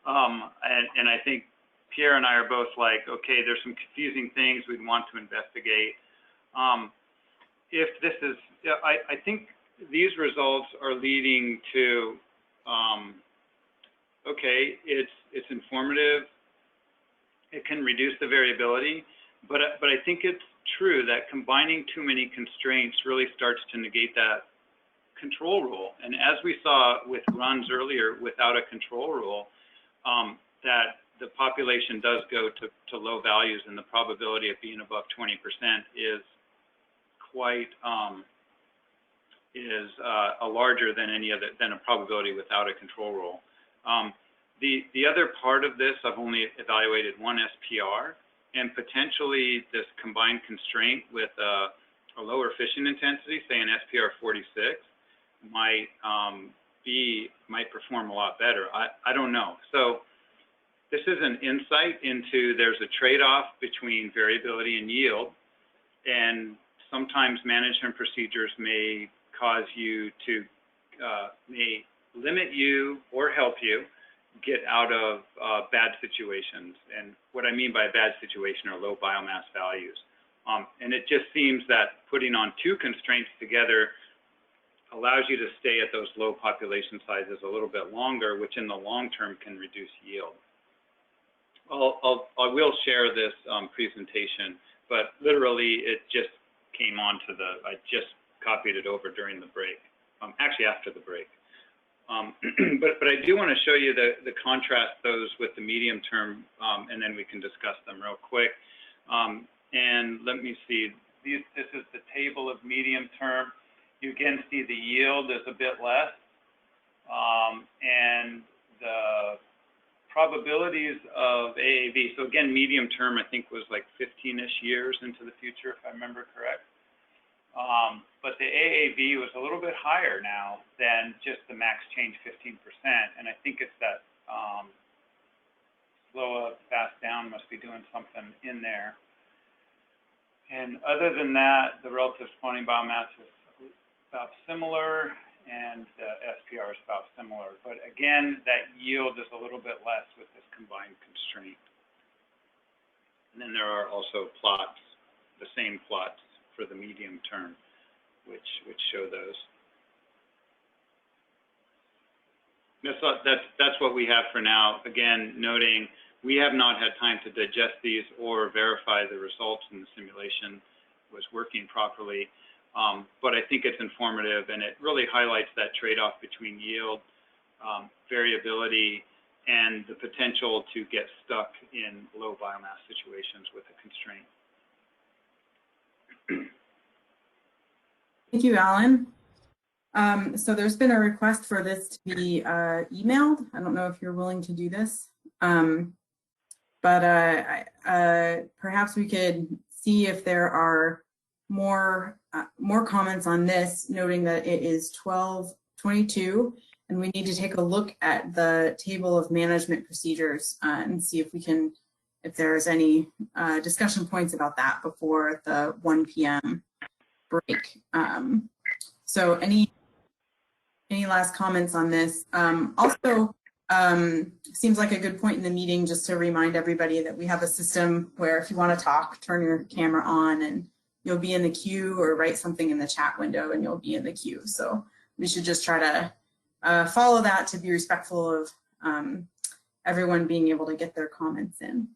And I think Pierre and I are both like, okay, there's some confusing things we'd want to investigate. If this is, I think these results are leading to, okay, it's informative. It can reduce the variability, but I think it's true that combining too many constraints really starts to negate that control rule. And as we saw with runs earlier, without a control rule, that the population does go to low values, and the probability of being above 20% is quite a larger than a probability without a control rule. The other part of this, I've only evaluated one SPR, and potentially this combined constraint with a lower fishing intensity, say an SPR 46, might perform a lot better. I don't know. So this is an insight into there's a trade-off between variability and yield, and sometimes management procedures may cause you to, may limit you or help you get out of bad situations. And what I mean by a bad situation are low biomass values. And it just seems that putting on two constraints together allows you to stay at those low population sizes a little bit longer, which in the long term can reduce yield. I will share this presentation, but literally it just came onto I just copied it over during the break, actually after the break. But I do want to show you the contrast those with the medium term, and then we can discuss them real quick. And let me see, this is the table of medium term. You again see the yield is a bit less, and the probabilities of AAV. So again, medium term I think was like 15-ish years into the future, if I remember correct. But the AAV was a little bit higher now than just the max change 15%, and I think it's that slow up, fast down must be doing something in there. And other than that, the relative spawning biomass is about similar, and the SPR is about similar. But again, that yield is a little bit less with this combined constraint. And then there are also plots, the same plots for the medium term, which show those. That's what we have for now. Again, noting we have not had time to digest these or verify the results in the simulation was working properly. But I think it's informative, and it really highlights that trade-off between yield, variability, and the potential to get stuck in low biomass situations with a constraint. Thank you, Alan. So there's been a request for this to be emailed. I don't know if you're willing to do this, but perhaps we could see if there are more comments on this, noting that it is 12:22, and we need to take a look at the table of management procedures and see if we can, if there's any discussion points about that before the 1 p.m. break. So any last comments on this? Also, seems like a good point in the meeting just to remind everybody that we have a system where if you want to talk, turn your camera on and you'll be in the queue, or write something in the chat window and you'll be in the queue. So we should just try to follow that to be respectful of everyone being able to get their comments in.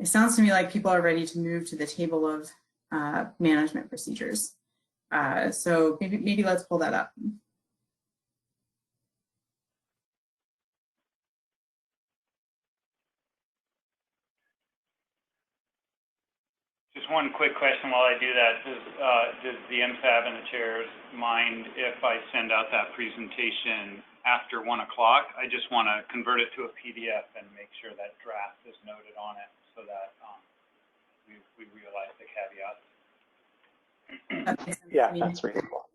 It sounds to me like people are ready to move to the table of management procedures. So maybe let's pull that up. Just one quick question while I do that. Does the MSAB and the chairs mind if I send out that presentation after 1 o'clock? I just want to convert it to a PDF and make sure that draft is noted on it so that we realize the caveats. Yeah, that's reasonable.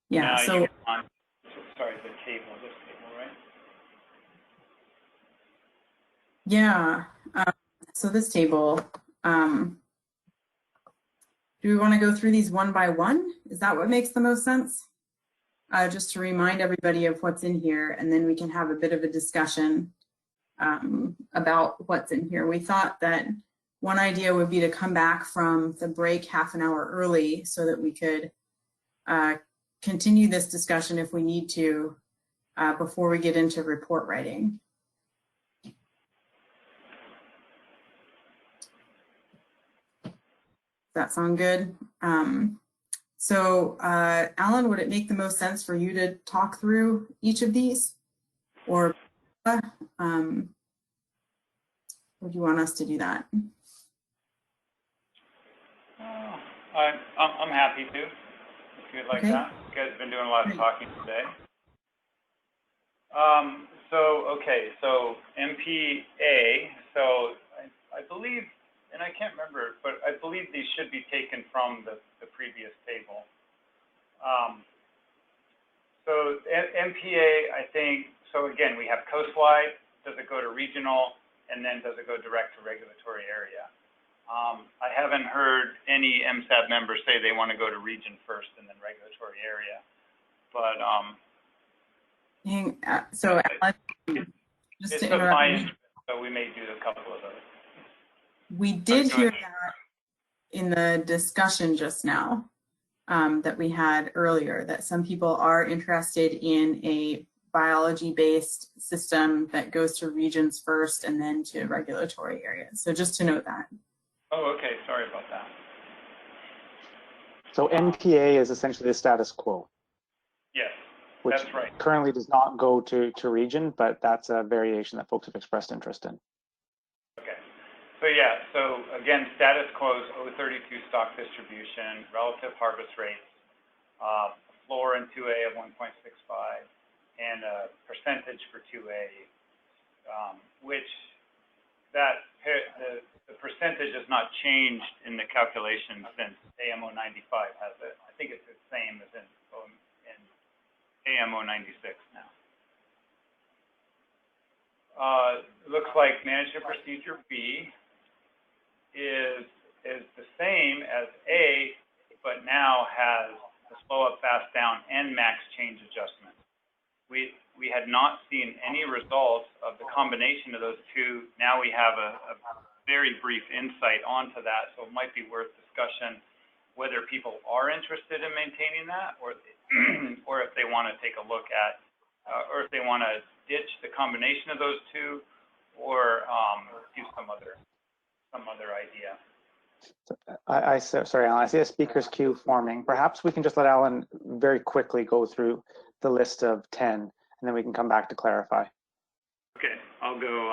Yeah, so sorry, the table, this table, right? Yeah, so this table, do we want to go through these one by one? Is that what makes the most sense? Just to remind everybody of what's in here, and then we can have a bit of a discussion about what's in here. We thought that one idea would be to come back from the break half an hour early so that we could continue this discussion if we need to before we get into report writing. Does that sound good? So Alan, would it make the most sense for you to talk through each of these? Or would you want us to do that? I'm happy to, if you'd like that. You guys have been doing a lot of talking today. So MPA, so I believe, and I can't remember, but I believe these should be taken from the previous table. So MPA, I think, so again, we have coastwide, does it go to regional, and then does it go direct to regulatory area? I haven't heard any MSAB members say they want to go to region first and then regulatory area, but so Alan, just to interrupt, so we may do a couple of those. We did hear that in the discussion just now that we had earlier, that some people are interested in a biology-based system that goes to regions first and then to regulatory areas. So just to note that. Oh, okay. Sorry about that. So NPA is essentially the status quo. Yes, which that's right. currently does not go to region, but that's a variation that folks have expressed interest in. Okay. So yeah, so again, status quo is 032 stock distribution, relative harvest rates, floor in 2A of 1.65, and a percentage for 2A, which the percentage has not changed in the calculation since AMO95 has it. I think it's the same as in AMO96 now. Looks like management procedure B is the same as A, but now has the slow up, fast down, and max change adjustment. We had not seen any results of the combination of those two. Now we have a very brief insight onto that, so it might be worth discussion whether people are interested in maintaining that, or if they want to take a look at, or if they want to ditch the combination of those two, or do some other idea. Sorry, Alan, I see a speaker's queue forming. Perhaps we can just let Alan very quickly go through the list of 10, and then we can come back to clarify. Okay, I'll go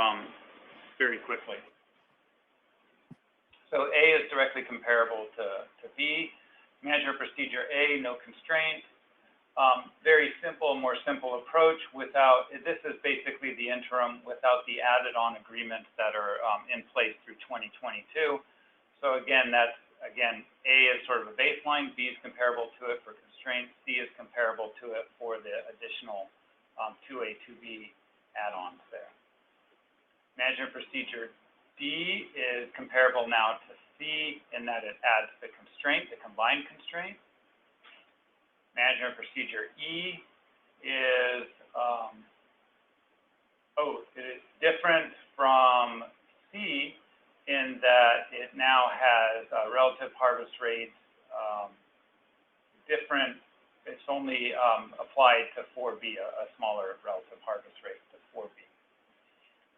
very quickly. So A is directly comparable to B. Management procedure A, no constraint. Very simple, more simple approach without, this is basically the interim without the added on agreements that are in place through 2022. So again, A is sort of a baseline, B is comparable to it for constraints, C is comparable to it for the additional 2A, 2B add-ons there. Management procedure D is comparable now to C in that it adds the constraint, the combined constraint. Management procedure E is, it is different from C in that it now has relative harvest rates different. It's only applied to 4B, a smaller relative harvest rate to 4B.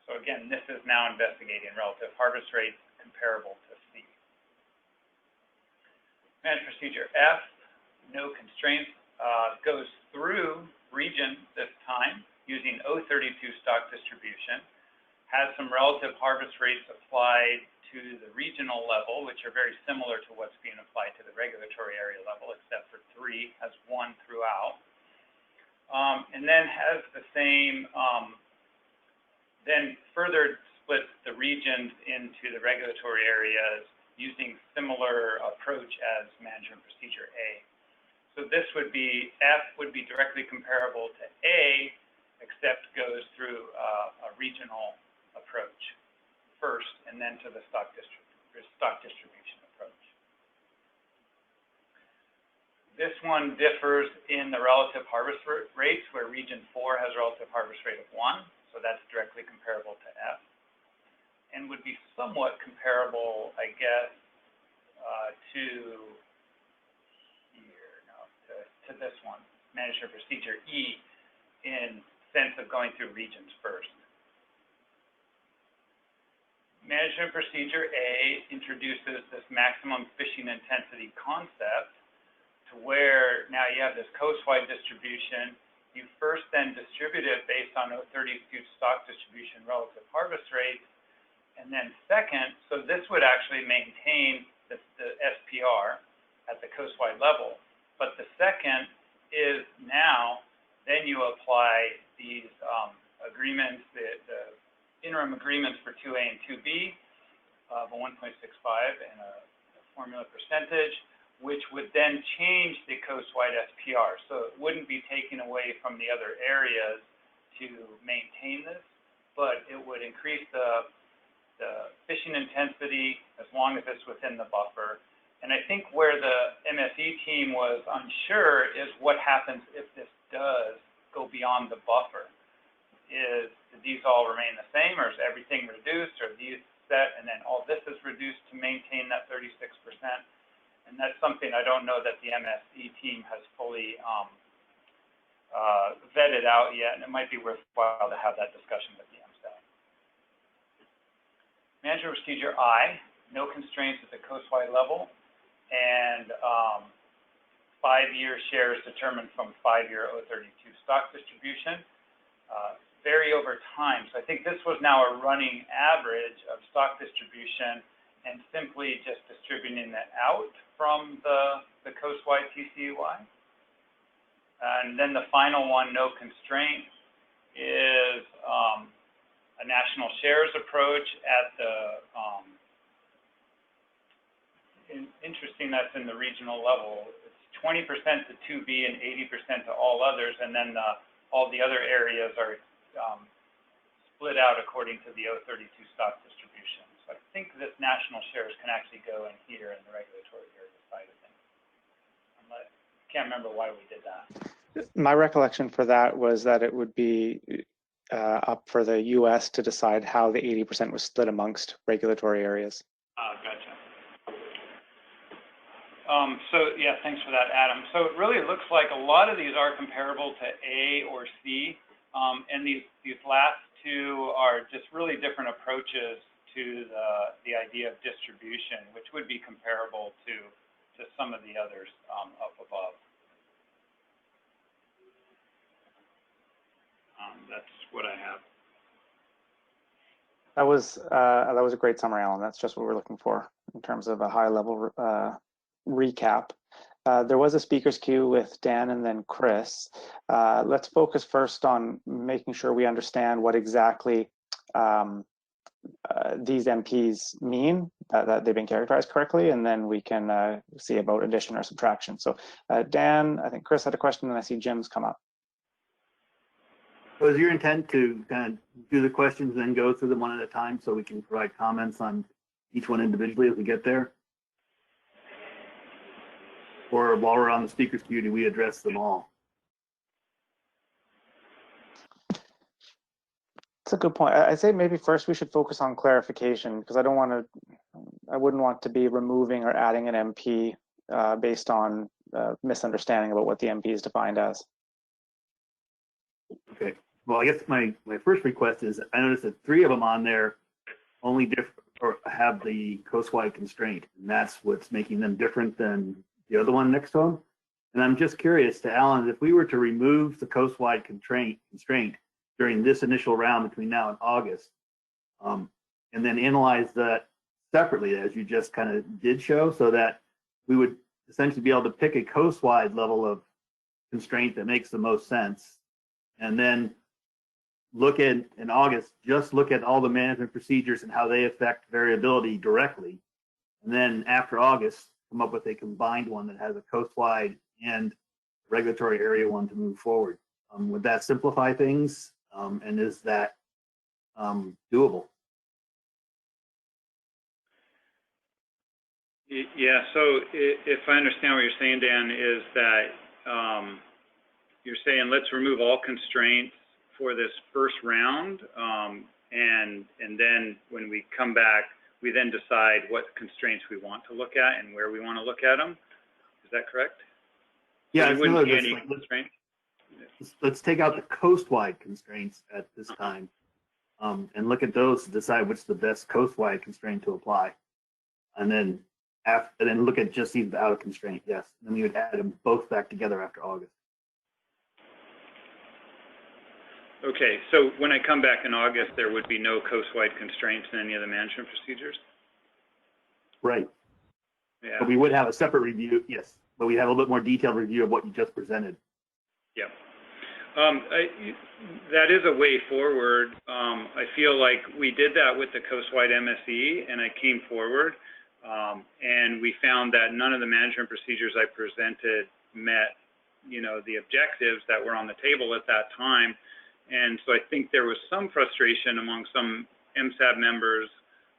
So again, this is now investigating relative harvest rates comparable to C. Management procedure F, no constraints, goes through region this time using 032 stock distribution, has some relative harvest rates applied to the regional level, which are very similar to what's being applied to the regulatory area level, except for 3, has 1 throughout. And then has the same, then further splits the regions into the regulatory areas using similar approach as management procedure A. So this would be, F would be directly comparable to A, except goes through a regional approach first, and then to the stock distribution approach. This one differs in the relative harvest rates, where region 4 has a relative harvest rate of 1, so that's directly comparable to F, and would be somewhat comparable, I guess, to this one, management procedure E, in sense of going through regions first. Management procedure A introduces this maximum fishing intensity concept to where now you have this coast-wide distribution. You first then distribute it based on 032 stock distribution relative harvest rates. And then second, so this would actually maintain the SPR at the coast-wide level. But the second is now, then you apply these agreements, the interim agreements for 2A and 2B of a 1.65 and a formula percentage, which would then change the coast-wide SPR. So it wouldn't be taken away from the other areas to maintain this, but it would increase the fishing intensity as long as it's within the buffer. And I think where the MSE team was unsure is what happens if this does go beyond the buffer. Do these all remain the same, or is everything reduced, or these offset, and then all this is reduced to maintain that 36%. And that's something I don't know that the MSE team has fully vetted out yet, and it might be worthwhile to have that discussion with the MSAB. Management procedure I, no constraints at the coastwide level, and 5-year shares determined from 5-year 032 stock distribution. Vary over time. So I think this was now a running average of stock distribution and simply just distributing that out from the coastwide TCUY. And then the final one, no constraint, is a national shares approach at the, interesting that's in the regional level. It's 20% to 2B and 80% to all others, and then all the other areas are split out according to the 032 stock distribution. So I think this national shares can actually go in here in the regulatory area side of things. Can't remember why we did that. My recollection for that was that it would be up for the U.S. to decide how the 80% was split amongst regulatory areas. Gotcha. So yeah, thanks for that, Adam. So it really looks like a lot of these are comparable to A or C, and these last two are just really different approaches to the idea of distribution, which would be comparable to some of the others up above. That's what I have. That was a great summary, Alan. That's just what we're looking for in terms of a high-level recap. There was a speakers queue with Dan and then Chris. Let's focus first on making sure we understand what exactly these MPs mean, that they've been characterized correctly, and then we can see about addition or subtraction. So Dan, I think Chris had a question, and I see Jim's come up. So is your intent to kind of do the questions and then go through them one at a time so we can provide comments on each one individually as we get there? Or while we're on the speakers queue, do we address them all? That's a good point. I'd say maybe first we should focus on clarification, because I wouldn't want to be removing or adding an MP based on misunderstanding about what the MP is defined as. Okay. Well, I guess my first request is I noticed that 3 of them on there only have the coastwide constraint, and that's what's making them different than the other one next to them. And I'm just curious to Alan, if we were to remove the coastwide constraint during this initial round between now and August, and then analyze that separately, as you just kind of did show, so that we would essentially be able to pick a coastwide level of constraint that makes the most sense, and then look at, in August, just look at all the management procedures and how they affect variability directly. And then after August, come up with a combined one that has a coastwide and regulatory area one to move forward. Would that simplify things? And is that doable? Yeah, so if I understand what you're saying, Dan, is that you're saying let's remove all constraints for this first round, and then when we come back, we then decide what constraints we want to look at and where we want to look at them. Is that correct? Yeah, so wouldn't be any constraints. Let's take out the coastwide constraints at this time, and look at those to decide which is the best coastwide constraint to apply, and then look at just these out of constraint. Yes, and then we would add them both back together after August. Okay, so when I come back in August, there would be no coastwide constraints in any of the management procedures? Right. Yeah. But we would have a separate review, yes, but we have a little bit more detailed review of what you just presented. Yeah. That is a way forward. I feel like we did that with the coastwide MSE, and I came forward, and we found that none of the management procedures I presented met, the objectives that were on the table at that time. And so I think there was some frustration among some MSAB members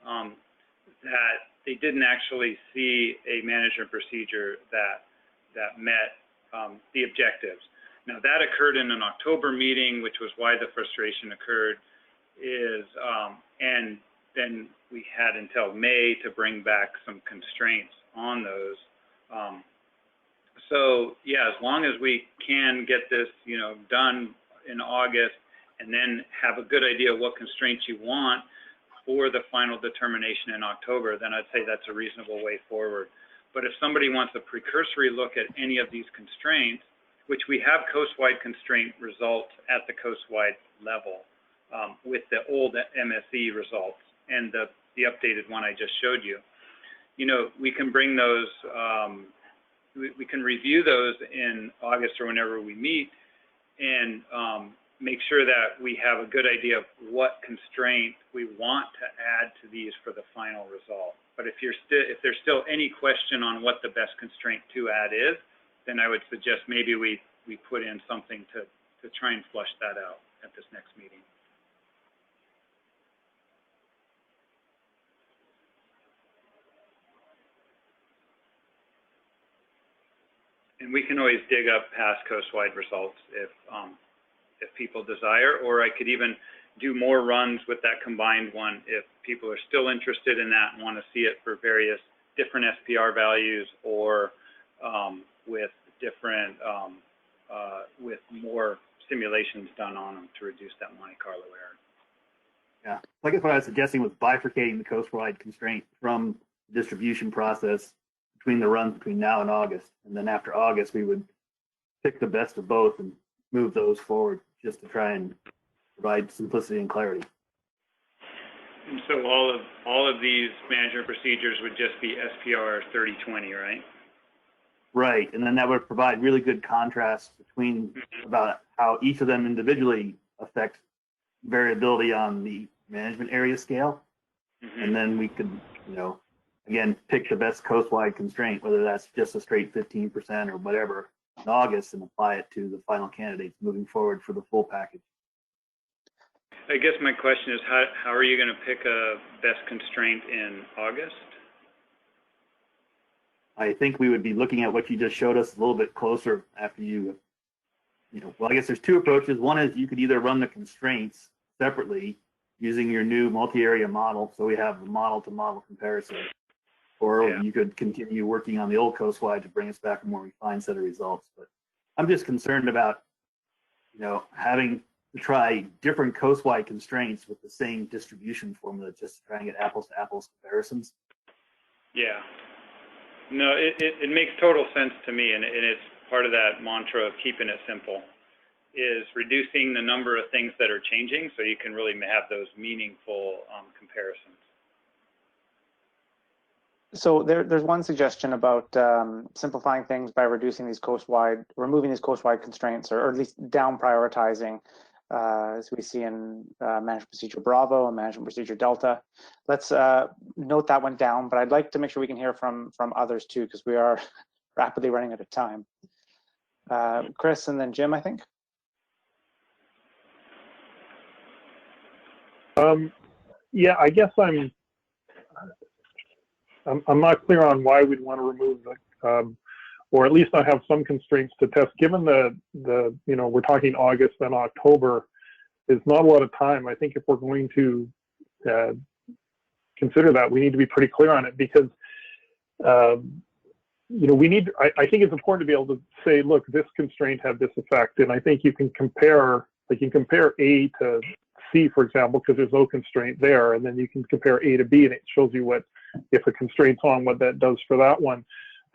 that they didn't actually see a management procedure that met the objectives. Now that occurred in an October meeting, which was why the frustration occurred, and then we had until May to bring back some constraints on those. So yeah, as long as we can get this, you know, done in August, and then have a good idea of what constraints you want for the final determination in October, then I'd say that's a reasonable way forward. But if somebody wants a precursory look at any of these constraints, which we have coastwide constraint results at the coastwide level with the old MSE results and the updated one I just showed you, you know, we can bring those, we can review those in August or whenever we meet, and make sure that we have a good idea of what constraint we want to add to these for the final result. But if there's still any question on what the best constraint to add is, then I would suggest maybe we put in something to try and flush that out at this next meeting. And we can always dig up past coastwide results if people desire, or I could even do more runs with that combined one if people are still interested in that and want to see it for various different SPR values, or with different, with more simulations done on them to reduce that Monte Carlo error. Yeah, I guess what I was suggesting was bifurcating the coastwide constraint from the distribution process between the runs between now and August. And then after August, we would pick the best of both and move those forward just to try and provide simplicity and clarity. And so all of these management procedures would just be SPR 3020, right? Right, and then that would provide really good contrast between about how each of them individually affect variability on the management area scale. And then we could, you know, again, pick the best coastwide constraint, whether that's just a straight 15% or whatever in August, and apply it to the final candidates moving forward for the full package. I guess my question is, how are you going to pick a best constraint in August? I think we would be looking at what you just showed us a little bit closer after you know, well, I guess there's two approaches. One is you could either run the constraints separately using your new multi-area model, so we have a model-to-model comparison, or you could continue working on the old coastwide to bring us back a more refined set of results. But I'm just concerned about, you know, having to try different coastwide constraints with the same distribution formula just to try and get apples-to-apples comparisons. Yeah. No, it makes total sense to me, and it's part of that mantra of keeping it simple, is reducing the number of things that are changing so you can really have those meaningful comparisons. So there's one suggestion about simplifying things by removing these coastwide constraints, or at least down prioritizing, as we see in Management Procedure Bravo and Management Procedure Delta. Let's note that one down, but I'd like to make sure we can hear from others too, because we are rapidly running out of time. Chris, and then Jim, I think. Yeah, I guess I'm not clear on why we'd want to remove the, or at least not have some constraints to test. Given the you know, we're talking August and October, there's not a lot of time. I think if we're going to consider that, we need to be pretty clear on it, because you know, I think it's important to be able to say, look, this constraint had this effect, and I think you can compare, like you compare A to C, for example, because there's no constraint there, and then you can compare A to B, and it shows you what, if a constraint's on, what that does for that one.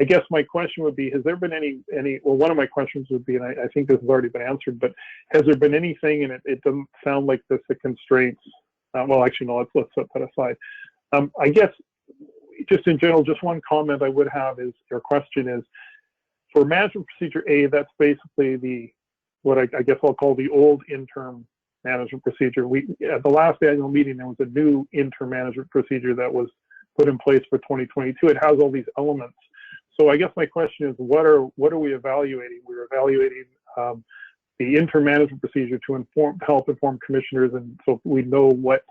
I guess my question would be, has there been any, well, one of my questions would be, and I think this has already been answered, but has there been anything, and it doesn't sound like this, the constraints, well, actually, no, let's set that aside. I guess, just in general, just one comment I would have is, or question is, for Management Procedure A, that's basically what I guess I'll call the old interim management procedure. At the last annual meeting, there was a new interim management procedure that was put in place for 2022. It has all these elements. So I guess my question is, what are we evaluating? We're evaluating the interim management procedure to help inform commissioners, and so we know what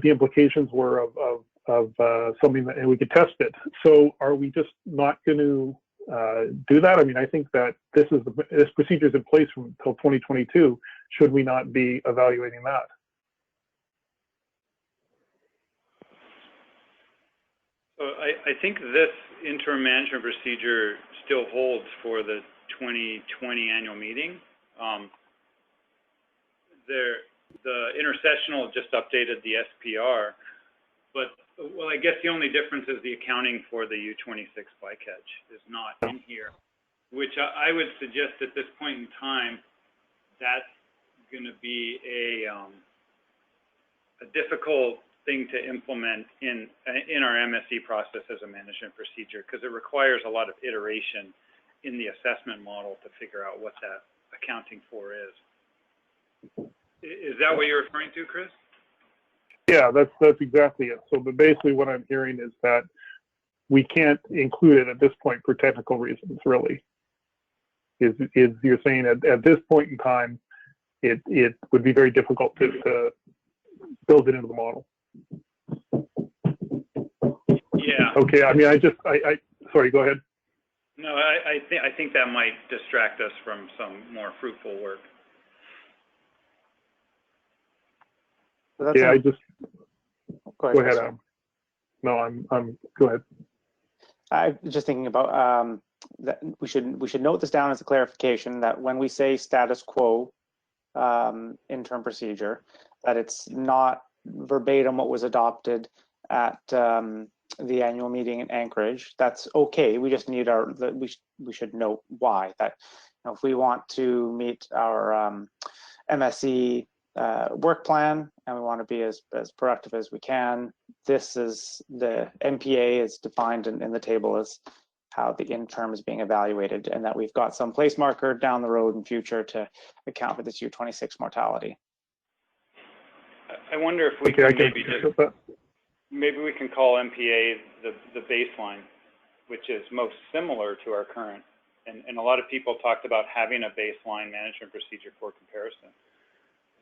the implications were of something that, and we could test it. So are we just not going to do that? I mean, I think that this procedure is in place until 2022. Should we not be evaluating that? So I think this interim management procedure still holds for the 2020 annual meeting. The intercessional just updated the SPR, but well, I guess the only difference is the accounting for the U26 bycatch is not in here, which I would suggest at this point in time, that's going to be a difficult thing to implement in our MSE process as a management procedure, because it requires a lot of iteration in the assessment model to figure out what that accounting for is. Is that what you're referring to, Chris? Yeah, that's exactly it. So, but basically what I'm hearing is that we can't include it at this point for technical reasons, really. Is you're saying at this point in time, it would be very difficult to build it into the model. Yeah. Okay. I mean, I sorry. Go ahead. No, I think that might distract us from some more fruitful work. Yeah, Go ahead. Adam. No, I'm. Go ahead. I'm just thinking about that we should note this down as a clarification that when we say status quo interim procedure, that it's not verbatim what was adopted at the annual meeting in Anchorage. That's okay. We just need we should note why. That if we want to meet our MSE work plan and we want to be as productive as we can, this is the MPA is defined in the table as how the interim is being evaluated, and that we've got some place marker down the road in future to account for this U26 mortality. I wonder if we can maybe we can call MPA the baseline, which is most similar to our current, and a lot of people talked about having a baseline management procedure for comparison.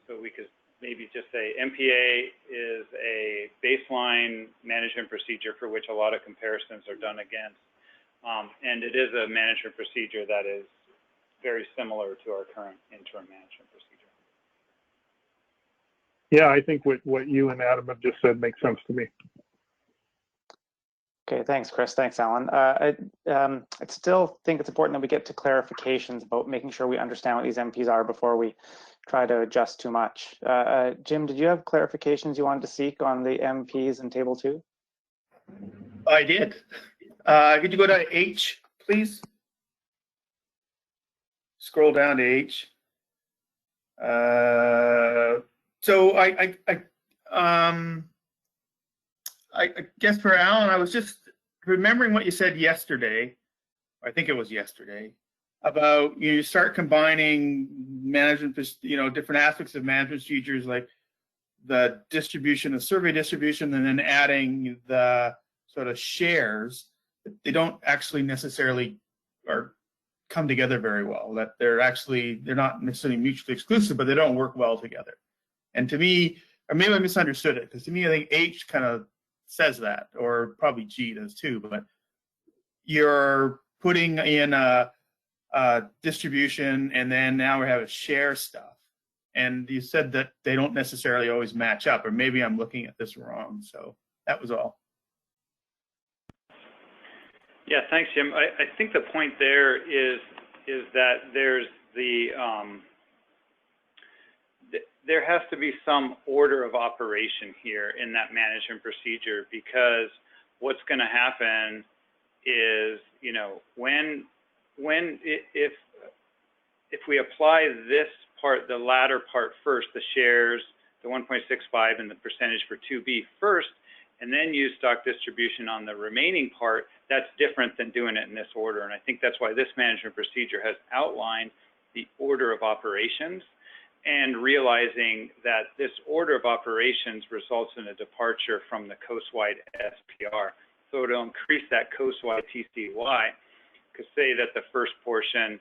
So we could maybe just say MPA is a baseline management procedure for which a lot of comparisons are done against. And it is a management procedure that is very similar to our current interim management procedure. Yeah, I think what you and Adam have just said makes sense to me. Okay, thanks, Chris. Thanks, Alan. I still think it's important that we get to clarifications about making sure we understand what these MPs are before we try to adjust too much. Jim, did you have clarifications you wanted to seek on the MPs in Table 2? I did. Could you go to H, please? Scroll down to H. So I guess for Alan, I was just remembering what you said yesterday. I think it was yesterday about you start combining management, different aspects of management procedures like the distribution, the survey distribution, and then adding the sort of shares. They don't actually necessarily come together very well. That they're not necessarily mutually exclusive, but they don't work well together. And to me, or maybe I misunderstood it, because to me I think H kind of says that, or probably G does too. But you're putting in a distribution, and then now we have a share stuff. And you said that they don't necessarily always match up, or maybe I'm looking at this wrong. So that was all. Yeah, thanks, Jim. I think the point there is that there's there has to be some order of operation here in that management procedure, because what's going to happen is, if we apply this part, the latter part first, the shares, the 1.65 and the percentage for 2B first, and then use stock distribution on the remaining part, that's different than doing it in this order. And I think that's why this management procedure has outlined the order of operations, and realizing that this order of operations results in a departure from the coast-wide SPR. So it'll increase that coast-wide TCY, because say that the first portion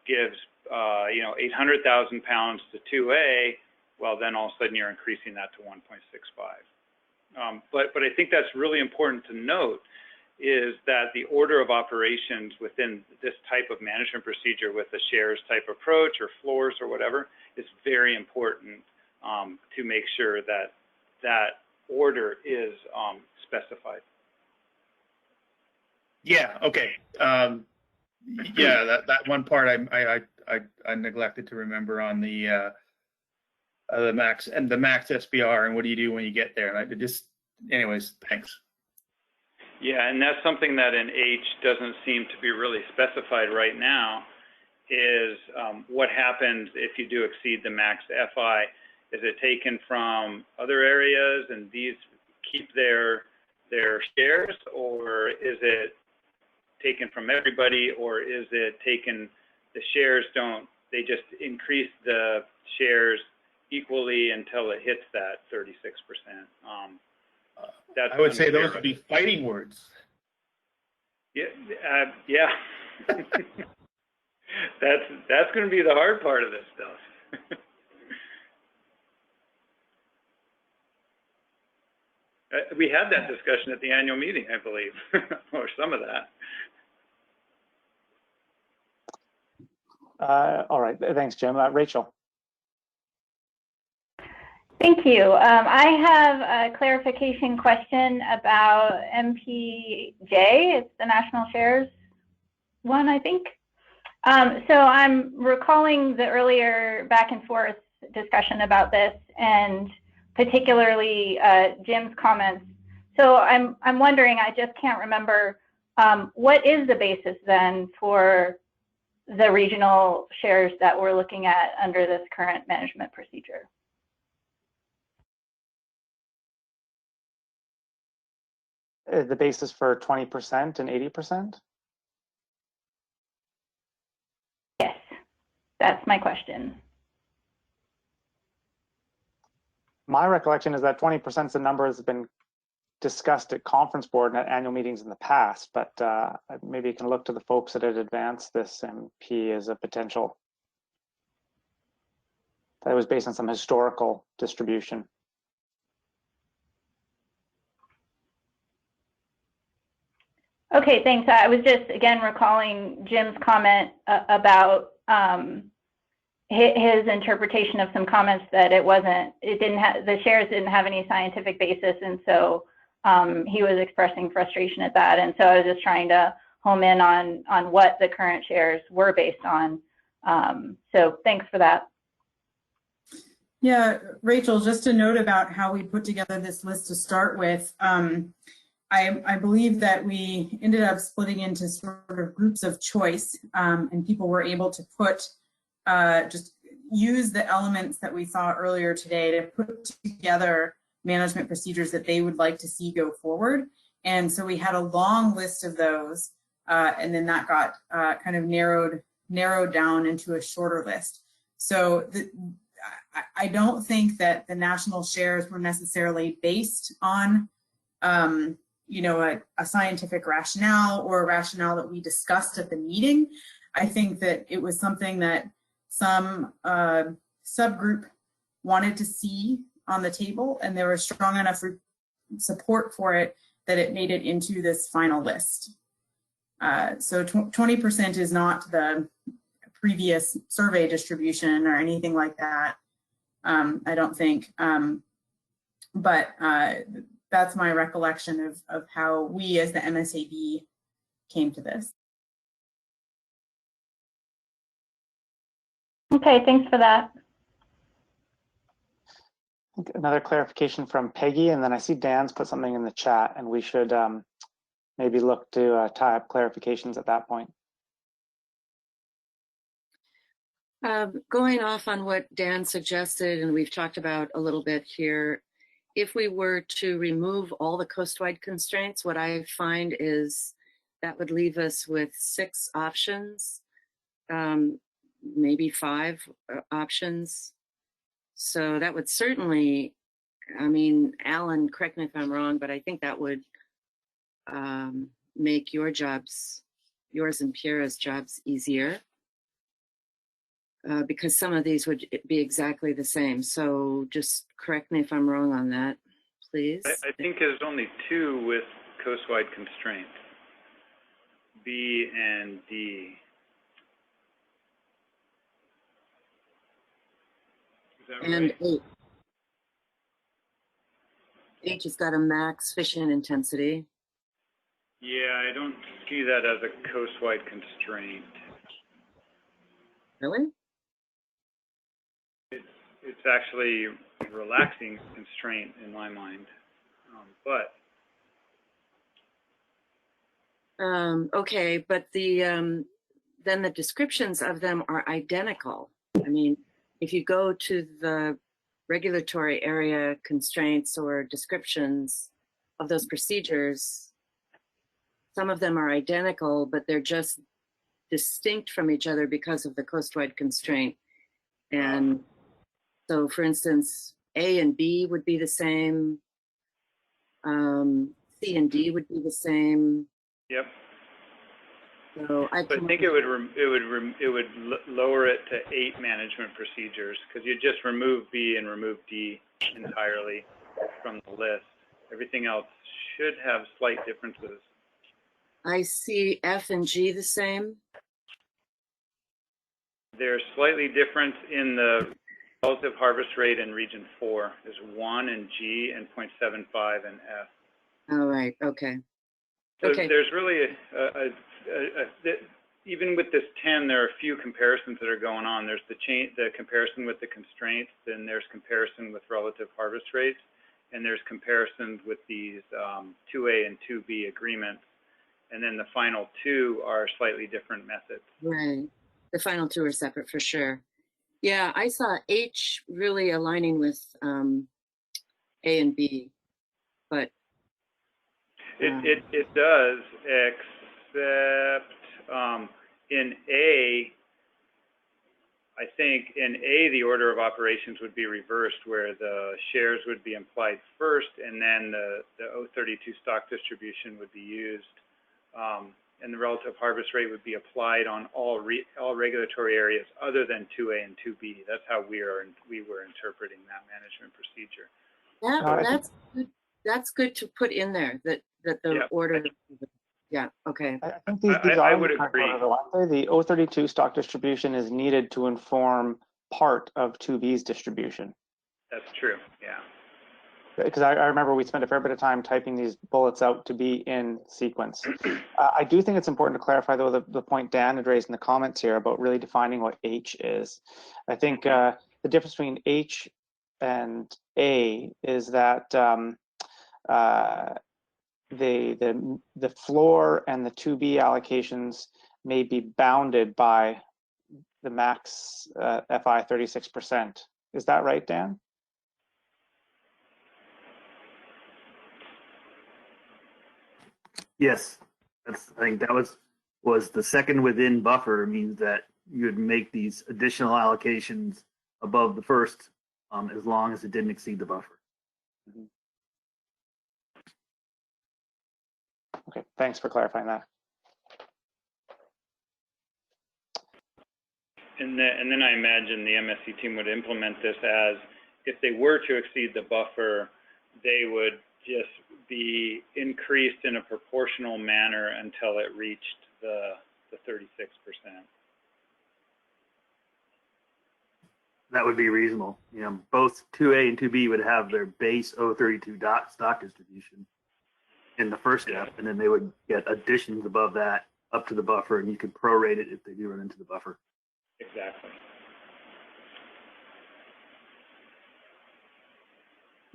gives 800,000 pounds to 2A, well, then all of a sudden you're increasing that to 1.65. But I think that's really important to note, is that the order of operations within this type of management procedure with the shares type approach or floors or whatever is very important to make sure that that order is specified. Yeah. Okay. Yeah. That one part I neglected to remember on the max and the max SBR and what do you do when you get there? And I just, anyways, thanks. Yeah, and that's something that in H doesn't seem to be really specified right now, is what happens if you do exceed the max FI. Is it taken from other areas and these keep their shares, or is it taken from everybody, or is it taken, the shares they just increase the shares equally until it hits that 36%. That's I would say those would be fighting words. Yeah, yeah. That's going to be the hard part of this stuff. We had that discussion at the annual meeting, I believe, or some of that. All right, thanks, Jim. Rachel. Thank you. I have a clarification question about MPJ. It's the national shares one, I think. So I'm recalling the earlier back and forth discussion about this, and particularly Jim's comments. So I'm wondering, I just can't remember, what is the basis then for the regional shares that we're looking at under this current management procedure? The basis for 20% and 80%? Yes, that's my question. My recollection is that 20% is the number that's been discussed at conference board and at annual meetings in the past, but maybe you can look to the folks that had advanced this MP as a potential. That was based on some historical distribution. Okay, thanks. I was just, again, recalling Jim's comment about his interpretation of some comments that the shares didn't have any scientific basis, and so he was expressing frustration at that. And so I was just trying to home in on what the current shares were based on. So thanks for that. Yeah, Rachel, just a note about how we put together this list to start with. I believe that we ended up splitting into sort of groups of choice, and people were able to just use the elements that we saw earlier today to put together management procedures that they would like to see go forward. And so we had a long list of those, and then that got kind of narrowed down into a shorter list. So I don't think that the national shares were necessarily based on a scientific rationale or a rationale that we discussed at the meeting. I think that it was something that some subgroup wanted to see on the table, and there was strong enough support for it that it made it into this final list. So 20% is not the previous survey distribution or anything like that, I don't think. But that's my recollection of how we as the MSAB came to this. Okay, thanks for that. Another clarification from Peggy, and then I see Dan's put something in the chat, and we should maybe look to tie up clarifications at that point. Going off on what Dan suggested, and we've talked about a little bit here, if we were to remove all the coastwide constraints, what I find is that would leave us with 6 options, maybe 5 options. So that would certainly, I mean, Alan, correct me if I'm wrong, but I think that would make yours and Pierre's jobs easier. Because some of these would be exactly the same. So just correct me if I'm wrong on that, please. I think there's only 2 with coastwide constraints, B and D. Is that and right? H has got a max fishing intensity. Yeah, I don't see that as a coast-wide constraint. Really? It's actually a relaxing constraint in my mind, Okay, but then the descriptions of them are identical. I mean, if you go to the regulatory area constraints or descriptions of those procedures, some of them are identical, but they're just distinct from each other because of the coast-wide constraint. And so, for instance, A and B would be the same. C and D would be the same. Yep. So I think it would lower it to 8 management procedures because you just remove B and remove D entirely from the list. Everything else should have slight differences. I see F and G the same. They're slightly different in the relative harvest rate in region 4 is 1 in G and 0.75 in F. All right. Okay. So there's really even with this 10, there are a few comparisons that are going on. There's the comparison with the constraints, then there's comparison with relative harvest rates, and there's comparisons with these 2A and 2B agreements. And then the final 2 are slightly different methods. Right. The final 2 are separate for sure. Yeah, I saw H really aligning with A and B, but it does, except in A, I think in A the order of operations would be reversed, where the shares would be implied first, and then the 032 stock distribution would be used. And the relative harvest rate would be applied on all regulatory areas other than 2A and 2B. That's how we were interpreting that management procedure. That's good to put in there. That the order. Yeah. Okay. I think these I would agree. The 032 stock distribution is needed to inform part of 2B's distribution. That's true. Yeah. Because I remember we spent a fair bit of time typing these bullets out to be in sequence. I do think it's important to clarify, though, the point Dan had raised in the comments here about really defining what H is. I think the difference between H and A is that the floor and the 2B allocations may be bounded by the max FI 36%. Is that right, Dan? Yes, I think that was the second within buffer means that you would make these additional allocations above the first as long as it didn't exceed the buffer. Mm-hmm. Okay, thanks for clarifying that. And then I imagine the MSC team would implement this as if they were to exceed the buffer, they would just be increased in a proportional manner until it reached the 36%. That would be reasonable. You know, both 2A and 2B would have their base 032 stock distribution in the first step, and then they would get additions above that up to the buffer, and you could prorate it if they do run into the buffer. Exactly.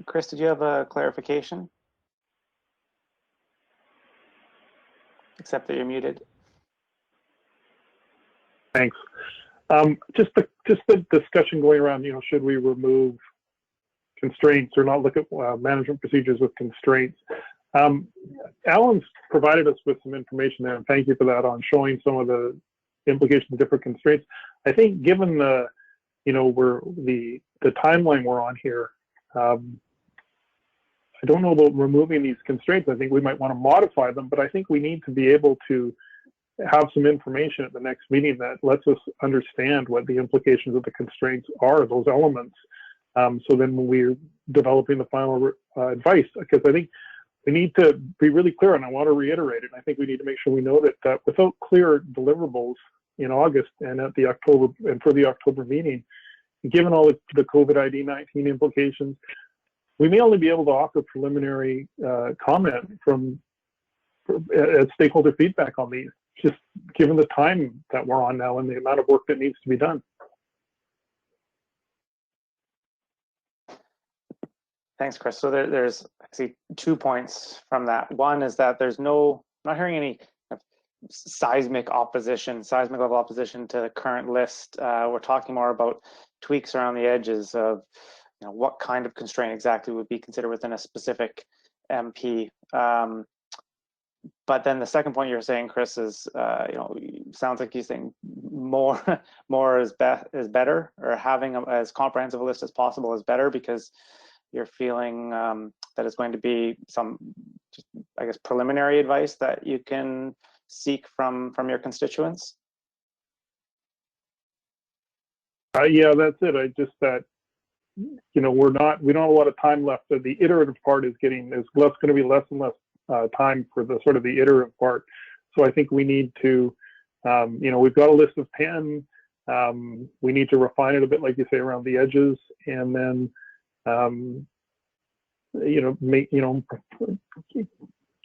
Chris, did you have a clarification? Except that you're muted. Thanks. Just the discussion going around, should we remove constraints or not look at management procedures with constraints? Alan's provided us with some information there, and thank you for that, on showing some of the implications of different constraints. I think given the timeline we're on here, I don't know about removing these constraints. I think we might want to modify them, but I think we need to be able to have some information at the next meeting that lets us understand what the implications of the constraints are, those elements. So then when we're developing the final advice, because I think we need to be really clear, and I want to reiterate it, I think we need to make sure we know that without clear deliverables in August and at the October and for the October meeting, given all the COVID-19 implications, we may only be able to offer preliminary comment from stakeholder feedback on these, just given the time that we're on now and the amount of work that needs to be done. Thanks, Chris. So there's, I see 2 points from that. One is that I'm not hearing any seismic level opposition to the current list. We're talking more about tweaks around the edges of, what kind of constraint exactly would be considered within a specific MP. But then the second point you're saying, Chris, is sounds like you're saying more is better, or having as comprehensive a list as possible is better, because you're feeling that it's going to be some, I guess, preliminary advice that you can seek from your constituents. Yeah, that's it. We don't have a lot of time left. So the iterative part is going to be less and less time for the sort of the iterative part. So I think we need to, we've got a list of 10. We need to refine it a bit, like you say, around the edges, and then,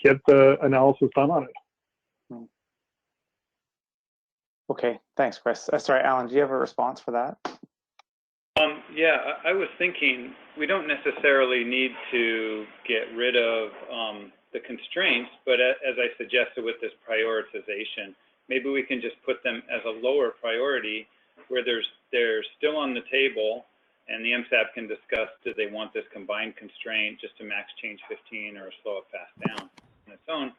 get the analysis done on it. Okay, thanks, Chris. Sorry, Alan, do you have a response for that? Yeah, I was thinking we don't necessarily need to get rid of the constraints, but as I suggested with this prioritization, maybe we can just put them as a lower priority where they're still on the table, and the MSAB can discuss, do they want this combined constraint just to max change 15 or slow it fast down on its own.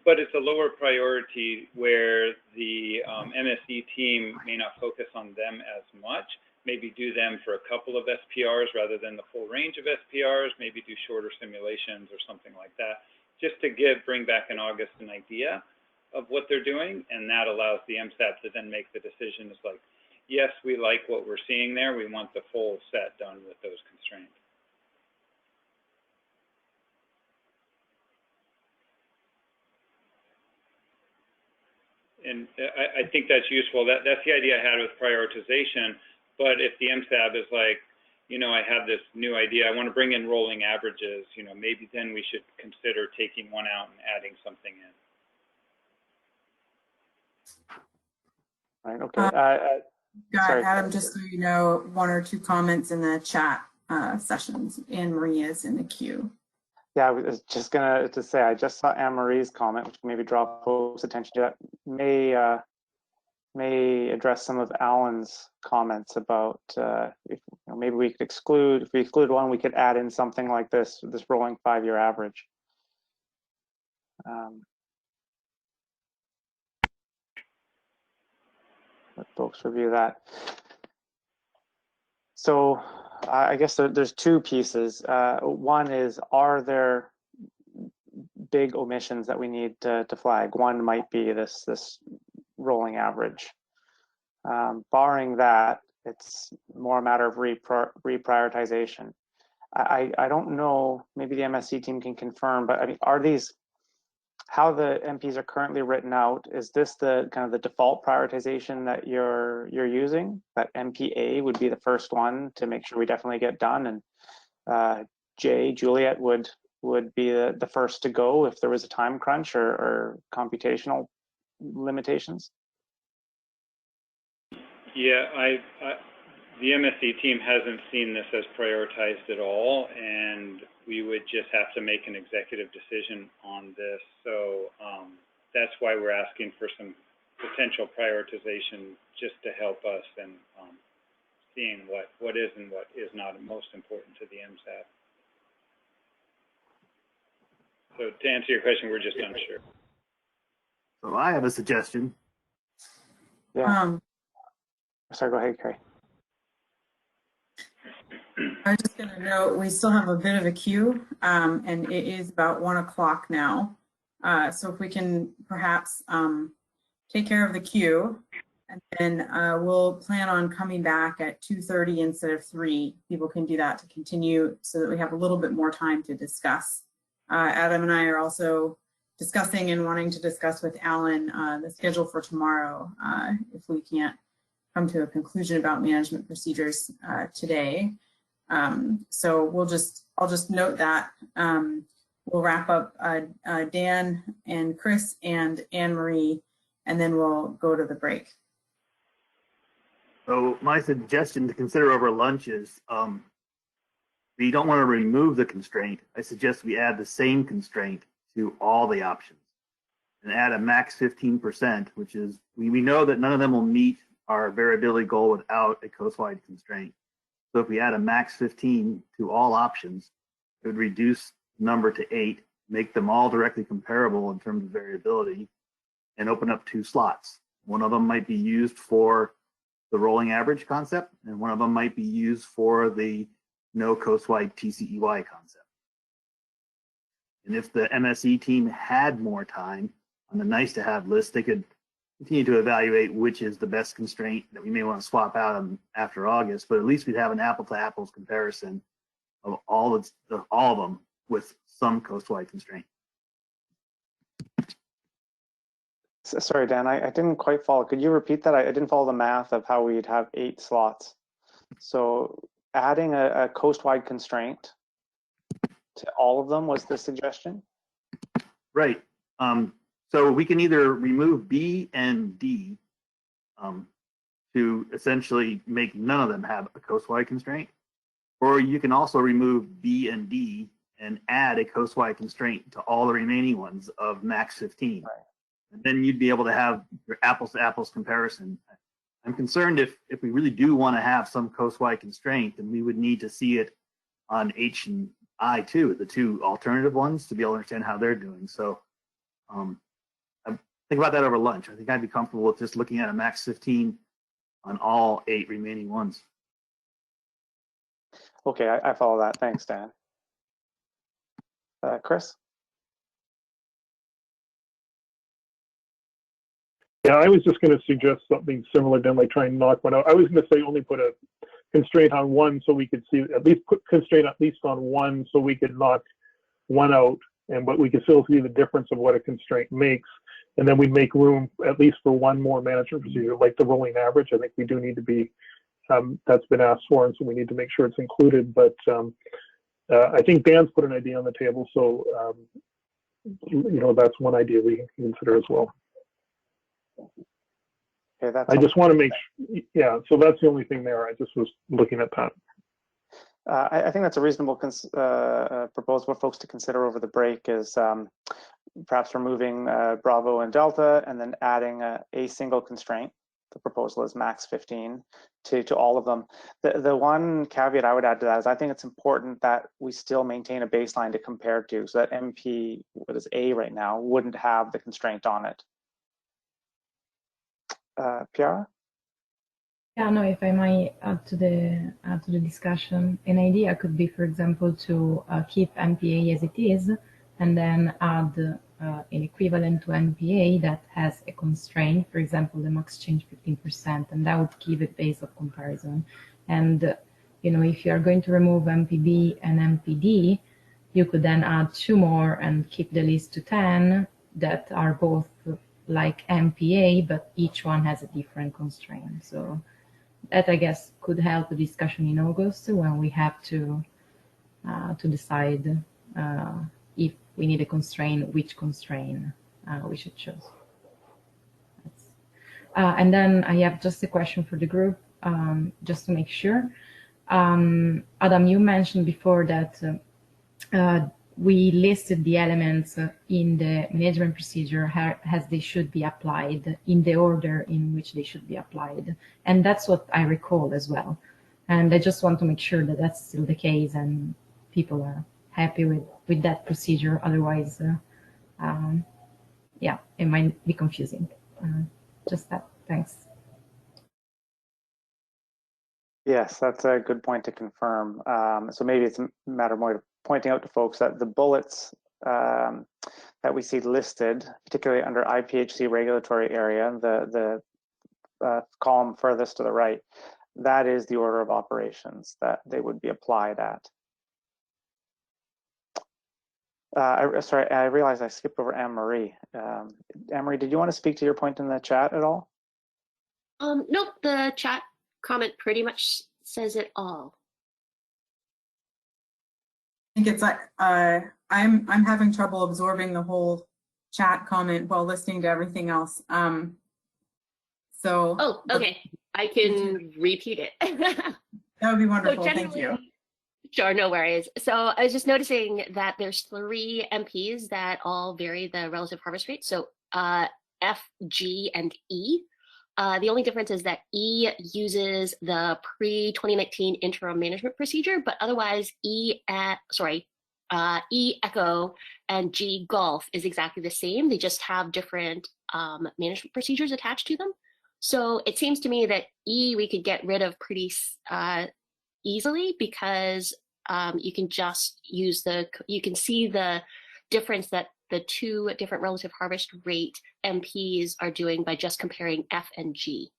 But it's a lower priority where the MSE team may not focus on them as much, maybe do them for a couple of SPRs rather than the full range of SPRs, maybe do shorter simulations or something like that, just to bring back in August an idea of what they're doing, and that allows the MSAB to then make the decision. It's like, yes, we like what we're seeing there, we want the full set done with those constraints. And I think that's useful. That's the idea I had with prioritization. But if the MSAB is like, I have this new idea, I want to bring in rolling averages, maybe then we should consider taking one out and adding something in. Right, okay. Sorry. Adam, just so you know, 1 or 2 comments in the chat sessions. Anne Marie is in the queue. Yeah, I was just gonna say, I just saw Anne Marie's comment, which maybe draw folks' attention to that. May address some of Alan's comments about if maybe we could exclude. If we exclude one, we could add in something like this rolling 5-year average. Let folks review that. So I guess there's 2 pieces. One is, are there big omissions that we need to flag? One might be this rolling average. Barring that, it's more a matter of reprioritization. I don't know, maybe the MSC team can confirm, but I mean, are these, how the MPs are currently written out, is this the kind of the default prioritization that you're using? That MPA would be the first one to make sure we definitely get done, and Juliet would be the first to go if there was a time crunch or computational limitations? Yeah, the MSC team hasn't seen this as prioritized at all, and we would just have to make an executive decision on this. So that's why we're asking for some potential prioritization, just to help us in seeing what is and what is not most important to the MSAB. So to answer your question, we're just unsure. So I have a suggestion. Yeah. Sorry, go ahead, Carey. I was just going to note, we still have a bit of a queue, and it is about 1 o'clock now. So if we can perhaps take care of the queue, and then we'll plan on coming back at 2:30 instead of 3. People can do that to continue so that we have a little bit more time to discuss. Adam and I are also discussing and wanting to discuss with Alan the schedule for tomorrow if we can't come to a conclusion about management procedures today. So I'll just note that we'll wrap up Dan and Chris and Anne Marie, and then we'll go to the break. So my suggestion to consider over lunch is we don't want to remove the constraint. I suggest we add the same constraint to all the options and add a max 15%, which is, we know that none of them will meet our variability goal without a coastwide constraint. So if we add a max 15 to all options, it would reduce the number to 8, make them all directly comparable in terms of variability, and open up 2 slots. One of them might be used for the rolling average concept, and one of them might be used for the no coastwide TCEY concept. And if the MSE team had more time on the nice to have list, they could continue to evaluate which is the best constraint that we may want to swap out after August, but at least we'd have an apple to apples comparison of all of them with some coastwide constraint. Sorry, Dan, I didn't quite follow. Could you repeat that? I didn't follow the math of how we'd have 8 slots. So adding a coastwide constraint to all of them was the suggestion? Right. So we can either remove B and D to essentially make none of them have a coastwide constraint, or you can also remove B and D and add a coastwide constraint to all the remaining ones of max 15. Right. And then you'd be able to have your apples to apples comparison. I'm concerned if we really do want to have some coastwide constraint, then we would need to see it on H and I too, the 2 alternative ones, to be able to understand how they're doing. So think about that over lunch. I think I'd be comfortable with just looking at a max 15 on all 8 remaining ones. Okay, I follow that. Thanks, Dan. Chris? Yeah, I was just going to suggest something similar, then like try and knock one out. I was going to say only put a constraint on one so we could see, at least put constraint at least on one so we could knock one out, but we could still see the difference of what a constraint makes. And then we make room at least for one more management procedure, like the rolling average. I think we do need to be, that's been asked for, and so we need to make sure it's included. But I think Dan's put an idea on the table, so that's one idea we can consider as well. Okay, that's I just want to make sure, yeah, so that's the only thing there. I just was looking at that. I think that's a reasonable proposal for folks to consider over the break is perhaps removing Bravo and Delta and then adding a single constraint. The proposal is max 15 to all of them. The one caveat I would add to that is I think it's important that we still maintain a baseline to compare to, so that MP, what is A right now, wouldn't have the constraint on it. Piara? Yeah, no, if I might add to the discussion, an idea could be, for example, to keep MPA as it is, and then add an equivalent to MPA that has a constraint, for example, the max change 15%, and that would give a base of comparison. And if you are going to remove MPB and MPD, you could then add 2 more and keep the list to 10 that are both like MPA, but each one has a different constraint. So that, I guess, could help the discussion in August when we have to decide if we need a constraint, which constraint we should choose. And then I have just a question for the group, just to make sure. Adam, you mentioned before that we listed the elements in the management procedure as they should be applied, in the order in which they should be applied. And that's what I recall as well. And I just want to make sure that that's still the case and people are happy with that procedure. Otherwise, yeah, it might be confusing. Just that. Thanks. Yes, that's a good point to confirm. So maybe it's a matter more of pointing out to folks that the bullets that we see listed, particularly under IPHC regulatory area, the column furthest to the right, that is the order of operations that they would be applied at. Sorry, I realized I skipped over Anne-Marie. Anne-Marie, did you want to speak to your point in the chat at all? Nope, the chat comment pretty much says it all. think it's I'm having trouble absorbing the whole chat comment while listening to everything else. So. Oh, okay. I can repeat it. That would be wonderful. Thank you. Sure, no worries. So I was just noticing that there's 3 MPs that all vary the relative harvest rate. So F, G, and E. The only difference is that E uses the pre-2019 interim management procedure, but otherwise E Echo and G Golf is exactly the same. They just have different management procedures attached to them. So it seems to me that E we could get rid of pretty easily, because you can just use you can see the difference that the 2 different relative harvest rate MPs are doing by just comparing F and G.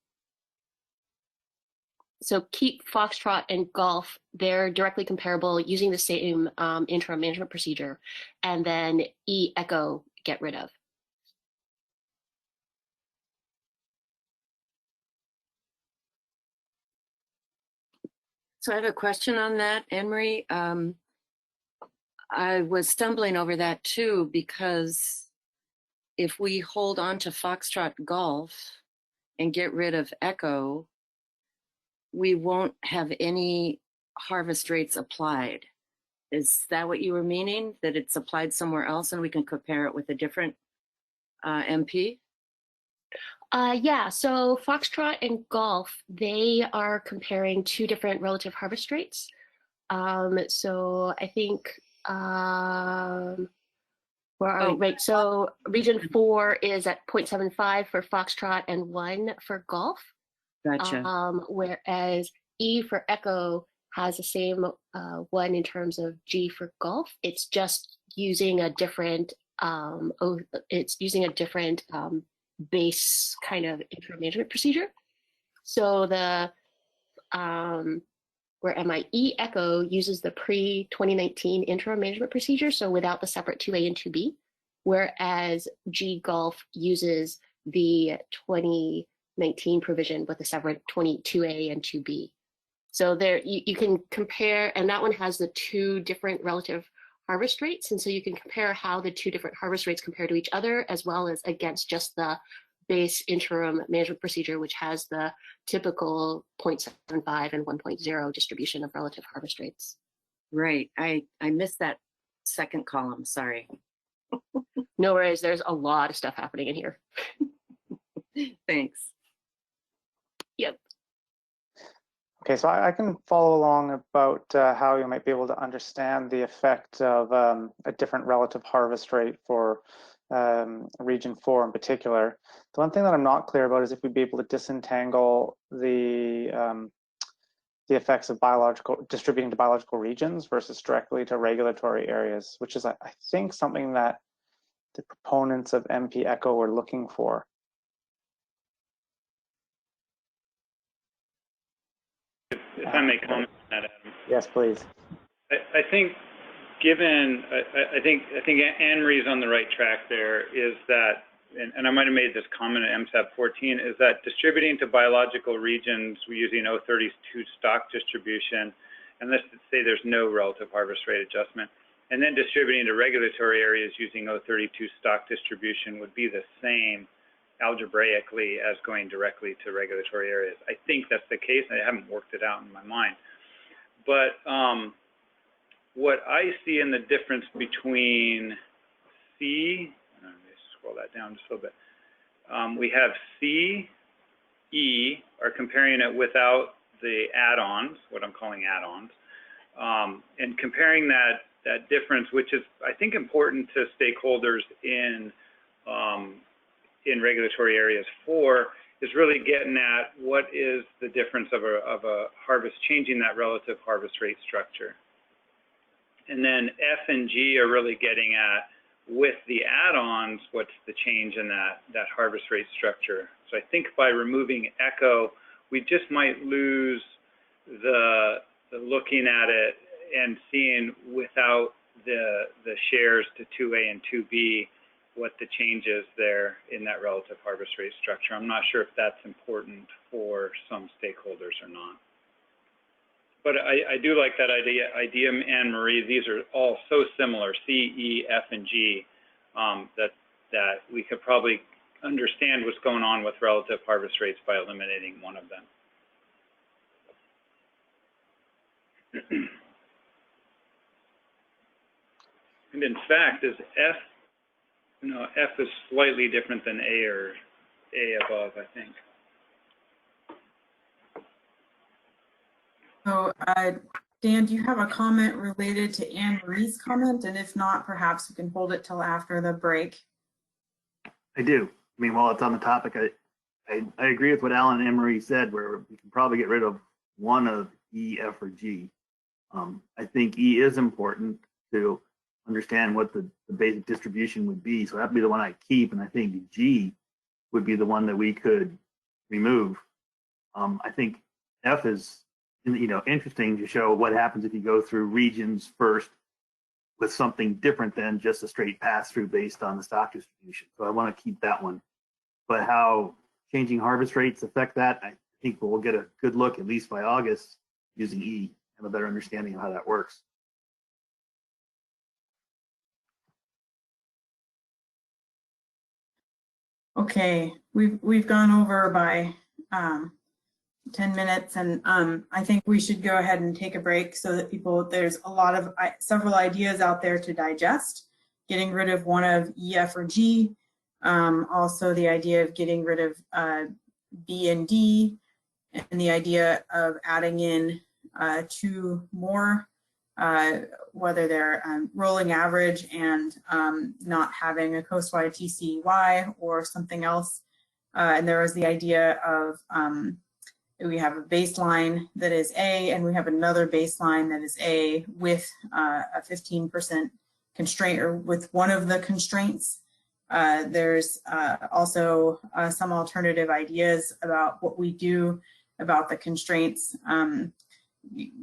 So keep Foxtrot and Golf, they're directly comparable using the same interim management procedure, and then E Echo get rid of. So I have a question on that, Anne-Marie. I was stumbling over that too, because if we hold on to Foxtrot Golf and get rid of Echo, we won't have any harvest rates applied. Is that what you were meaning? That it's applied somewhere else and we can compare it with a different MP? Yeah, so Foxtrot and Golf, they are comparing 2 different relative harvest rates. So I think, right, so region 4 is at 0.75 for Foxtrot and 1 for Golf. Gotcha. Whereas E for Echo has the same 1 in terms of G for Golf. It's just using a different, base kind of interim management procedure. So the where E Echo uses the pre-2019 interim management procedure, so without the separate 2A and 2B, whereas G Golf uses the 2019 provision with the separate 22A and 2B. So there you can compare, and that one has the 2 different relative harvest rates, and so you can compare how the 2 different harvest rates compare to each other, as well as against just the base interim management procedure, which has the typical 0.75 and 1.0 distribution of relative harvest rates. Right. I missed that second column. Sorry. No worries. There's a lot of stuff happening in here. Thanks. Yep. Okay, so I can follow along about how you might be able to understand the effect of a different relative harvest rate for region 4 in particular. The one thing that I'm not clear about is if we'd be able to disentangle the effects of distributing to biological regions versus directly to regulatory areas, which is, I think, something that the proponents of MP Echo were looking for. If I may comment on that, Adam. Yes, please. I think I think Anne-Marie's on the right track there, is that, and I might have made this comment at MSAB015, is that distributing to biological regions using O32 stock distribution, and let's say there's no relative harvest rate adjustment, and then distributing to regulatory areas using O32 stock distribution would be the same algebraically as going directly to regulatory areas. I think that's the case. I haven't worked it out in my mind. But what I see in the difference between C, let me scroll that down just a little bit. We have C, E, are comparing it without the add-ons, what I'm calling add-ons, and comparing that difference, which is, I think, important to stakeholders in regulatory areas 4, is really getting at what is the difference of a harvest, changing that relative harvest rate structure. And then F and G are really getting at, with the add-ons, what's the change in that harvest rate structure. So I think by removing Echo, we just might lose the looking at it and seeing without the shares to 2A and 2B, what the change is there in that relative harvest rate structure. I'm not sure if that's important for some stakeholders or not. But I do like that idea, Anne Marie. These are all so similar, C, E, F, and G, that we could probably understand what's going on with relative harvest rates by eliminating one of them. And in fact, is F, no, F is slightly different than A or A above, I think. So, Dan, do you have a comment related to Anne Marie's comment? And if not, perhaps we can hold it till after the break. I do. I mean, while it's on the topic, I agree with what Alan and Anne Marie said, where we can probably get rid of one of E, F, or G. I think E is important to understand what the basic distribution would be. So that'd be the one I keep. And I think G would be the one that we could remove. I think F is, interesting to show what happens if you go through regions first with something different than just a straight pass through based on the stock distribution. So I want to keep that one. But how changing harvest rates affect that, I think we'll get a good look, at least by August, using E, and a better understanding of how that works. Okay, we've gone over by 10 minutes, and I think we should go ahead and take a break so that there's a lot of several ideas out there to digest. Getting rid of one of E, F, or G. Also the idea of getting rid of B and D, and the idea of adding in 2 more, whether they're rolling average and not having a coastwide TCY or something else. And there was the idea of we have a baseline that is A, and we have another baseline that is A with a 15% constraint, or with one of the constraints. There's also some alternative ideas about what we do about the constraints,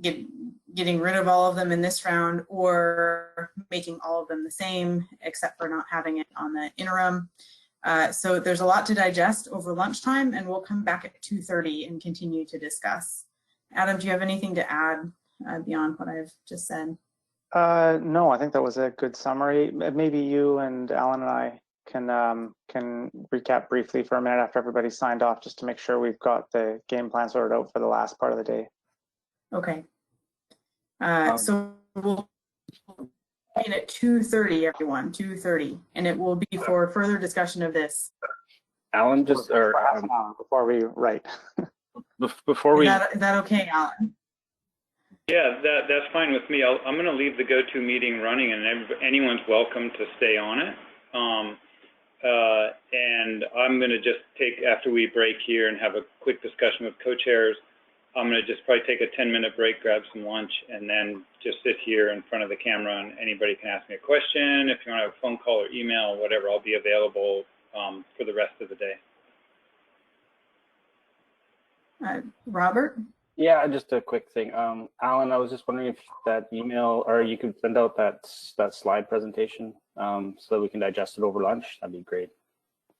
getting rid of all of them in this round, or making all of them the same, except for not having it on the interim. So there's a lot to digest over lunchtime, and we'll come back at 2:30 and continue to discuss. Adam, do you have anything to add beyond what I've just said? No, I think that was a good summary. Maybe you and Alan and I can recap briefly for a minute after everybody's signed off, just to make sure we've got the game plan sorted out for the last part of the day. Okay. So we'll in at 2:30, everyone, 2:30, and it will be for further discussion of this. Alan, just before we before we. Is that okay, Alan? Yeah, that's fine with me. I'm going to leave the go-to meeting running, and anyone's welcome to stay on it. And I'm going to just take, after we break here and have a quick discussion with co-chairs, I'm going to just probably take a 10-minute break, grab some lunch, and then just sit here in front of the camera, and anybody can ask me a question. If you want to have a phone call or email or whatever, I'll be available for the rest of the day. Robert? Yeah, just a quick thing. Alan, I was just wondering if that email, or you could send out that slide presentation so that we can digest it over lunch. That'd be great.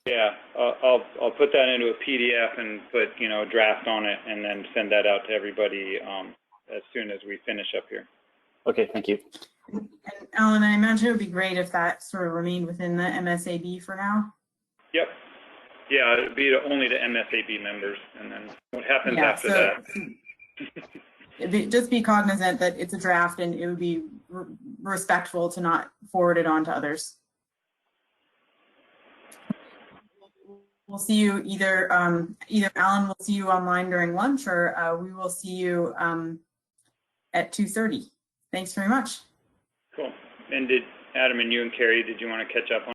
Yeah, I'll put that into a PDF and put a draft on it, and then send that out to everybody as soon as we finish up here. Okay, thank you. And Alan, I imagine it would be great if that sort of remained within the MSAB for now. Yep. Yeah, it'd be only to MSAB members, and then what happens after that? Just be cognizant that it's a draft, and it would be respectful to not forward it on to others. We'll see you either Alan will see you online during lunch, or we will see you at 2:30. Thanks very much. Cool. And did Adam and you and Carey, did you want to catch up on